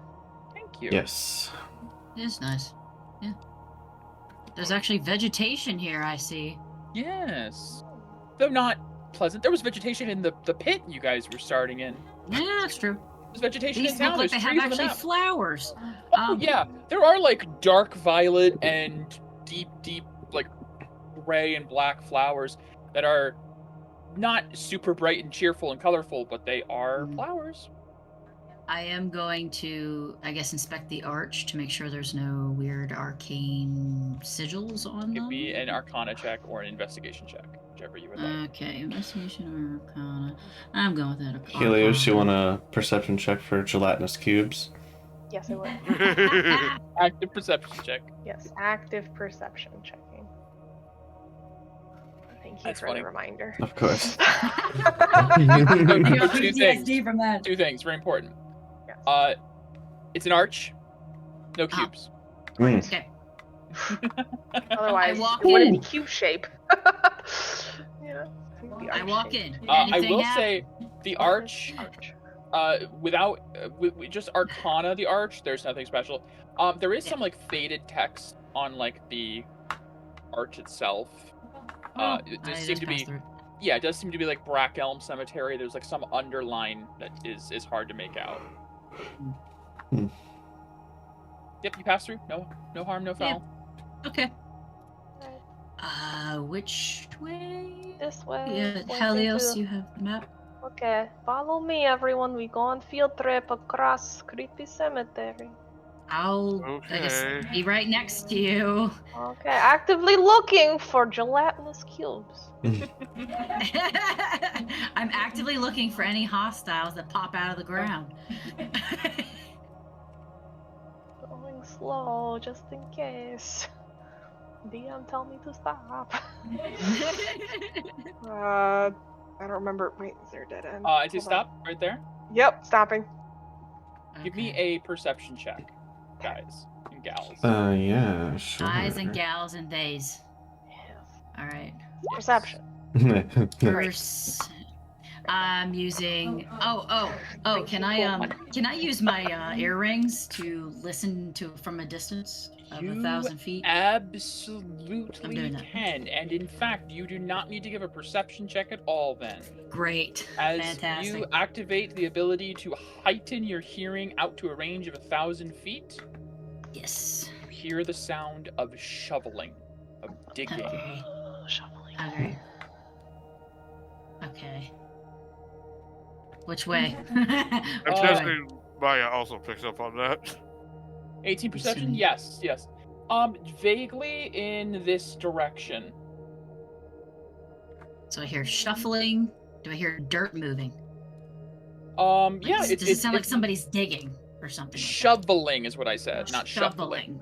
Thank you. Yes. It's nice. Yeah. There's actually vegetation here, I see. Yes. Though not pleasant. There was vegetation in the pit you guys were starting in. Yeah, that's true. There's vegetation These in town. look like they There's have trees on the actually map. flowers. Oh, yeah, there are like dark violet and deep, like gray and black flowers that are not super bright and cheerful and colorful, but they are flowers. I am going to, I guess, inspect the arch to make sure there's no weird arcane sigils on Give them. me an Arcana check or an Investigation check, whichever you would like. Okay, investigation or Arcana. I'm going with that. Helios, you want a perception check for gelatinous cubes? Yes, I would. Active perception check. Yes, active perception checking. Thank you That's for funny. the reminder. Of course. So two things. PTSD from that. Two things, very important. Yes. It's an arch, no cubes. Okay. Otherwise, I walk it wouldn't in. be cube shape. Yeah. it'd be I arch walk shaped. in. I Anything will hap- say the arch, Arch. without with just Arcana the arch, there's nothing special. There is some like faded text on like the arch itself. It I does seem just to passed be, through. yeah, it does seem to be like Brack Elm Cemetery. There's like some underline that is hard to make out. Hmm. Yep, you pass through. No harm, no foul. Okay. Which way? This way. Yeah, pointing Helios, to- you have the map. Okay, follow me, everyone. We go on field trip across creepy cemetery. I'll, I guess, Okay. be right next to you. Okay, actively looking for gelatinous cubes. I'm actively looking for any hostiles that pop out of the ground. Going slow, just in case. DM, tell me to stop. I don't remember. Wait, is there a dead end? To Hold on. stop right there. Yep, stopping. Give me a perception check, guys and gals. Yeah, sure. Guys and gals and theys. Yes. All right. Perception. First, I'm using. Oh! Can I use my earrings to listen to from a distance of 1,000 feet? Absolutely I'm doing that. can, and in fact, you do not need to give a perception check at all. Then, Great. as Fantastic. you activate the ability to heighten your hearing out to a range of 1,000 feet, Yes. you hear the sound of shoveling, of digging. Okay. Shoveling. Okay. Okay. Which way? I'm guessing Maya also picks up on that. 18 perception? Assuming. Yes. Vaguely in this direction. So I hear shuffling. Do I hear dirt moving? Yeah, Does it sound like somebody's digging or something? Like shoveling is what I said, not shuffling.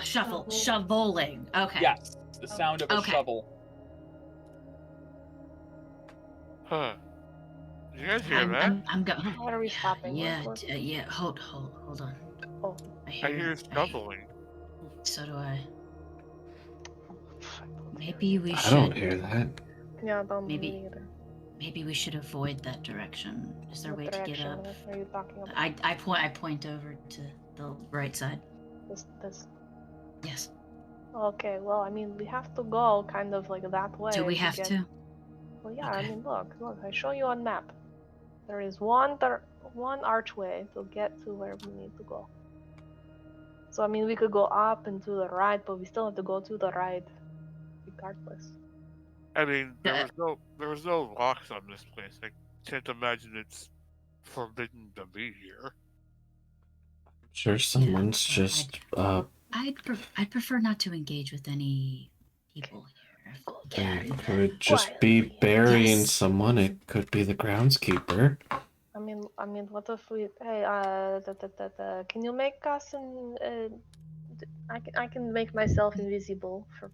Shoveling. Okay. Yes, the sound of a Okay. shovel. Huh. Did you guys hear that? I'm going. What are we stopping? Yeah. What- Yeah. Hold on. Oh. I hear scuffling. So do I. Maybe we I should. don't hear that. Yeah, I don't Maybe- me either. Maybe we should avoid that direction. Is there a What way to get direction up? are you talking about? I point over to the right side. This. Yes. Okay, well, I mean, we have to go kind of like that way. Do we have get... to? Well, yeah, I Okay. mean, look, I show you on map. There is one archway to get to where we need to go. So, I mean, we could go up and to the right, but we still have to go to the right regardless. I mean, there was no locks on this place. I can't imagine it's forbidden to be here. Sure, someone's okay. just I'd prefer not to engage with any people here. it could just be Quietly. burying Yes. someone. It could be the groundskeeper. I mean, what if we? Hey, can you make us an? I can make myself invisible for.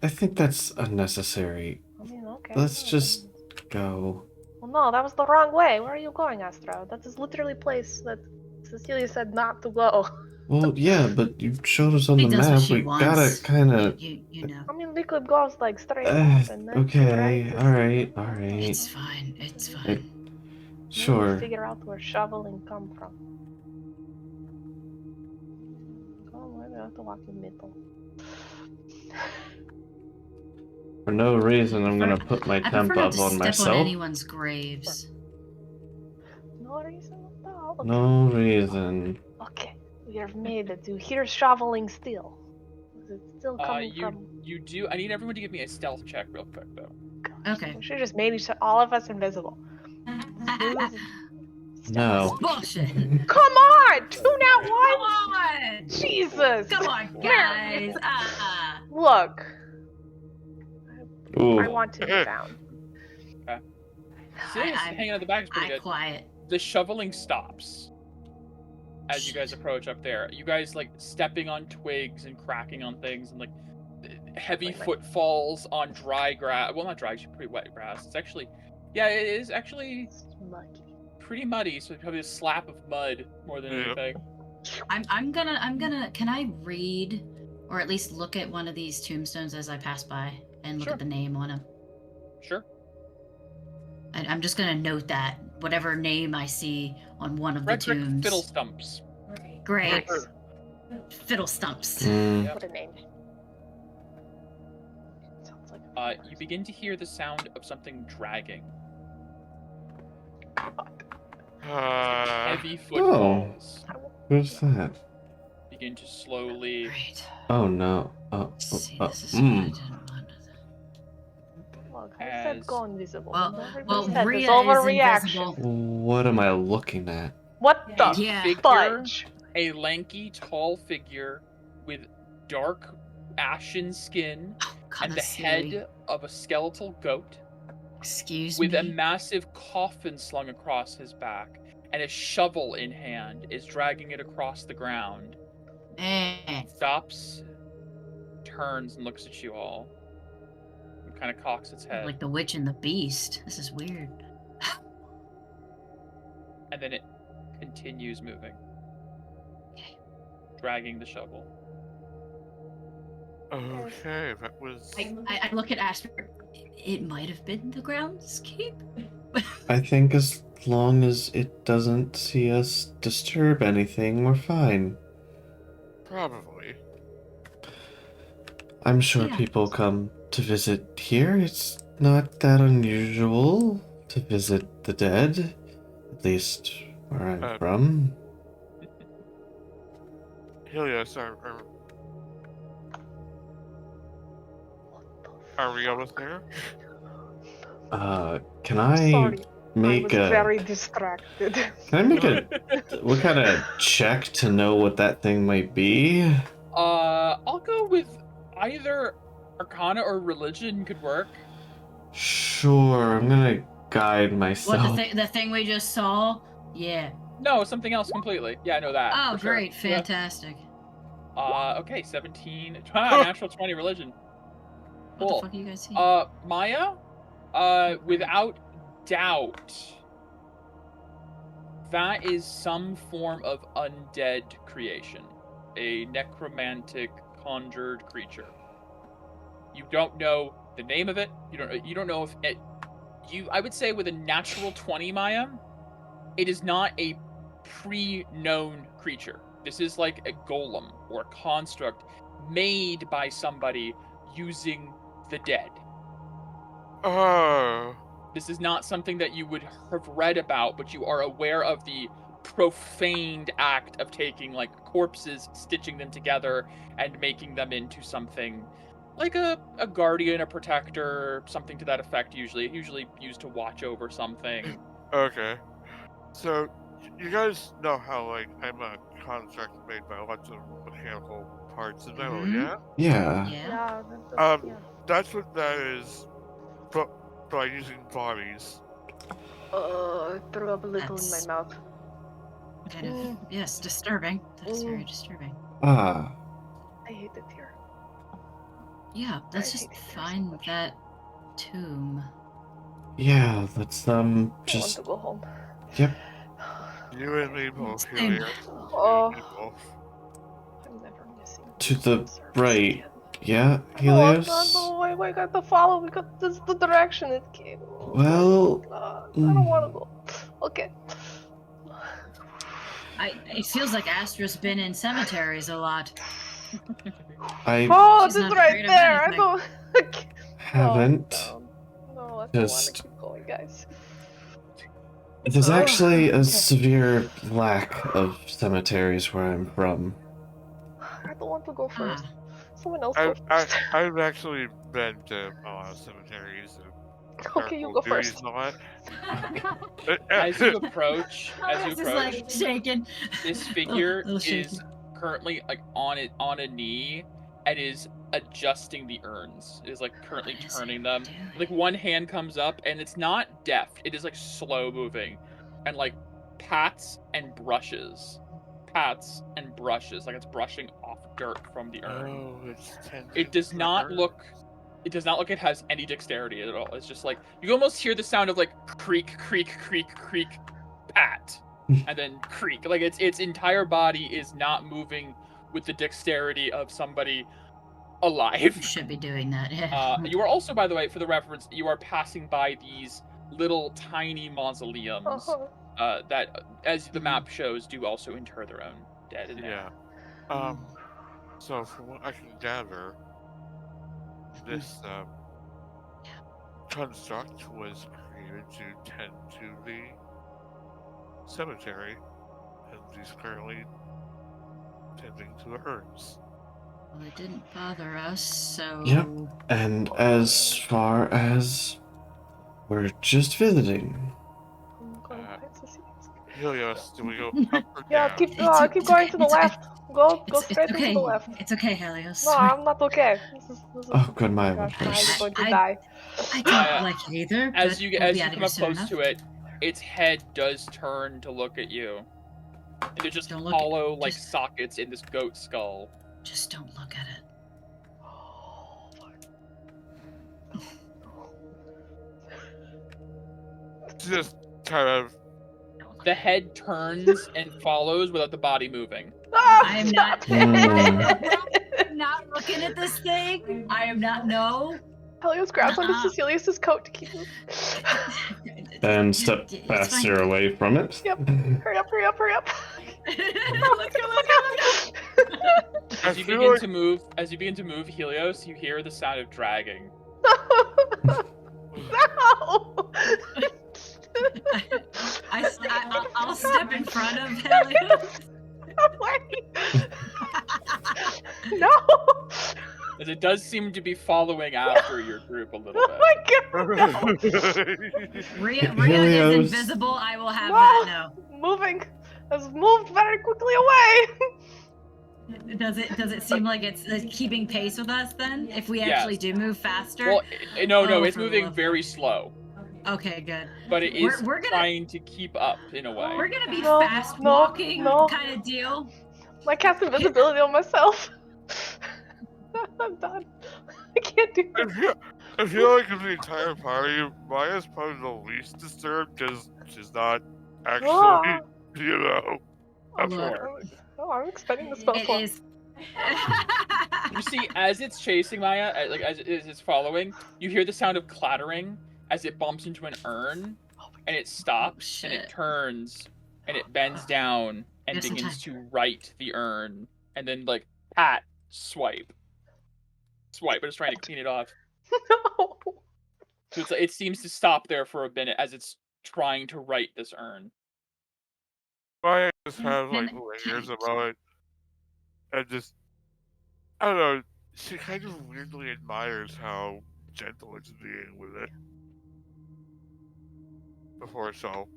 I think that's unnecessary. I mean, okay. Let's well, just go. Well, no, that was the wrong way. Where are you going, Astro? That is literally a place that Cecilia said not to go. Well, yeah, but you showed us on She the does what map. she We wants. gotta kind of. You know. I mean, we could go like straight up and then Okay, right, all right. It's fine. It's fine. Maybe Sure. figure out where shoveling come from. Oh, maybe I have to walk in middle. For no reason, I'm gonna put my I temp prefer not up to on step myself. on anyone's graves. No reason at all. Okay. No reason. Okay, we have made it. Do you hear shoveling still? Is it still coming from? You do. I need everyone to give me a stealth check real quick, though. Okay. We should just made all of us invisible. No. Bullshit. Come on! 2 nat Come 1? on! Jesus! Come on, guys! Look, Ooh. I want to be found. Cecilia's hanging out the back is pretty good. Quiet. The shoveling stops as you guys approach up there. You guys like stepping on twigs and cracking on things and like heavy footfalls on dry grass. Well, not dry, it's pretty wet grass. It's actually, yeah, it is actually It's muddy. pretty muddy. So it's probably a slap of mud more than anything. I'm gonna. Can I read, or at least look at one of these tombstones as I pass by and look Sure. at the name on them? Sure. I'm just gonna note that whatever name I see on one of the Frederick tombs. Fiddle Stumps. Great. Fiddle stumps. Mm. What a name. Sounds like You begin to hear the sound of something dragging. Heavy footfalls Who's that? begin to slowly. Great. Oh no. See, this is what I didn't want. Look, I said go invisible. Well, Everybody said Rhea this is overreaction. invisible. What am I looking at? What the Yeah. fudge? A lanky, tall figure with dark, ashen skin and the head of a skeletal goat Excuse with me. a massive coffin slung across his back and a shovel in hand is dragging it across the ground. Stops, turns, and looks at you all. And kind of cocks its head. Like the witch and the beast. This is weird. And then it continues moving. Dragging the shovel. Okay, that was. I look at Asper. It might have been the groundskeep. I think as long as it doesn't see us disturb anything, we're fine. Probably. I'm sure Yeah. people come to visit here. It's not that unusual to visit the dead, at least where I'm from. Helios, are we almost there? Can I Sorry, make I was a very distracted. Can I make a what kind of check to know what that thing might be? I'll go with either Arcana or Religion could work. Sure, I'm gonna guide myself. What the thing we just saw? Yeah. No, something else completely. Yeah, I know that. Oh, for sure. great, fantastic. Okay, 17. Natural 20 Religion. What Cool. the fuck are you guys seeing? Maya, without doubt, that is some form of undead creation, a necromantic conjured creature. You don't know the name of it. You don't know if it. I would say with a natural 20, Maya, it is not a pre-known creature. This is like a golem or a construct made by somebody using the dead. Oh. This is not something that you would have read about, but you are aware of the profaned act of taking like corpses, stitching them together, and making them into something like a guardian, a protector, something to that effect. Usually used to watch over something. Okay. So, you guys know how, like, I'm a construct made by lots of mechanical parts and metal, yeah? Yeah. Yeah. Yeah. That's what that is, but by using bodies. I threw up a little in my That's- mouth. Kind of, yes, disturbing. That's very disturbing. Ah. I hate it here. Yeah, let's I just hate it here so find much. that tomb. Yeah, let's I want just to go home. Yep. You and me both, Same. Helios. Oh, You and me both. I'm never missing to this the service right. again. Yeah, No, Helios? no, we got to follow. We got this is the direction it came. Well, I don't want to go. Okay. It feels like Astra's been in cemeteries a lot. Oh, She's this not right afraid of there. I anything. don't. haven't. No, I don't want to Just- keep going, guys. There's Oh, actually a okay. severe lack of cemeteries where I'm from. I don't want to go first. Ah, Someone else go first. I've actually been to a lot of cemeteries and Okay, you clerical go duties first. and all that. As you approach, this is like shaking. this figure Little shaky. is currently like on a knee and is adjusting the urns. It is like currently What is turning it them. doing? Like one hand comes up and it's not deft. It is like slow moving and like pats and brushes. Pats and brushes like it's brushing off dirt from the urn. Oh, it's tending It does to not hurt. look it has any dexterity at all. It's just like you almost hear the sound of like creak, creak, creak, creak, pat, and then creak. Like its entire body is not moving with the dexterity of somebody alive. You should be doing that. Yeah. You are also, by the way, for the reference, you are passing by these little tiny mausoleums that, as the map shows, do also inter their own dead in there. Yeah. So from what I can gather, this construct was created to tend to the cemetery, and he's currently tending to the urns. Well, it didn't bother us, so. Yep. And as far as we're just visiting. I'm going to see. Helios, do we go up or Yeah, down? keep It's going to the it's left. Go It's straight okay. into the left. It's okay, Helios. No, I'm not okay. This is Oh, good, my gosh, word. now you're going to I- die. I don't like it either. As but you we'll as be you out of come here up soon close enough. to it, its head does turn to look at you. And there's just Don't look at- hollow like just- sockets in this goat skull. Just don't look at it. Just kind of. Don't look The at head turns and follows without the body moving. I am not- Mm. not looking at this thing. I am not. No. Helios grabs onto Uh-uh. Cecilius's coat to keep him. And step It's fine. faster away from it. Yep. Hurry up. Let's go. As you feel begin like- to move, Helios, you hear the sound of dragging. No! I'll step in front of Helios. Wait. No! As it does seem to be following after your group a little Oh bit. my god, no! Rhea Helios. is invisible. I will have No! that now. Moving! Has moved very quickly away! Does it seem like it's keeping pace with us then? If we Yes. actually do move faster? Well, no, Oh, it's for the moving love of very God. slow, Okay, good. but it is We're gonna- trying to keep up in a way. We're gonna be No, fast no, walking no. kind of deal. I cast invisibility on myself. I'm done. I can't do it. I feel like in the entire party, Maya's probably the least disturbed because she's not actually, Ah. you know. Of Look. course. Oh, I'm expecting the spell It slot. is. You see, as it's chasing Maya, as it's following, you hear the sound of clattering as it bumps into an urn, and it stops, and it shit. turns, and it bends down, and Yes, I'm begins tired. to right the urn, and then like pat, swipe, but it's trying to clean it off. No. So it seems to stop there for a minute as it's trying to right this urn. Maya just has like Can- layers about it, and just I don't know. She kind of weirdly admires how gentle it's being with it before itself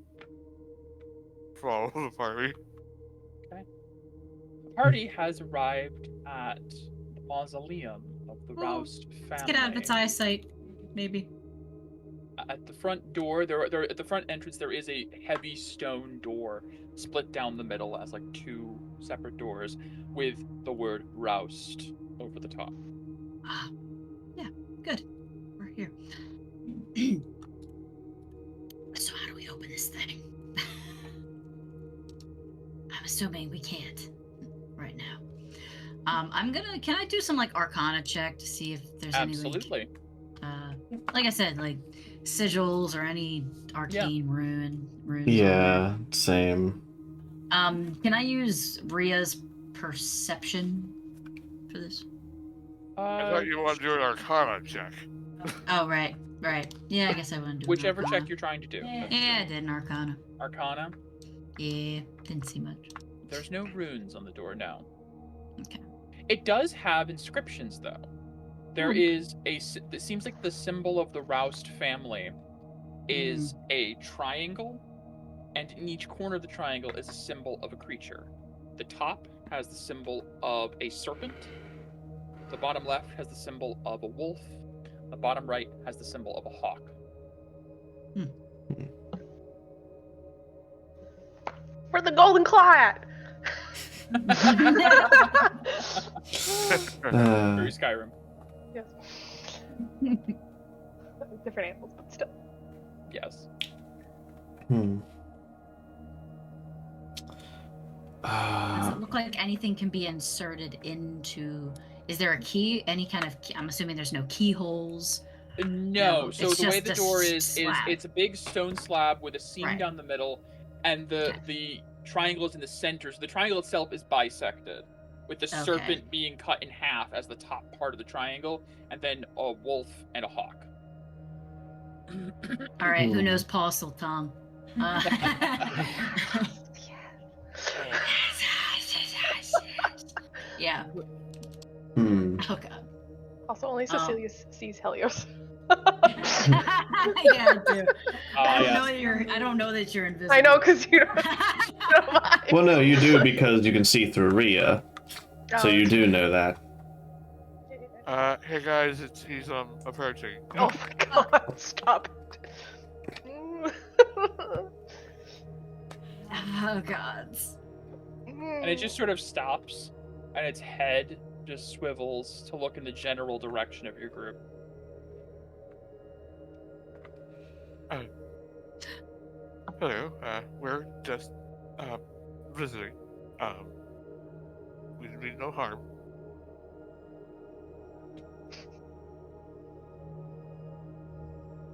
follow the party. The party has arrived at the mausoleum of the Oh, Roust family. Let's get out of its eyesight, maybe. At the front door, there at the front entrance, there is a heavy stone door split down the middle as like two separate doors with the word Roust over the top. Ah, yeah, good. We're here. So how do we open this thing? I'm assuming we can't right now. Can I do some like Arcana check to see if there's Absolutely. any like I said, like sigils or any arcane runes? Yeah, same. Can I use Ria's perception for this? I thought you wanted to do an Arcana check. Oh, right. Yeah, I guess I want to do Whichever an Arcana. check you're trying to do. Yeah, I did an Arcana. Arcana. Yeah, didn't see much. There's no runes on the door now. Okay. It does have inscriptions though. There is it seems like the symbol of the Roust family is a triangle, and in each corner of the triangle is a symbol of a creature. The top has the symbol of a serpent. The bottom left has the symbol of a wolf. The bottom right has the symbol of a hawk. For the golden claw. Very Skyrim. Yes. Different animals, but still. Yes. Does it look like anything can be inserted into? Is there a key? Any kind of key? I'm assuming there's no keyholes. No. So it's the way just the a door is slab. it's a big stone slab with a seam Right. down the middle, and the triangle is in the center. So the triangle itself is bisected, with the serpent being cut in half as the top part of the triangle, and then a wolf and a hawk. All right, who knows Paul Sultan? Yeah. Oh god. Also, only Cecilia sees Helios. Yeah, I do. I don't know that you're invisible. I know, because you don't. Well, no, you do because you can see through Rhea, so you do know that. Hey guys, he's approaching. Oh my god, stop it. Oh god. And it just sort of stops, and its head just swivels to look in the general direction of your group. Hello, we're just, visiting. We mean no harm.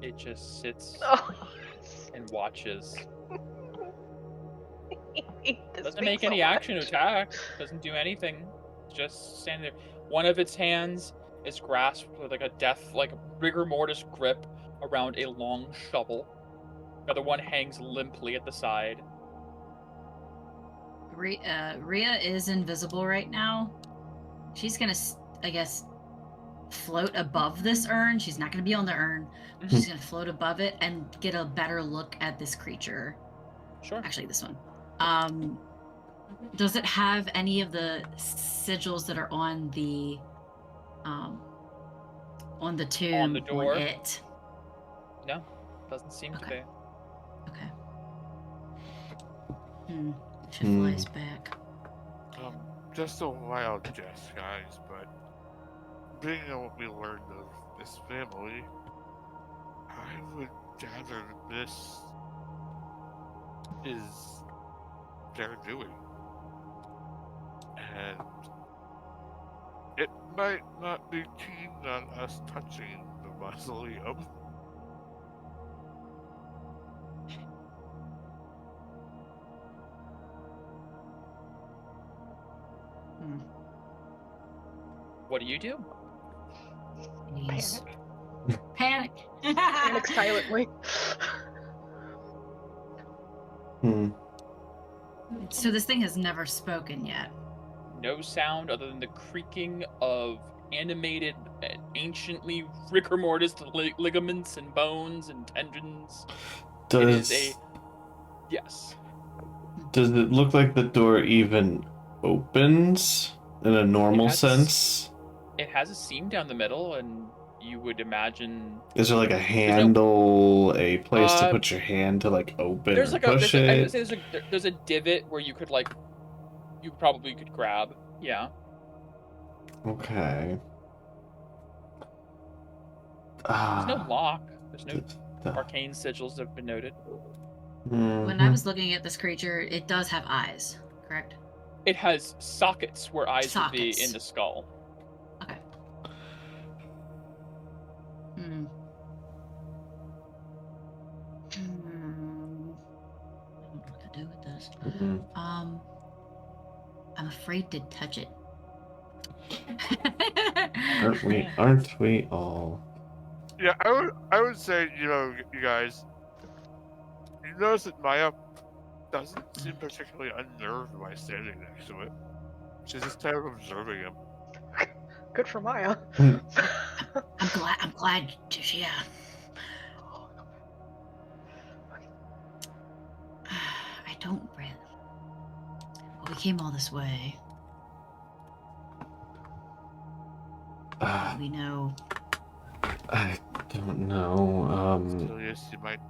It just sits Oh. and watches. This Doesn't makes make any so much. action to attack. Doesn't do anything. Just stand there. One of its hands is grasped with like a rigor mortis grip around a long shovel. The other one hangs limply at the side. Rhea is invisible right now. She's gonna, I guess, float above this urn. She's not gonna be on the urn. She's gonna float above it and get a better look at this creature. Sure. Actually, this one. Does it have any of the sigils that are on the tomb? On the door? On it? No, doesn't seem to be. Okay. She flies back. Just a wild guess, guys, but being what we learned of this family, I would gather this is their doing. And it might not be keen on us touching the mausoleum. What do you do? Please. Panic. Panic. Panic silently. Hmm. So this thing has never spoken yet. No sound other than the creaking of animated, anciently rigor mortis ligaments and bones and tendons. It is a yes. Does it look like the door even opens in a normal sense? It has a seam down the middle, and you would imagine Is there like a handle, a place to Uh, put your hand to like open there's or like a push I would it? say there's a divot where you could like you probably could grab. Yeah. Okay. There's no Ah. lock. There's no the- arcane sigils that have been noted. When I Mhm. was looking at this creature, it does have eyes, correct? It has sockets where eyes would be Sockets. in the skull. Okay. Hmm. I don't know what to do with this. Mhm. I'm afraid to touch it. Aren't we all? Yeah, I would say, you know, you guys, you notice that Maya doesn't seem particularly unnerved by standing next to it. She's just kind of observing him. Good for Maya. Hmm. I'm glad, yeah. I don't really. Well, we came all this way. We know. I don't know. Celius, you might.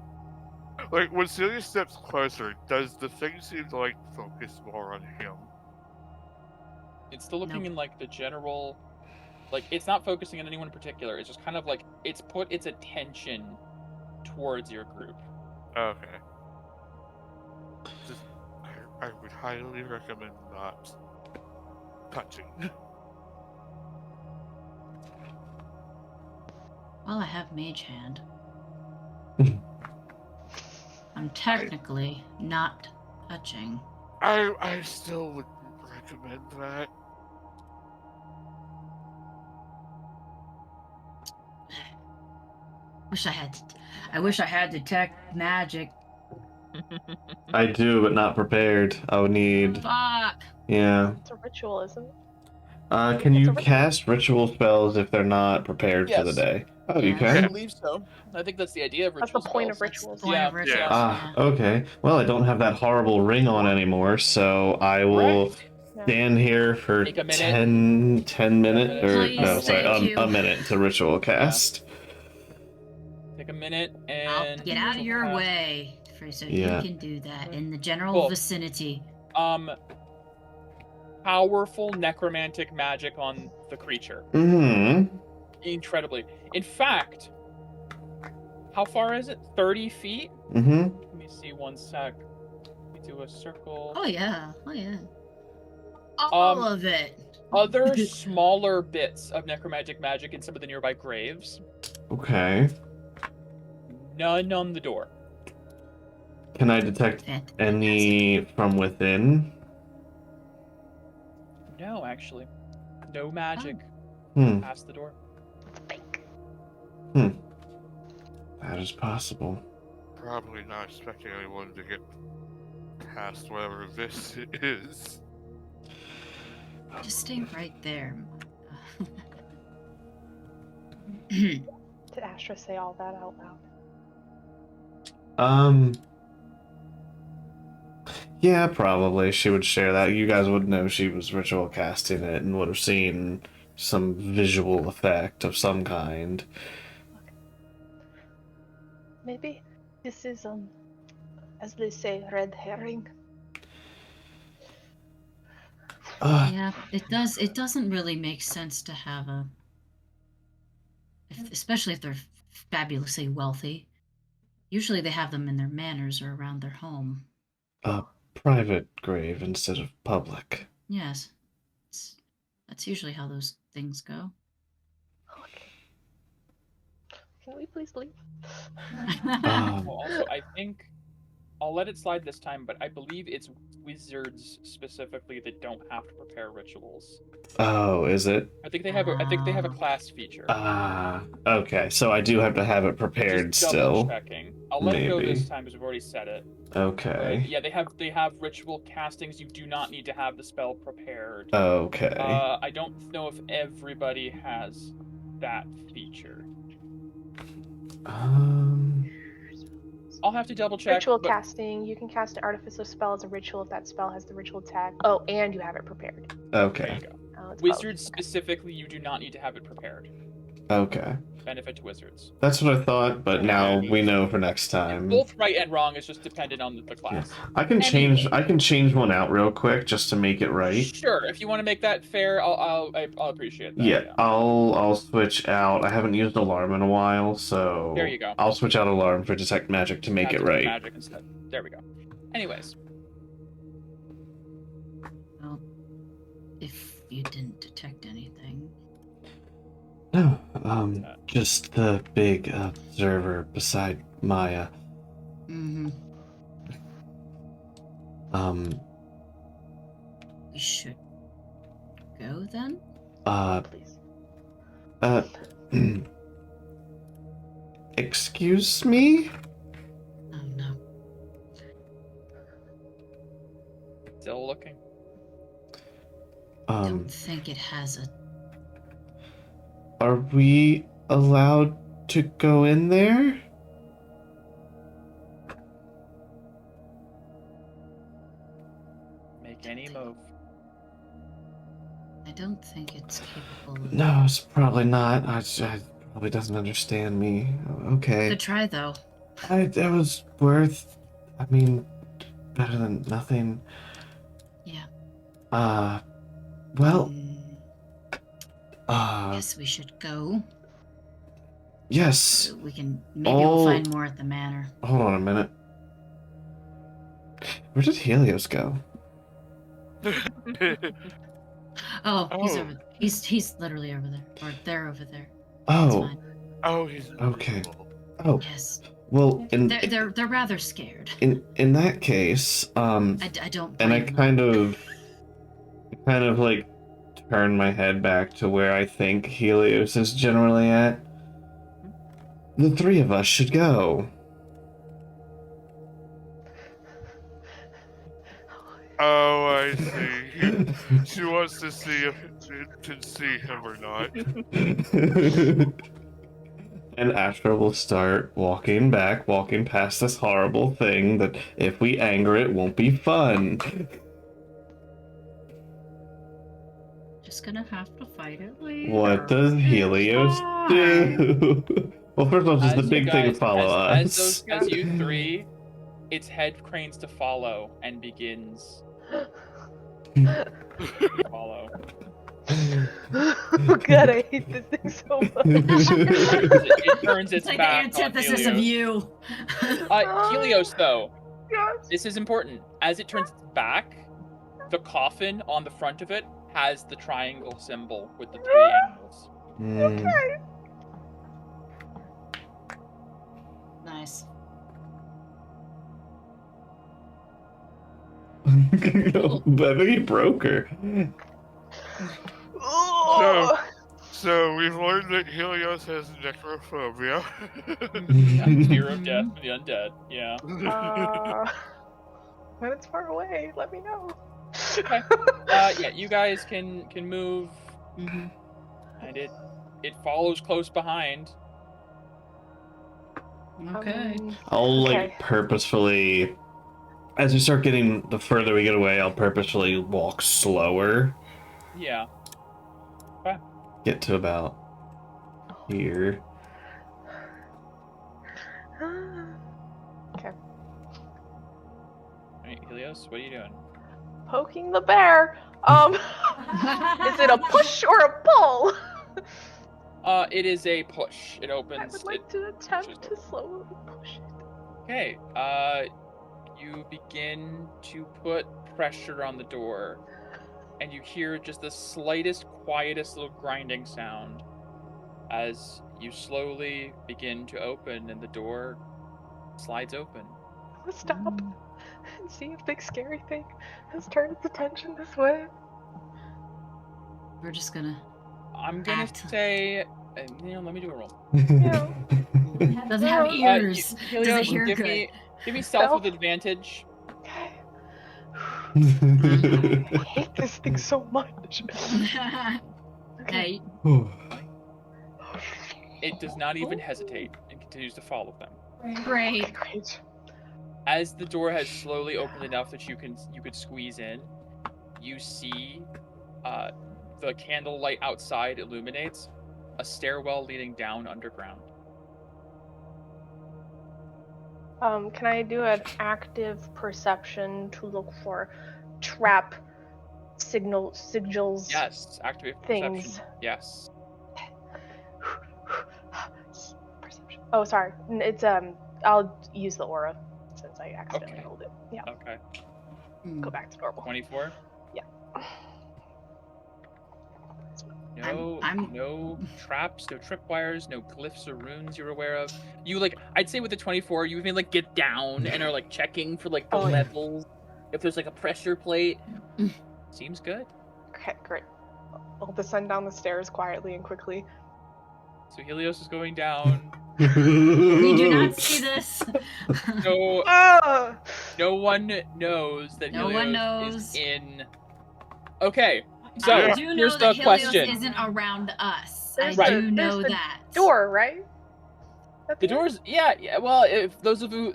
Like, when Celius steps closer, does the thing seem to, like, focus more on him? It's still looking Nope. in like the general, like it's not focusing on anyone in particular. It's just kind of like it's put its attention towards your group. Okay. Just, I would highly recommend not touching. Well, I have Mage Hand. I'm technically not touching. I still wouldn't recommend that. I wish I had detect magic. I do, but not prepared. I would need. Fuck. Yeah. It's a ritual, isn't it? Can It's you a ritual. cast ritual spells if they're not prepared for the Yes. day? Oh, you Yes. I can? believe so. I think that's the idea of That's ritual the point of spells. rituals. Point of rituals. Ah, Yeah. okay. Well, I don't have that horrible ring on anymore, so I will Correct. Yeah. stand here for Take a minute. 10 minutes, minutes. or Please, no, sorry, thank you. a minute to ritual cast. Take a minute I'll and get out of your cast. way so Yeah. you can do that in the general Cool. vicinity. Powerful necromantic magic on the creature. Mm-hmm. Incredibly. In fact, how far is it? 30 feet? Mm-hmm. Let me see one sec. We do a circle. Oh yeah. All Um, of it. Other smaller bits of necromantic magic in some of the nearby graves. Okay. None on the door. Can I detect Fantastic. any from within? No, actually. No magic Hmm. past the door. It's fake. That is possible. Probably not expecting anyone to get past whatever this is. Just stay right there. Did Astra say all that out loud? Yeah, probably. She would share that. You guys would know she was ritual casting it and would have seen some visual effect of some kind. Maybe this is as they say, red herring. Yeah, it does. It doesn't really make sense to have especially if they're fabulously wealthy. Usually, they have them in their manors or around their home. A private grave instead of public. Yes, that's usually how those things go. Okay. Can we please leave? Also, I think I'll let it slide this time, but I believe it's wizards specifically that don't have to prepare rituals. Oh, is it? I think they have a class feature. Okay. So I do have to have it Just prepared double still. checking. I'll let it go Maybe. this time because we've already said it. Okay. But yeah, they have ritual castings. You do not need to have the spell prepared. Okay. I don't know if everybody has that feature. I'll have to double check. Ritual but casting. You can cast an artificial spell as a ritual if that spell has the ritual tag. Oh, and you have it prepared. There Okay. you go. Oh, it's Wizards probably- specifically, you do not need to have it prepared. Okay. Benefit to wizards. That's what I thought, but now we know for next time. Both right and wrong is just dependent on the class. I can Anyway. change one out real quick just to make it right. Sure, if you want to make that fair, I'll appreciate that. Yeah, I'll switch out. I haven't used alarm in a while, so There you go. I'll switch out alarm for detect magic to make it right. Magic instead. There we go. Anyways, Well, if you didn't detect anything. No, just the big observer beside Maya. Mm-hmm. We should go then? Please. Excuse me? Oh no. still looking. I don't think it has a. Are we allowed to go in there? Make any move. I don't think it's capable of. No, it's probably not. It probably doesn't understand me. Okay. Good try though. That was worth. I mean, better than nothing. Yeah. Well. Guess we should go. Yes. So we can we'll find more at the manor. Hold on a minute. Where did Helios go? Oh, he's over. He's literally over there, or they're over there. Oh. Oh, he's Okay. Oh. Yes. Well, they're rather scared. In that case, I don't. And I blame them. kind of like turn my head back to where I think Helios is generally at. The three of us should go. Oh, I see. She wants to see if it can see him or not. And Astra will start walking past this horrible thing that if we anger it won't be fun. Just gonna have to fight it later. What does Helios do? Well, first off, does the big thing follow us? As you three, its head cranes to follow and begins to follow. God, I hate this thing so much. It turns its It's like back the antithesis on of Helios. you. Helios, though, Yes. this is important. As it turns its back, the coffin on the front of it has the triangle symbol with the three animals. Okay. Nice. I think he broke her. Oh. So we've learned that Helios has necrophobia. Fear of death for the undead. Yeah. When it's far away, let me know. Okay. Yeah, you guys can move, and it follows close behind. Okay. I'll like Okay. purposefully, as we start getting the further we get away, I'll purposefully walk slower. Yeah. Get to about here. Okay. Alright, Helios, what are you doing? Poking the bear. Is it a push or a pull? It is a push. It I opens. would like to attempt to slowly push it. Okay. You begin to put pressure on the door, and you hear just the slightest, quietest little grinding sound as you slowly begin to open, and the door slides open. Let's stop and see if big scary thing has turned its attention this way. We're just gonna. I'm gonna Act. say, let me do a roll. Yeah. Does it have Yeah. ears? Does Helios, it hear give good? me stealth Stealth? with advantage. Okay. I hate this thing so much. Okay. Hey, It does not even hesitate and continues to follow them. great. Okay, great. As the door has slowly opened enough that you could squeeze in, you see the candlelight outside illuminates a stairwell leading down underground. Can I do an active perception to look for trap sigils? Yes, activate Things. perception. Yes. Perception. Oh, sorry. It's I'll use the aura since I accidentally rolled it. Yeah. Okay. Go back to normal. 24. Yeah. No traps, no tripwires, no glyphs or runes you're aware of. You I'd say with the 24, you even get down and are checking for the levels. If there's a pressure plate. Seems good. Okay, great. I'll descend down the stairs quietly and quickly. So Helios is going down. We do not see this. No, Ah! no one knows that No Helios one knows. is in. Okay, so I do know here's that the Helios question. isn't around us. There's I the- do know there's the that. Door, right? At The end? doors, yeah. Well, if those of you,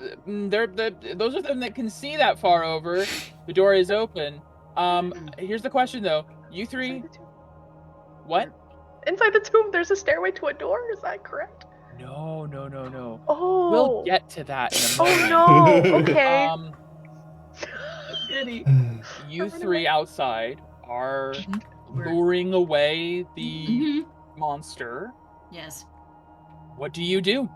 those of them that can see that far over, the door is open. Here's the question though. You three, Inside the tomb. what? Inside the tomb, there's a stairway to a door. Is that correct? No. Oh. We'll get to that in a Oh moment. no. Okay. Goody. You three outside are We're- luring away the Mhm. monster. Yes. What do you do?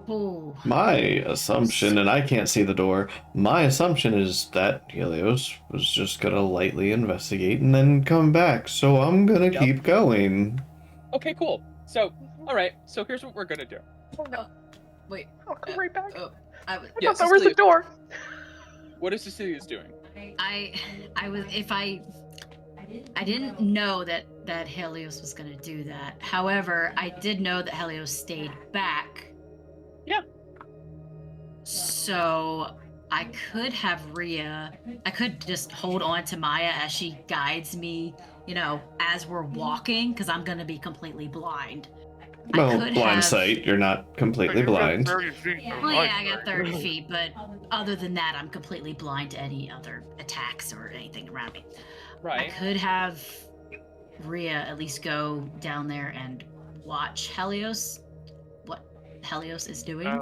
Oh. My assumption, and I can't see the door, my assumption is that Helios was just gonna lightly investigate and then come back, so I'm gonna Yep. keep going. Okay, cool. So, all right. So here's what we're gonna do. Oh no. Wait. I'll come right back. Oh, I was. I Yeah, thought that was the Cecilia. door. What is Cecilia's doing? I was. If I didn't know that Helios was gonna do that. However, I did know that Helios stayed back. Yeah. So I could have Rhea. I could just hold on to Maya as she guides me, as we're walking, because I'm gonna be completely blind. Well, could blind have- sight, you're not completely You've got blind. 30 feet of Well, light, yeah, I got right? 30 feet, but other than that, I'm completely blind to any other attacks or anything around me. I Right. could have Rhea at least go down there and watch Helios, what Helios is doing. At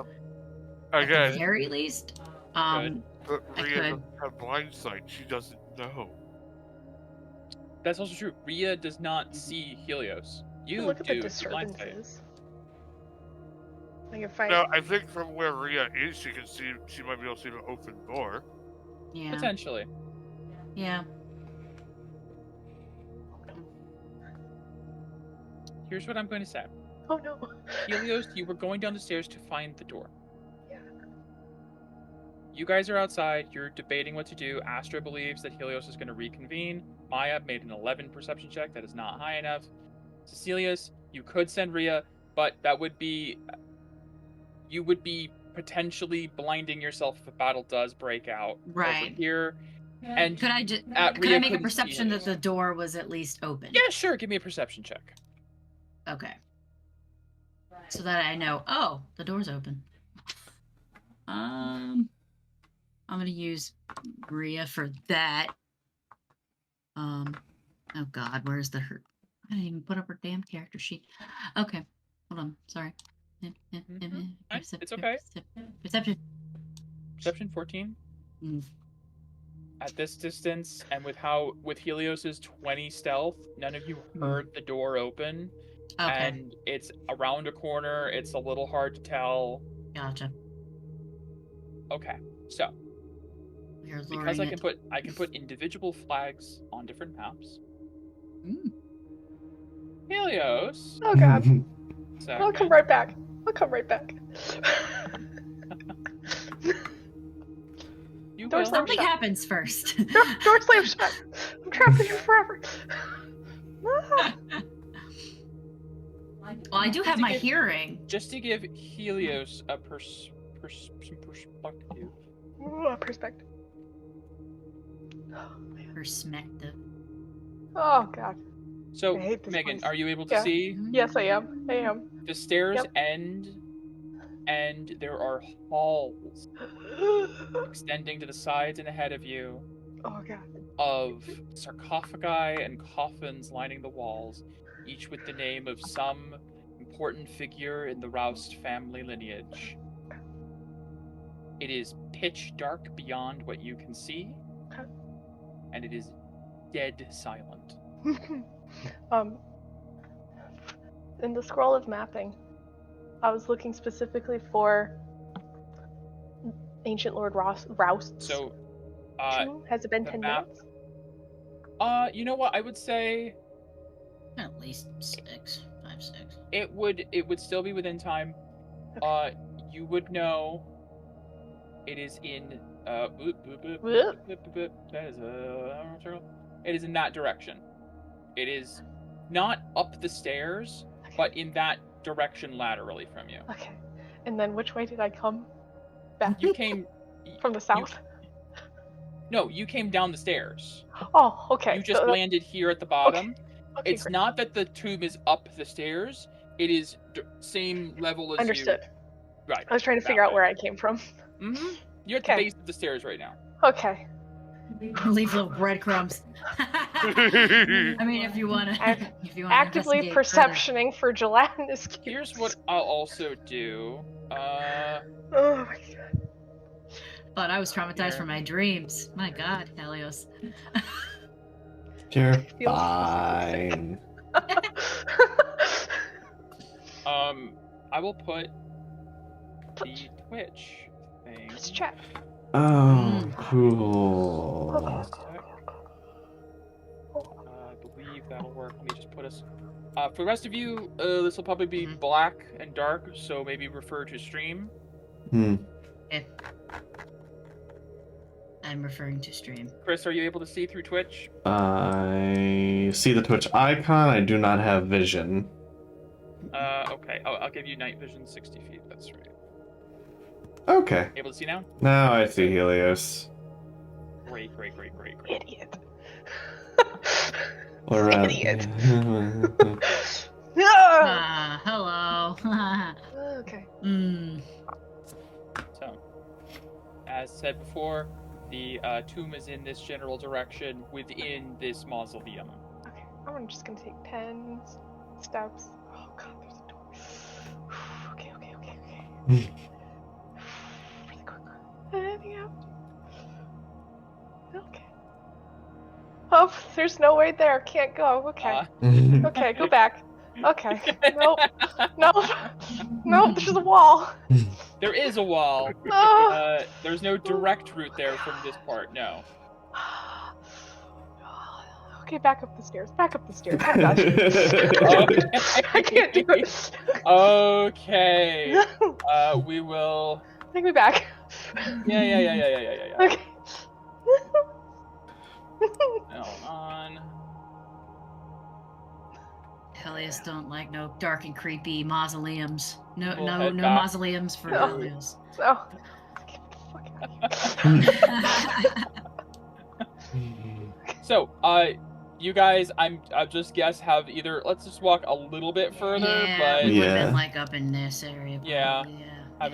the Again, very least. but I Rhea could. doesn't have blind sight. She doesn't know. That's also true. Rhea does not see Helios. You Look at do. the with blind sight. disturbances. Like if I. No, I think from where Rhea is, she can see. She might be able to see an open door. Yeah. Potentially. Yeah. Here's what I'm going to say. Oh no. Helios, you were going down the stairs to find the door. Yeah. You guys are outside. You're debating what to do. Astra believes that Helios is going to reconvene. Maya made an 11 perception check. That is not high enough. Cecilius, you could send Rhea, but that would be... You would be potentially blinding yourself if a battle does break out Right. over here. And Could I just At could I Rhea make a couldn't see perception that Helios. the door was at least open? Yeah, sure. Give me a perception check. Okay. So that I know. Oh, the door's open. I'm gonna use Rhea for that. Oh God, where's the her? I didn't even put up her damn character sheet. Okay, hold on. Sorry. Fine, it's okay. Perception. Perception 14. Mm. At this distance, and with Helios's 20 stealth, none of you heard the door open. Okay, And it's around a corner. It's a little hard to tell. gotcha. Okay, so We're because luring I can put individual flags on different maps. Mm. Helios. Oh god. Second. I'll come right back. I'll come right back. Door slam Something shut. happens first. Door slam shut. I'm trapped in here forever. Ah. Well, I do have my hearing. Just to give Helios a some perspective. Ooh, perspective. Perspective. Oh god. So, I hate this Megan, place. are you able to Yeah. see? Yes, I am. I am. The stairs Yep. end, and there are halls extending to the sides and ahead of you Oh god. of sarcophagi and coffins lining the walls, each with the name of some important figure in the Roust family lineage. It is pitch dark beyond what you can see, Okay. and it is dead silent. In the scroll of mapping, I was looking specifically for Ancient Lord Roust's So, tomb. Has it been the 10 map- minutes? you know what? I would say At least 5, 6. it would still be within time. Okay. You would know it is in Whoop. it is in that direction. It is not up the stairs, but in that direction laterally from you. Okay. And then which way did I come back? You came From the south? No, you came down the stairs. Oh, okay. You just So landed here at the bottom. okay, It's great. not that the tomb is up the stairs. It is same level as Understood. you. Right. I was trying to that figure out way. where I came from. Mm-hmm. You're at Okay. the base of the stairs right now. Okay. Leave little breadcrumbs. I mean, if you want to. Actively perceptioning for gelatinous cubes. Here's what I'll also do. Oh my god. But I was traumatized from my dreams. My god, Helios. You're Feels fine. I will put the Twitch thing. Let's check. Oh, cool. I believe that'll work. Let me just put us. For the rest of you, this will probably be black and dark, so maybe refer to stream. Okay. I'm referring to stream. Chris, are you able to see through Twitch? I see the Twitch icon. I do not have vision. Okay. I'll give you night vision 60 feet. That's right. Okay. Able to see now? Now I see Helios. Great. Idiot. Or, Idiot. Hello. Okay. So, as said before, the tomb is in this general direction within this mausoleum. Okay. I'm just gonna take 10 steps. Oh god, there's a door. Okay. Really quick. Anything else? Okay. Oh, there's no way there. Can't go. Okay. Okay, go back. Okay. Nope. There's a wall. There is a wall. No. There's no direct route there from this part, no. Okay, back up the stairs. I got you. I can't do it. Okay. No. We will... Take me back. Yeah. Okay. Hold on. Helios don't like no dark and creepy mausoleums. No We'll head back. mausoleums for No. Helios. So. Get the fuck out of here. So, you guys, I just guess have either... Let's just walk a little bit further, but... we would have Yeah. been like up in this area. Yeah. Probably,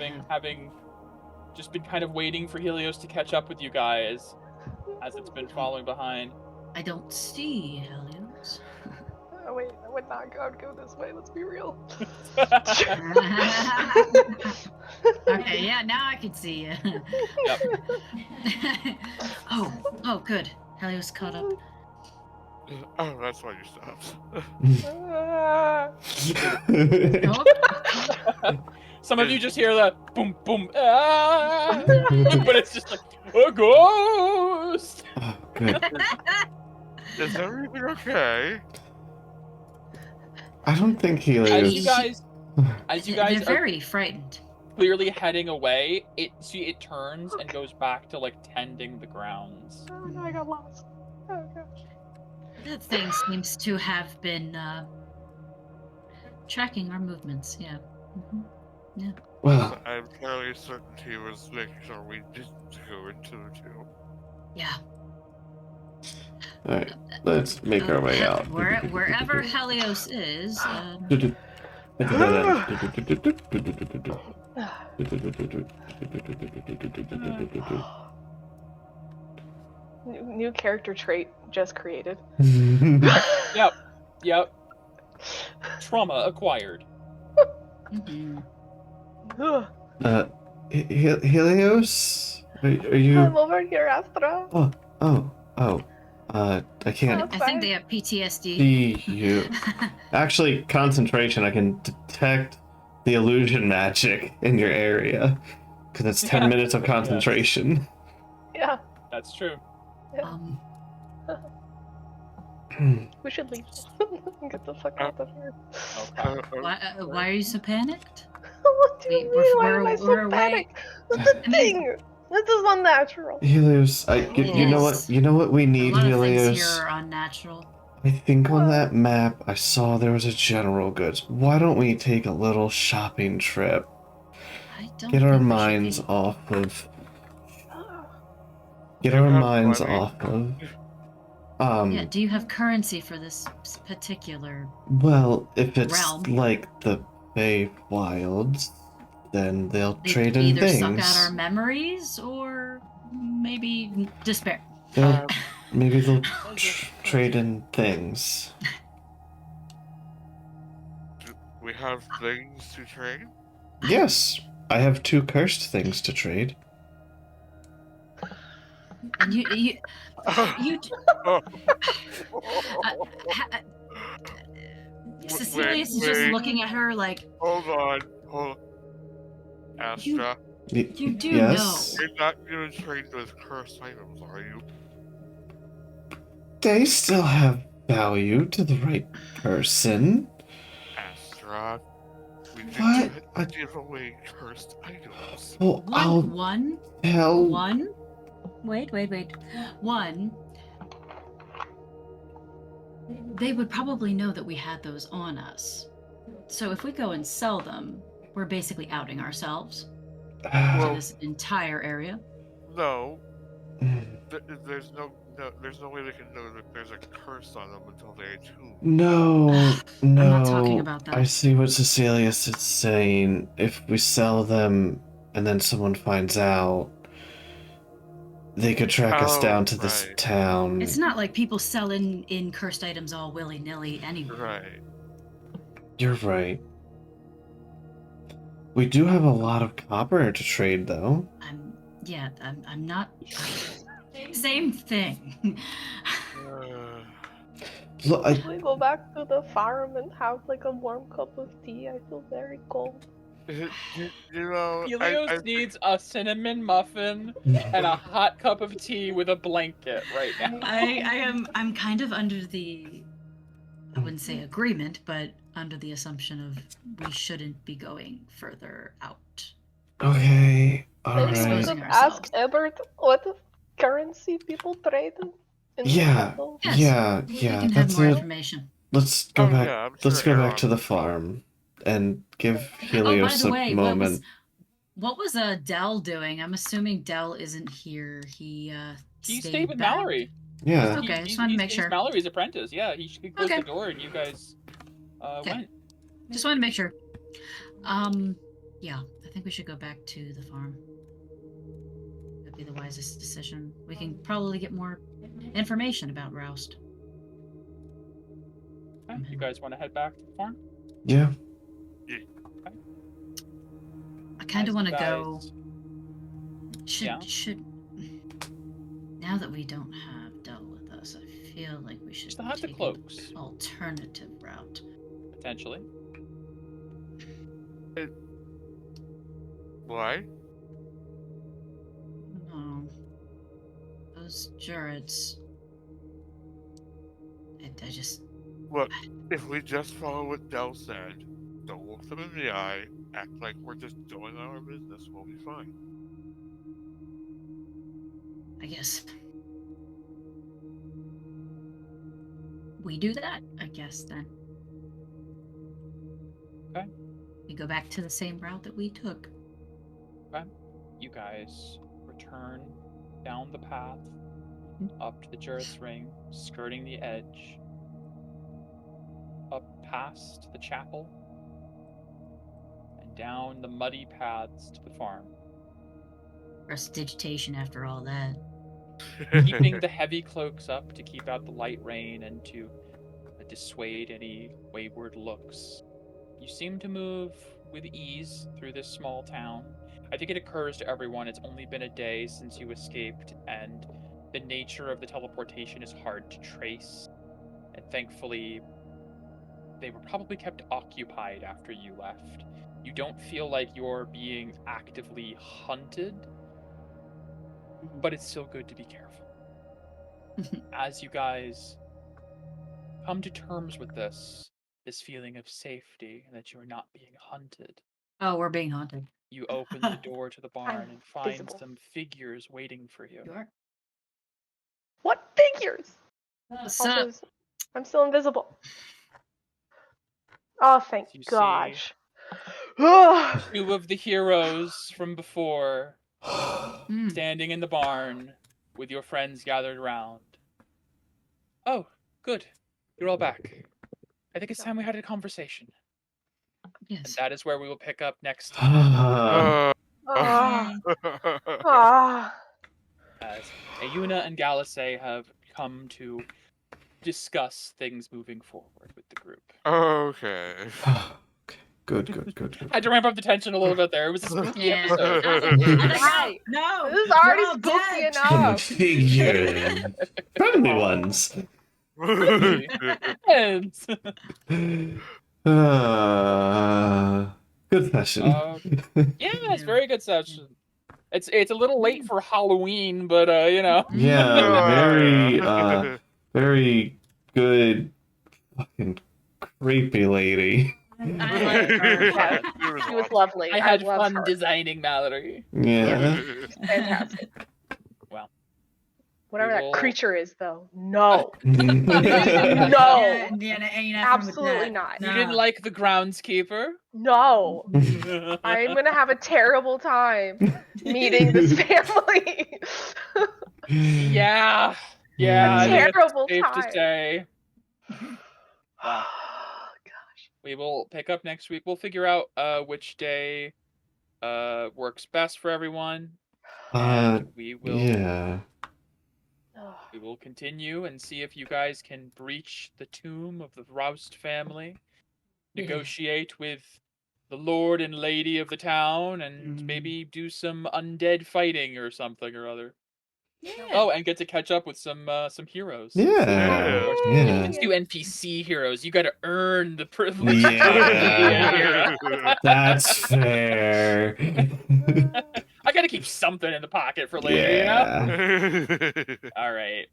yeah. Having just been kind of waiting for Helios to catch up with you guys as it's been following behind. I don't see Helios. Oh, wait, I would not go this way. Let's be real. Okay, yeah, now I can see you. Yep. Oh, good. Helios caught up. Oh, that's why you stopped. Oh, Some of you just hear the boom boom, but it's just like a ghost. Oh, good. Is everything okay? I don't think As Helios. you guys they're are very frightened. clearly heading away, it turns and goes back to like tending the grounds. Oh no, I got lost. Oh gosh. That thing seems to have been tracking our movements. Yeah. Yeah. Well, I'm fairly certain he was making sure we didn't go into the tomb. Yeah. all right. Let's make our way out. Wherever Helios is. New character trait just created. Yep. Trauma acquired. Ugh. Helios? Are you? I'm over here, Astra. I can't I think they have PTSD. see you. Actually, concentration. I can detect the illusion magic in your area because it's 10 minutes of concentration. Yeah, That's true. we should leave. Get the fuck out of here. Why are you so panicked? What do you mean? Why am I so we're away. panicked? That's the thing. This is unnatural. Helios, you know what? You know what we A need, lot of Helios. things here are unnatural. I think on that map I saw there was a general goods. Why don't we take a little shopping trip? I don't Get our think we should minds be- off of. Get You our have minds money. off of. Yeah, do you have currency for this particular? Well, if it's realm? like the Bay Wilds, then they'll They trade in either things. suck out our memories or maybe despair. Maybe they'll trade in things. Do we have things to trade? Yes, I have 2 cursed things to trade. And you Cecilius is just looking at her like, Hold on. Astra, you do Yes. you're not gonna trade those cursed items, are you? They still have value to the right person. Astra, we What? didn't give away cursed items. Well, one. Wait. One. They would probably know that we had those on us. So if we go and sell them, we're basically outing ourselves to this entire area. No. There's no way they can know that there's a curse on them until they attune. No. I'm not talking about that. I see what Cecilius is saying. If we sell them and then someone finds out, they could track us down to this town. It's not like people sell in cursed items all willy-nilly anyway. Right. You're right. We do have a lot of copper to trade, though. I'm not. Same thing. Look, Can we go back to the farm and have like a warm cup of tea? I feel very cold. You know, Helios needs a cinnamon muffin and a hot cup of tea with a blanket right now. I'm kind of under the, I wouldn't say agreement, but under the assumption of we shouldn't be going further out. Okay, Maybe we alright. could ask Ebert what currency people trade in Yeah, Seattle. Yes. We can have that's more it. information. Let's go back. Yeah, I'm Let's sure go back to Aaron the farm and give Helios Oh, by the way, a moment. what was Dell doing? I'm assuming Dell isn't here. He stayed with back. Mallory. Yeah. Okay, just wanted to make He's sure. Mallory's apprentice. Yeah, he closed Okay. the door and you guys went. Just wanted to make sure. Yeah, I think we should go back to the farm. That'd be the wisest decision. We can probably get more information about Roust. Okay, you guys want to head back to the farm? Yeah. I kind of As want to you go. guys- Should now that we don't have Dell with us, I feel like we should Still have the take cloaks. an alternative route. Potentially. Why? No, those Jureds. I just Look, if we just follow what Dell said, Don't look them in the eye. Act like we're just doing our business. We'll be fine. I guess we do that, I guess, then. Okay. We go back to the same route that we took. Okay. You guys return down the path up to the Juris Ring, skirting the edge, up past the chapel, and down the muddy paths to the farm. Prestidigitation after all that. Keeping the heavy cloaks up to keep out the light rain and to dissuade any wayward looks. You seem to move with ease through this small town. I think it occurs to everyone it's only been a day since you escaped, and the nature of the teleportation is hard to trace. And thankfully, they were probably kept occupied after you left. You don't feel like you're being actively hunted, but it's still good to be careful. As you guys come to terms with this feeling of safety and that you're not being hunted, Oh, we're being haunted. you open the door to the barn I'm and find visible. some figures waiting for you. You are. What figures? What's Also, up? I'm still invisible. Oh, thank You see- gosh. Two of the heroes from before standing in the barn with your friends gathered around. Oh, good. You're all back. I think it's time we had a conversation. And Yes. that is where we will pick up next time. As Ayuna and Galisay have come to discuss things moving forward with the group. Okay. Good. I had to ramp up the tension a little bit there. It was a spooky Yeah. episode. Right. No. This is already you're all spooky dead. enough. Figure. Friendly ones. And Good session. yeah, it's a very good session. It's a little late for Halloween, but you know. Yeah, very good fucking creepy lady. I like her. Yeah, she was lovely. I had love fun her. designing Mallory. Yeah. Fantastic. Well, Whatever we will- that creature is, though. No. No. Absolutely not. You didn't like the groundskeeper? No. I'm gonna have a terrible time meeting this family. Yeah. Yeah. I think it's Terrible safe time. to say. Gosh. We will pick up next week. We'll figure out which day works best for everyone. And we will we will continue and see if you guys can breach the tomb of the Roust family, negotiate with the lord and lady of the town, and maybe do some undead fighting or something or other. Yeah. Oh, and get to catch up with some heroes. Yeah. Let's do NPC heroes. You got to earn the privilege. Yeah. That's fair. I got to keep something in the pocket for later, you know? All right.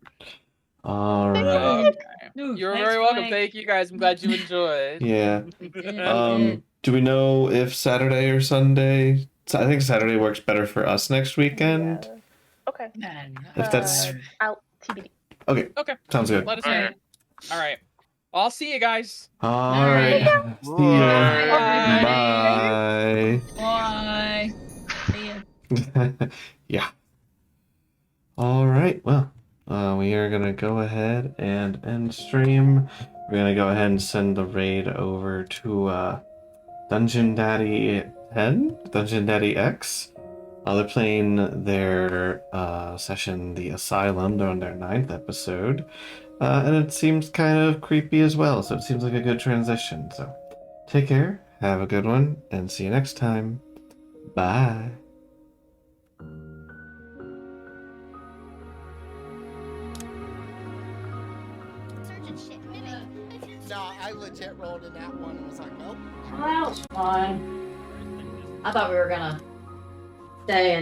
All right. Okay. You're very welcome. Thank you guys. I'm glad you enjoyed. Yeah. Do we know if Saturday or Sunday? I think Saturday works better for us next weekend. Yeah. Okay. If that's I'll TBD. okay. Okay. Sounds good. Let us know. All right. I'll see you guys. All right. See ya. Bye. Bye. See ya. Yeah. All right. Well, we are gonna go ahead and end stream. We're gonna go ahead and send the raid over to Dungeon Daddy 10, Dungeon Daddy X. They're playing their session, The Asylum. They're on their 9th episode. And it seems kind of creepy as well, so it seems like a good transition. So take care, have a good one, and see you next time. Bye. No, I legit rolled in that one and was like, nope. Well, that was fun. I thought we were gonna stay and